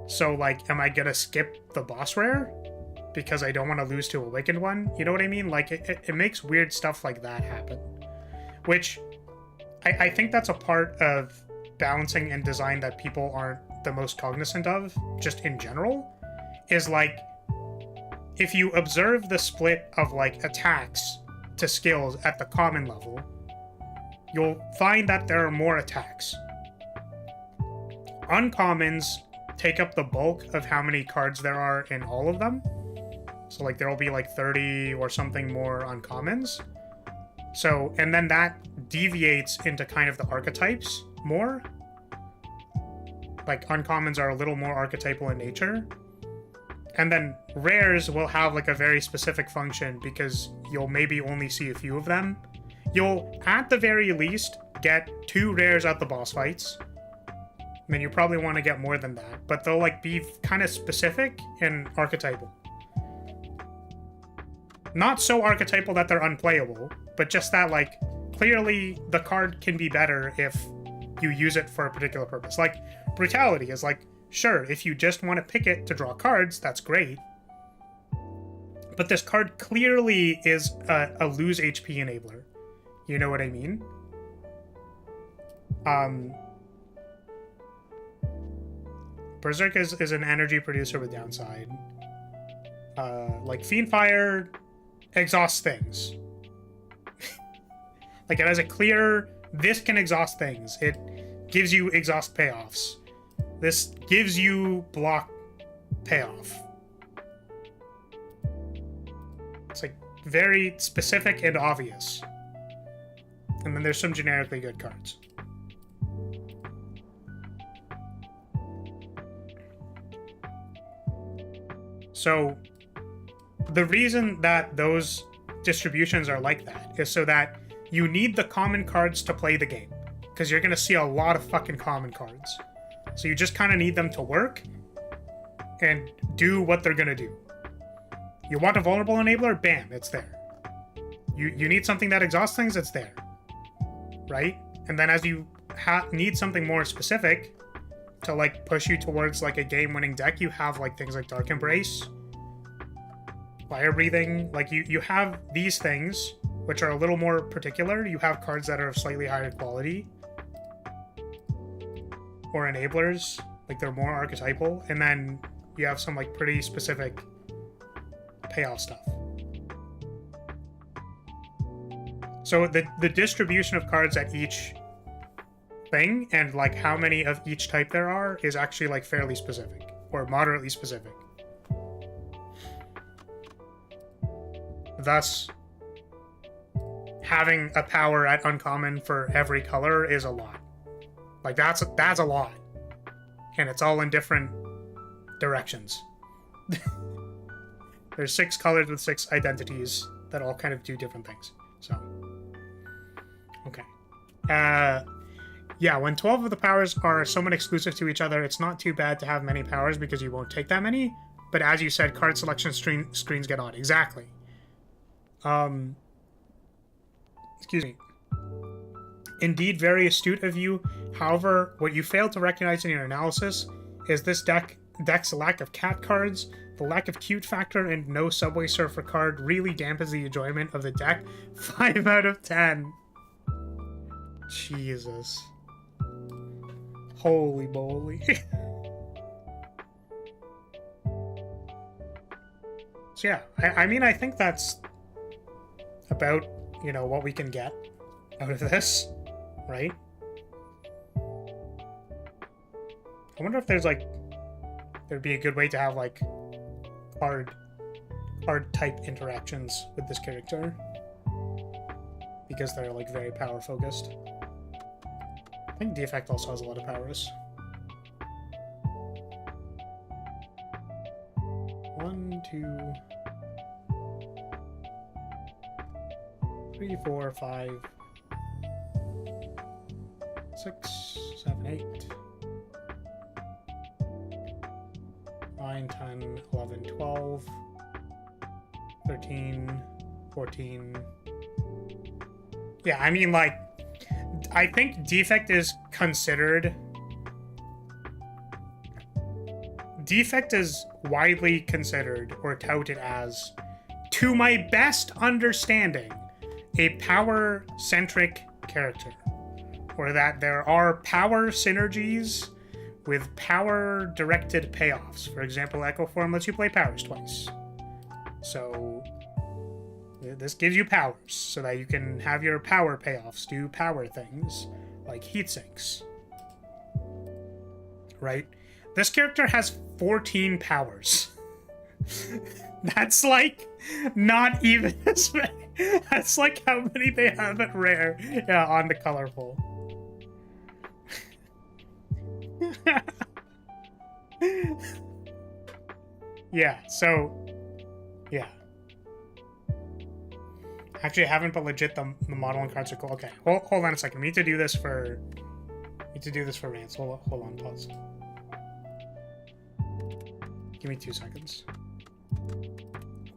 So, like, am I gonna skip the boss rare because I don't want to lose to Awakened One? You know what I mean? Like, it makes weird stuff like that happen. Which, I think that's a part of balancing and design that people aren't the most cognizant of, just in general, is, like, if you observe the split of, like, attacks to skills at the common level, you'll find that there are more attacks. Uncommons take up the bulk of how many cards there are in all of them. So, like, there will be, like, 30 or something more uncommons. So, and then that deviates into kind of the archetypes more. Like, uncommons are a little more archetypal in nature. And then rares will have, like, a very specific function because you'll maybe only see a few of them. You'll, at the very least, get 2 rares at the boss fights. I mean, you probably want to get more than that, but they'll, like, be kind of specific and archetypal. Not so archetypal that they're unplayable, but just that, like, clearly the card can be better if you use it for a particular purpose. Like, Brutality is, like, sure, if you just want to pick it to draw cards, that's great. But this card clearly is a lose HP enabler. You know what I mean? Berserk is an energy producer with downside. Like, Fiendfire exhausts things. Like, it has a clear, this can exhaust things. It gives you exhaust payoffs. This gives you block payoff. It's, like, very specific and obvious. And then there's some generically good cards. So, the reason that those distributions are like that is so that you need the common cards to play the game. Because you're going to see a lot of fucking common cards. So you just kind of need them to work and do what they're going to do. You want a vulnerable enabler? Bam, it's there. You need something that exhausts things? It's there. Right? And then as you need something more specific to, like, push you towards, like, a game-winning deck, you have, like, things like Dark Embrace, Fire Breathing. Like, you have these things, which are a little more particular. You have cards that are of slightly higher quality. Or enablers, like, they're more archetypal, and then you have some, like, pretty specific payoff stuff. So the distribution of cards at each thing, and, like, how many of each type there are, is actually, like, fairly specific, or moderately specific. Thus, having a power at uncommon for every color is a lot. Like, that's a lot. And it's all in different directions. There's 6 colors with 6 identities that all kind of do different things. So, okay. Yeah, when 12 of the powers are somewhat exclusive to each other, it's not too bad to have many powers because you won't take that many. But as you said, card selection screens get odd. Exactly. Excuse me. Indeed, very astute of you. However, what you fail to recognize in your analysis is this deck's lack of cat cards. The lack of cute factor and no Subway Surfer card really dampens the enjoyment of the deck. 5 out of 10. Jesus. Holy moly. So yeah, I mean, I think that's about, you know, what we can get out of this, right? I wonder if there's, like, there'd be a good way to have, like, card type interactions with this character. Because they're, like, very power focused. I think Defect also has a lot of powers. 1, 2, 3, 4, 5, 6, 7, 8, 9, 10, 11, 12, 13, 14. Yeah, I mean, like, I think Defect is considered... Defect is widely considered or touted as, to my best understanding, a power-centric character. Or that there are power synergies with power-directed payoffs. For example, Echo Form lets you play powers twice. So, this gives you powers, so that you can have your power payoffs do power things, like heat sinks. Right? This character has 14 powers. That's like not even as many. That's like how many they have at rare, yeah, on the colorful. Yeah, so yeah. Actually, I haven't, but legit the model and cards are cool. Okay, hold on a second. We need to do this for Rance. Hold on, pause. Give me 2 seconds.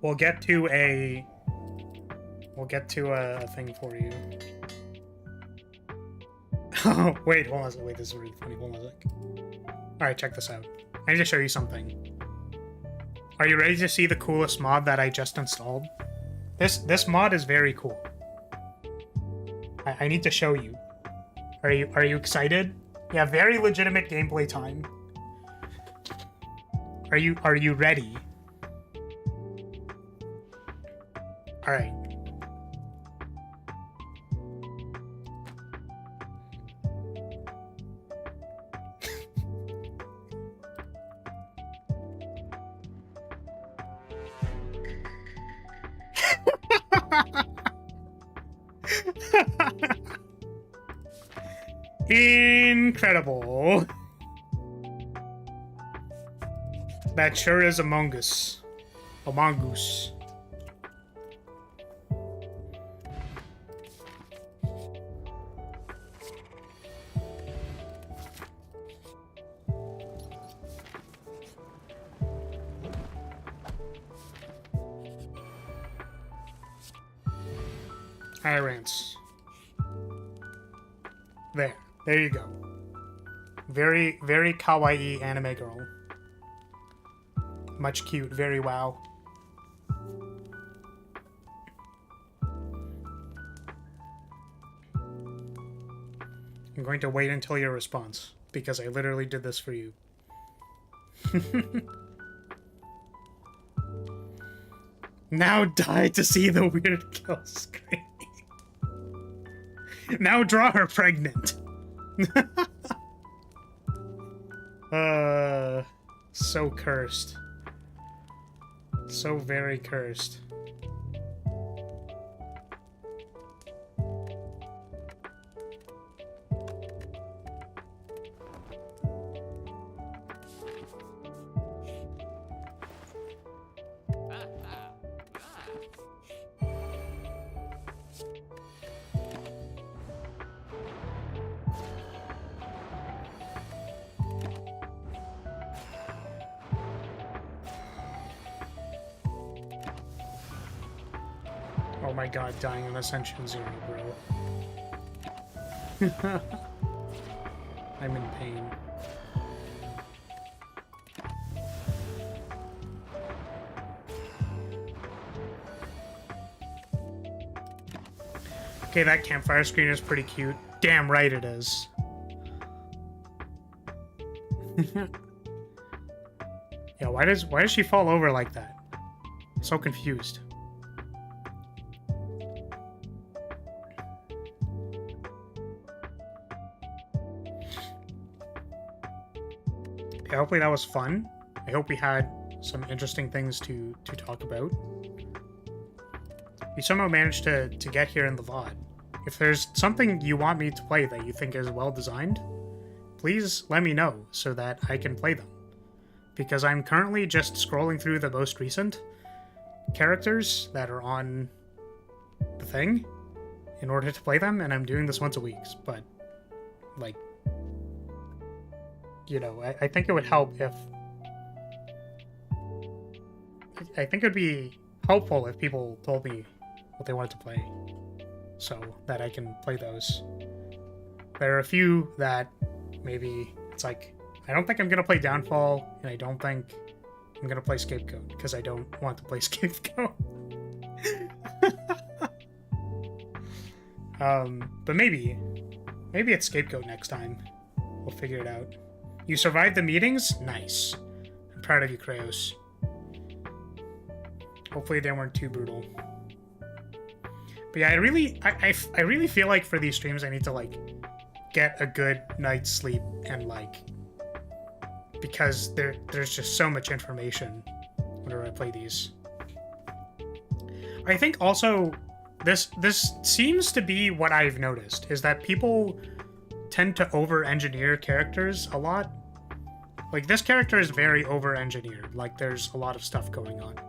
We'll get to a thing for you. Oh, wait, hold on a second. Wait, this is really funny. Hold on a sec. Alright, check this out. I need to show you something. Are you ready to see the coolest mod that I just installed? This mod is very cool. I need to show you. Are you excited? Yeah, very legitimate gameplay time. Are you ready? All right. Incredible. That sure is Among Us. Among Us. Hi, Rance. There you go. Very, very kawaii anime girl. Much cute, very wow. I'm going to wait until your response, because I literally did this for you. Now die to see the weird kill screen. Now draw her pregnant. So cursed. So very cursed. Oh my god, dying in Ascension 0, bro. I'm in pain. Okay, that campfire screen is pretty cute. Damn right it is. Yeah, why does she fall over like that? I'm so confused. Yeah, hopefully that was fun. I hope we had some interesting things to talk about. We somehow managed to get here in the VOD. If there's something you want me to play that you think is well designed, please let me know so that I can play them. Because I'm currently just scrolling through the most recent characters that are on the thing in order to play them, and I'm doing this once a week, but, like, you know, I think it would help if... I think it would be helpful if people told me what they wanted to play, so that I can play those. There are a few that maybe it's like, I don't think I'm gonna play Downfall, and I don't think I'm gonna play Scapegoat, because I don't want to play Scapegoat. But maybe it's Scapegoat next time. We'll figure it out. You survived the meetings? Nice. I'm proud of you, Kraos. Hopefully they weren't too brutal. But yeah, I really feel like for these streams I need to, like, get a good night's sleep, and, like, because there's just so much information whenever I play these. I think also this seems to be what I've noticed, is that people tend to over-engineer characters a lot. Like, this character is very over-engineered. Like, there's a lot of stuff going on.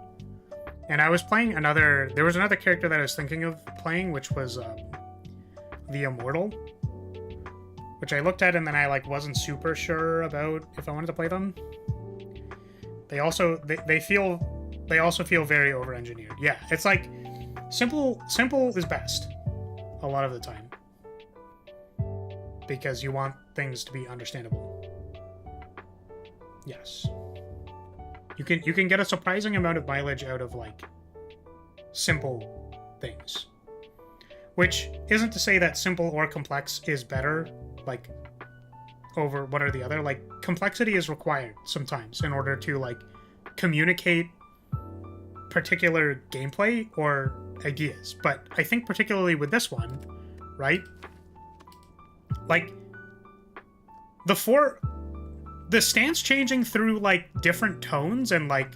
And I was playing there was another character that I was thinking of playing, which was the Immortal, which I looked at and then I, like, wasn't super sure about if I wanted to play them. They also feel very over-engineered. Yeah, it's like simple is best a lot of the time, because you want things to be understandable. Yes. You can get a surprising amount of mileage out of, like, simple things. Which isn't to say that simple or complex is better, like, over one or the other. Like, complexity is required sometimes in order to, like, communicate particular gameplay or ideas. But I think particularly with this one, right? Like, the stance changing through, like, different tones and, like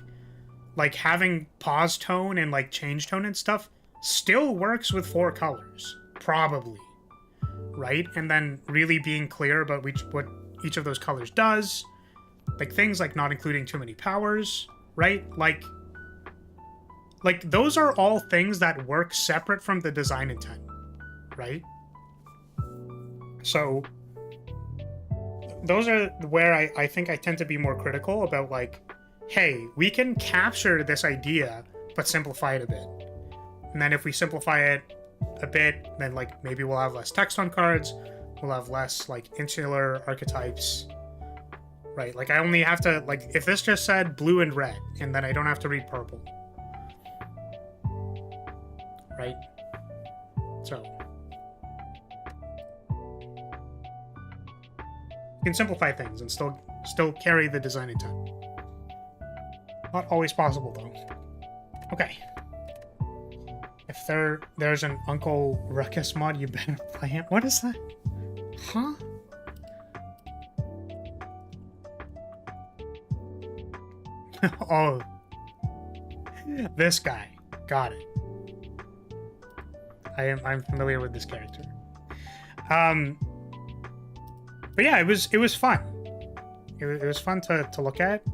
having pause tone and, like, change tone and stuff still works with 4 colors, probably, right? And then really being clear about what each of those colors does, like things like not including too many powers, right? Like those are all things that work separate from the design intent, right? So those are where I think I tend to be more critical about, like, hey, we can capture this idea, but simplify it a bit. And then if we simplify it a bit, then, like, maybe we'll have less text on cards, we'll have less, like, insular archetypes, right? Like, I only have to, like, if this just said blue and red, and then I don't have to read purple, right? So you can simplify things and still carry the design intent. Not always possible, though. Okay. If there's an Uncle Ruckus mod, you better play it. What is that? Huh? Oh. This guy. Got it. I'm familiar with this character. But yeah, it was fun. It was fun to look at.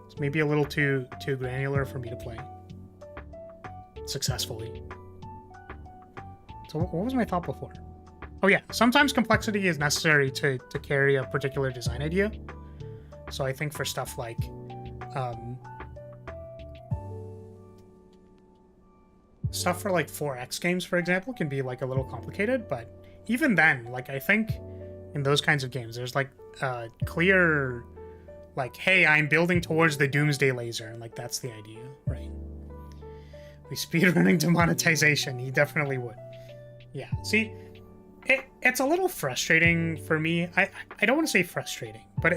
It's maybe a little too granular for me to play successfully. So what was my thought before? Oh yeah, sometimes complexity is necessary to carry a particular design idea. So I think for stuff like stuff for like 4X games, for example, can be like a little complicated, but even then, like I think in those kinds of games, there's like clear, like, hey, I'm building towards the doomsday laser, and like that's the idea, right? We speedrunning demonetization, he definitely would. Yeah, see, it's a little frustrating for me. I don't want to say frustrating, but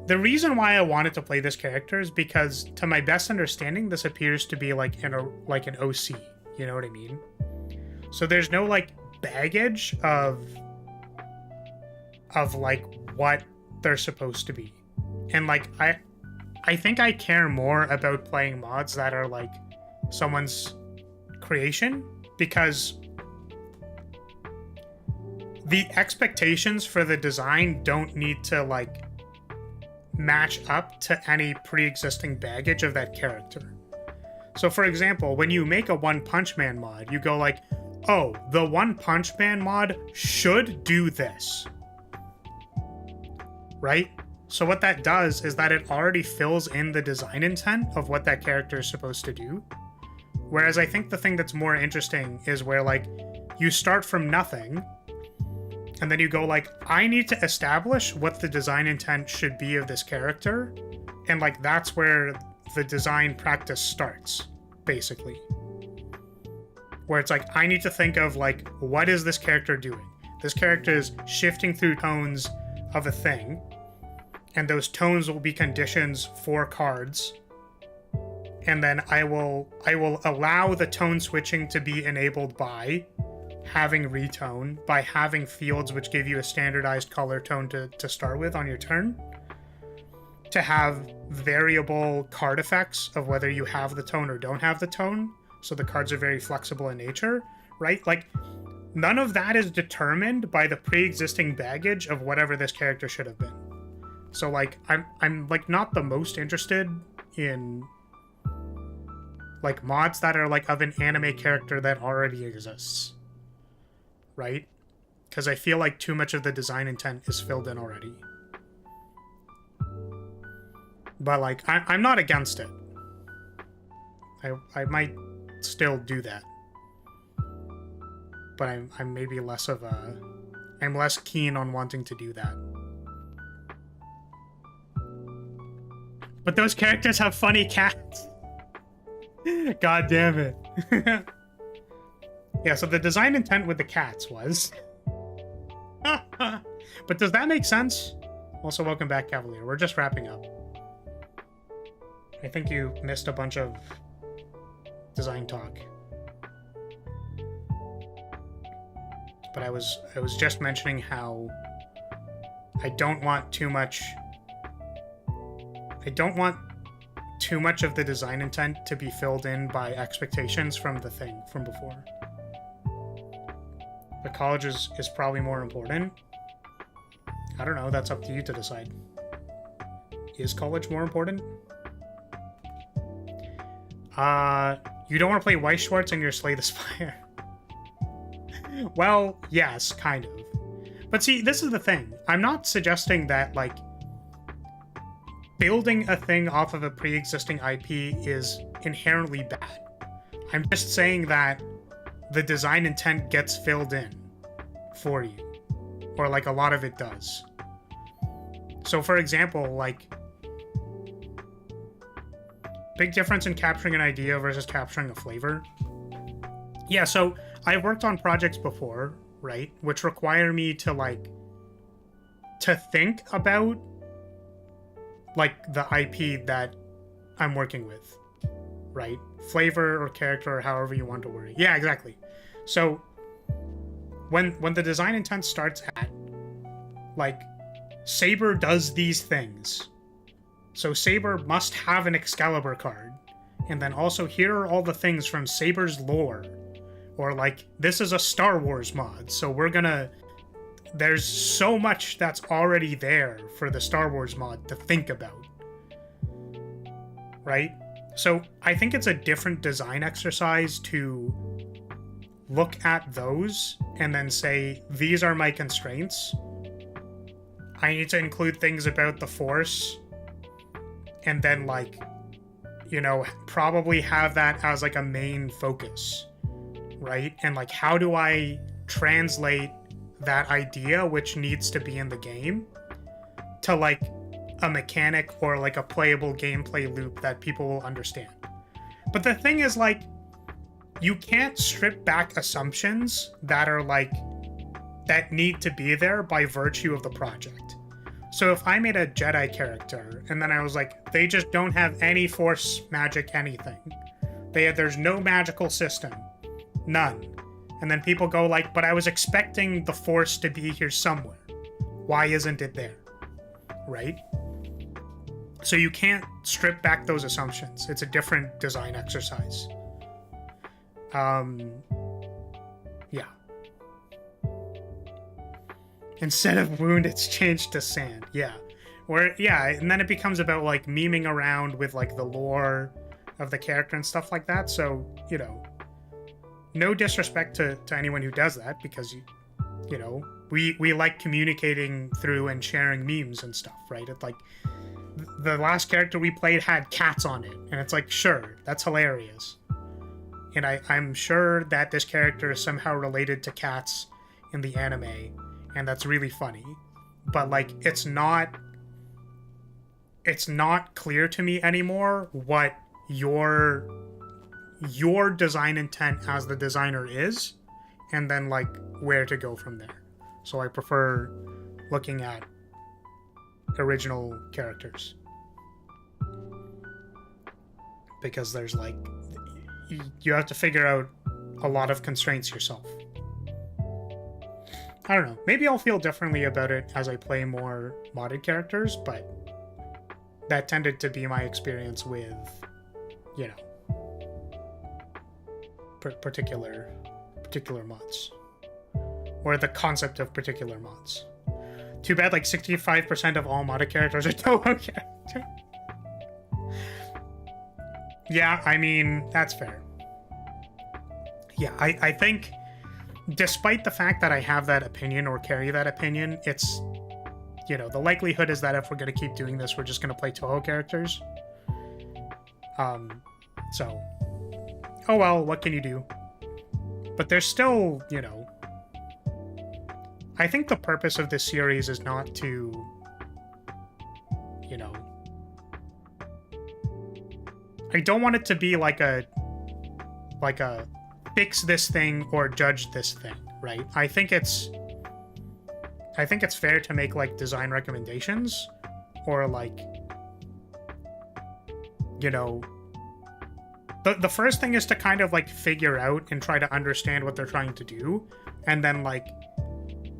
the reason why I wanted to play this character is because, to my best understanding, this appears to be like an OC. You know what I mean? So there's no like baggage of like what they're supposed to be, and like I think I care more about playing mods that are like someone's creation, because the expectations for the design don't need to like match up to any pre-existing baggage of that character. So for example, when you make a One Punch Man mod, you go like, oh, the One Punch Man mod should do this, right? So what that does is that it already fills in the design intent of what that character is supposed to do. Whereas I think the thing that's more interesting is where like you start from nothing, and then you go like, I need to establish what the design intent should be of this character, and like that's where the design practice starts, basically. Where it's like, I need to think of like, what is this character doing? This character is shifting through tones of a thing, and those tones will be conditions for cards, and then I will allow the tone switching to be enabled by having retone, by having fields which give you a standardized color tone to start with on your turn, to have variable card effects of whether you have the tone or don't have the tone, so the cards are very flexible in nature, right? Like, none of that is determined by the pre-existing baggage of whatever this character should have been. So like, I'm like not the most interested in like mods that are like of an anime character that already exists, right? Because I feel like too much of the design intent is filled in already. But like, I'm not against it. I might still do that, but I'm maybe less of a, I'm less keen on wanting to do that. But those characters have funny cats. God damn it. Yeah, so the design intent with the cats was... But does that make sense? Also, welcome back, Cavalier. We're just wrapping up. I think you missed a bunch of design talk. But I was just mentioning how I don't want too much of the design intent to be filled in by expectations from the thing from before. The college is probably more important. I don't know, that's up to you to decide. Is college more important? You don't want to play Weiss Schwartz and you're Slay the Spire. Well, yes, kind of. But see, this is the thing. I'm not suggesting that, like, building a thing off of a pre-existing IP is inherently bad. I'm just saying that the design intent gets filled in for you. Or, like, a lot of it does. So, for example, like, big difference in capturing an idea versus capturing a flavor. Yeah, so I've worked on projects before, right? Which require me to, like, to think about, like, the IP that I'm working with, right? Flavor or character or however you want to word it. Yeah, exactly. So when the design intent starts at, like, Saber does these things. So Saber must have an Excalibur card. And then also here are all the things from Saber's lore. Or like, this is a Star Wars mod, so we're gonna... There's so much that's already there for the Star Wars mod to think about. Right? So I think it's a different design exercise to look at those and then say, these are my constraints. I need to include things about the Force, and then, like, you know, probably have that as like a main focus, right? And like, how do I translate that idea, which needs to be in the game, to like a mechanic or like a playable gameplay loop that people will understand? But the thing is, like, you can't strip back assumptions that are like, that need to be there by virtue of the project. So if I made a Jedi character and then I was like, they just don't have any Force magic anything, there's no magical system, none, and then people go like, but I was expecting the Force to be here somewhere, why isn't it there, right? So you can't strip back those assumptions. It's a different design exercise. Yeah. Instead of wound, it's changed to sand. Yeah. And then it becomes about like memeing around with like the lore of the character and stuff like that. So, you know, no disrespect to anyone who does that, because you know, we like communicating through and sharing memes and stuff, right? It's like the last character we played had cats on it, and it's like, sure, that's hilarious. And I'm sure that this character is somehow related to cats in the anime, and that's really funny. But like, it's not clear to me anymore what your design intent as the designer is, and then like where to go from there. So I prefer looking at original characters, because there's like, you have to figure out a lot of constraints yourself. I don't know, maybe I'll feel differently about it as I play more modded characters, but that tended to be my experience with, you know, particular mods, or the concept of particular mods. Too bad like 65% of all modded characters are Toho characters. Yeah, I mean, that's fair. Yeah, I think, despite the fact that I have that opinion or carry that opinion, it's, you know, the likelihood is that if we're going to keep doing this, we're just going to play Toho characters. So, oh well, what can you do? But there's still, you know, I think the purpose of this series is not to, you know, I don't want it to be like a fix this thing or judge this thing, right? I think it's fair to make like design recommendations, or like, you know, the first thing is to kind of like figure out and try to understand what they're trying to do, and then like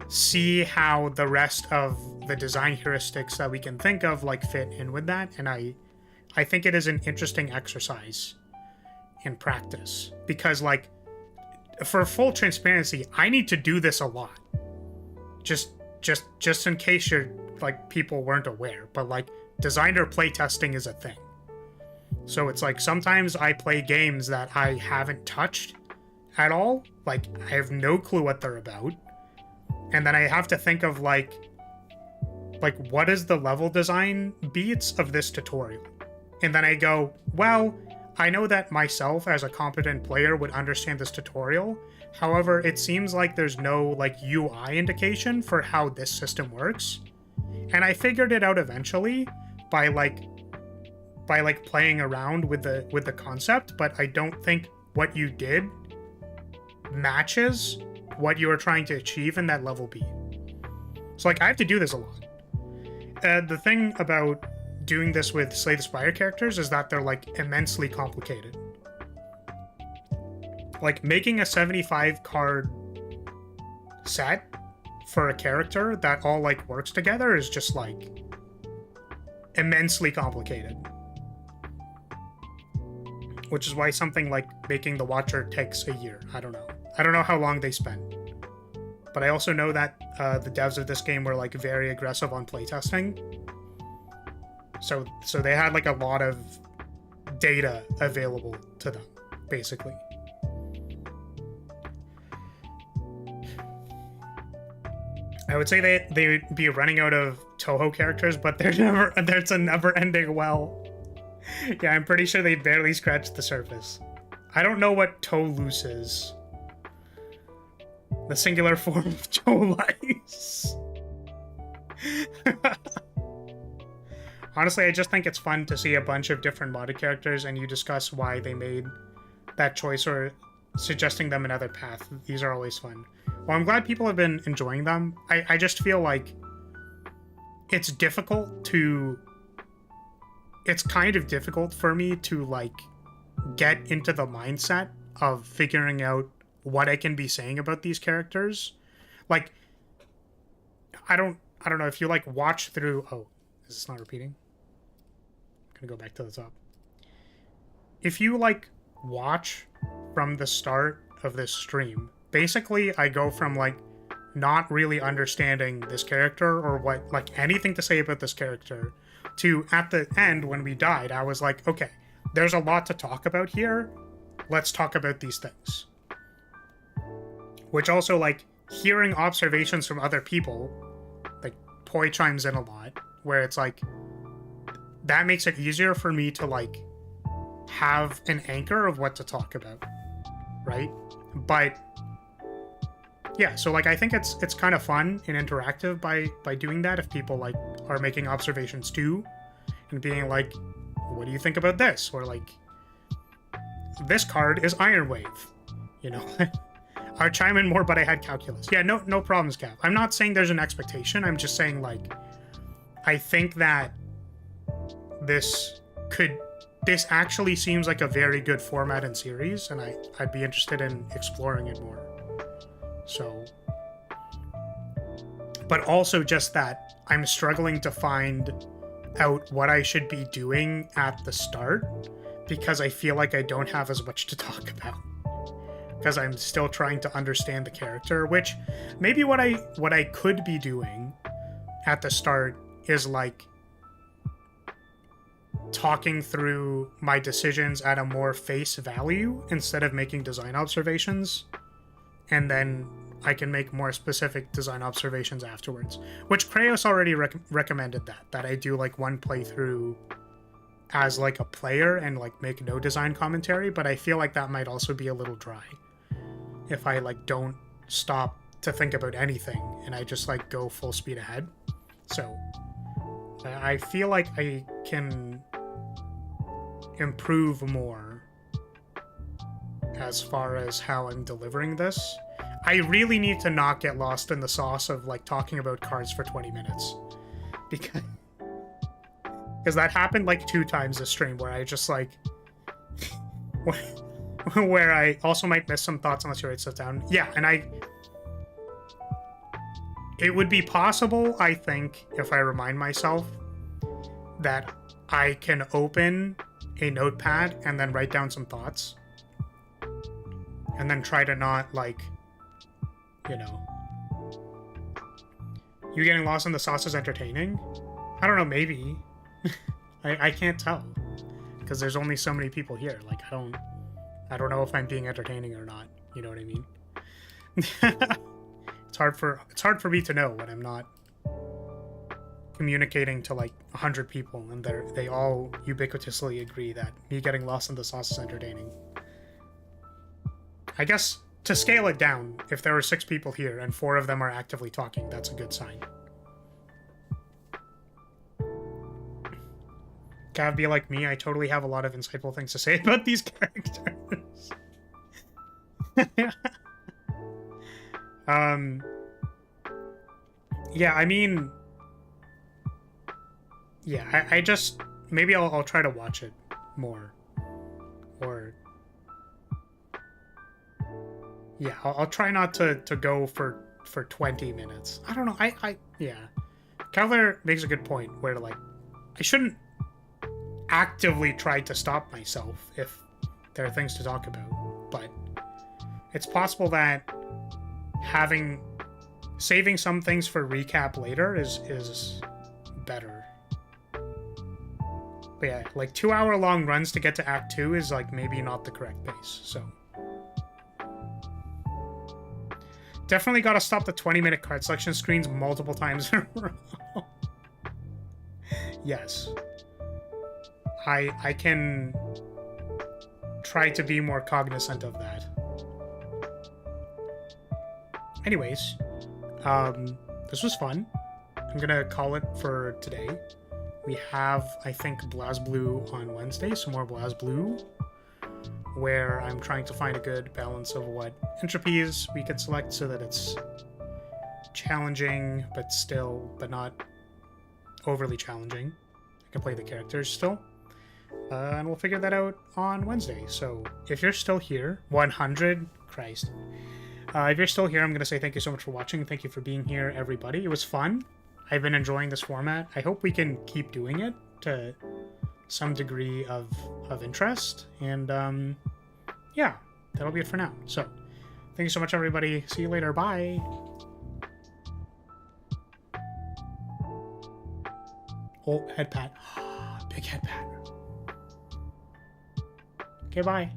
see how the rest of the design heuristics that we can think of like fit in with that. And I think it is an interesting exercise in practice, because like, for full transparency, I need to do this a lot, just in case you're like, people weren't aware, but like, designer playtesting is a thing. So it's like, sometimes I play games that I haven't touched at all, like I have no clue what they're about, and then I have to think of like what is the level design beats of this tutorial, and then I go, well, I know that myself as a competent player would understand this tutorial. However, it seems like there's no like UI indication for how this system works. And I figured it out eventually by playing around with the concept, but I don't think what you did matches what you were trying to achieve in that level beat. So like, I have to do this a lot. The thing about doing this with Slay the Spire characters is that they're like immensely complicated. Like, making a 75 card set for a character that all like works together is just like immensely complicated. Which is why something like making the Watcher takes a year. I don't know how long they spent. But I also know that the devs of this game were like very aggressive on playtesting. So they had like a lot of data available to them, basically. I would say they would be running out of Toho characters, but there's a never-ending well. Yeah, I'm pretty sure they barely scratched the surface. I don't know what Tolus is. The singular form of Tolice. Honestly, I just think it's fun to see a bunch of different modded characters and you discuss why they made that choice or suggesting them another path. These are always fun. Well, I'm glad people have been enjoying them. I just feel like it's difficult to... It's kind of difficult for me to, like, get into the mindset of figuring out what I can be saying about these characters. Like, I don't know, if you, like, watch through... Oh, is this not repeating? I'm gonna go back to the top. If you, like, watch from the start of this stream, basically I go from, like, not really understanding this character or what, like, anything to say about this character to, at the end, when we died, I was like, okay, there's a lot to talk about here. Let's talk about these things. Which also, like, hearing observations from other people, like, Poi chimes in a lot, where it's like, that makes it easier for me to, like, have an anchor of what to talk about, right? But yeah, so, like, I think it's kind of fun and interactive by doing that if people, like, are making observations too and being like, what do you think about this? Or, like, this card is Iron Wave, you know? I'll chime in more, but I had calculus. Yeah, no problems, Cap. I'm not saying there's an expectation. I'm just saying, like, I think that this actually seems like a very good format and series, and I'd be interested in exploring it more. So, but also just that I'm struggling to find out what I should be doing at the start because I feel like I don't have as much to talk about because I'm still trying to understand the character, which maybe what I could be doing at the start is, like, talking through my decisions at a more face value instead of making design observations, and then I can make more specific design observations afterwards, which Krayos already recommended that I do, like, one playthrough as, like, a player and, like, make no design commentary, but I feel like that might also be a little dry if I, like, don't stop to think about anything and I just, like, go full speed ahead. So I feel like I can improve more as far as how I'm delivering this. I really need to not get lost in the sauce of, like, talking about cards for 20 minutes. Because that happened, like, 2 times this stream where I just, like... where I also might miss some thoughts unless you write stuff down. Yeah, and it would be possible, I think, if I remind myself that I can open a notepad and then write down some thoughts. And then try to not, like, you know... You getting lost in the sauce is entertaining? I don't know, maybe. I can't tell. Because there's only so many people here. Like, I don't know if I'm being entertaining or not. You know what I mean? It's hard for me to know when I'm not communicating to, like, 100 people and they all ubiquitously agree that me getting lost in the sauce is entertaining. I guess to scale it down, if there are 6 people here and 4 of them are actively talking, that's a good sign. Cav, be like me, I totally have a lot of insightful things to say about these characters. Yeah, I mean... Yeah, I just... Maybe I'll try to watch it more. Or... Yeah, I'll try not to go for 20 minutes. I don't know, yeah. Cavalier makes a good point where, like, I shouldn't actively try to stop myself if there are things to talk about, but it's possible that saving some things for recap later is better. But yeah, like 2-hour-long runs to get to Act 2 is, like, maybe not the correct pace, so... definitely got to stop the 20-minute card selection screens multiple times in a row. Yes. I can try to be more cognizant of that. Anyways, this was fun. I'm gonna call it for today. We have, I think, BlazBlue on Wednesday, some more BlazBlue, where I'm trying to find a good balance of what entropies we could select so that it's challenging, but not overly challenging. I can play the characters still. And we'll figure that out on Wednesday. So if you're still here, 100, Christ. If you're still here, I'm going to say thank you so much for watching. Thank you for being here, everybody. It was fun. I've been enjoying this format. I hope we can keep doing it to some degree of interest. And yeah, that'll be it for now. So thank you so much, everybody. See you later. Bye. Oh, head pat. Big head pat. Okay, bye.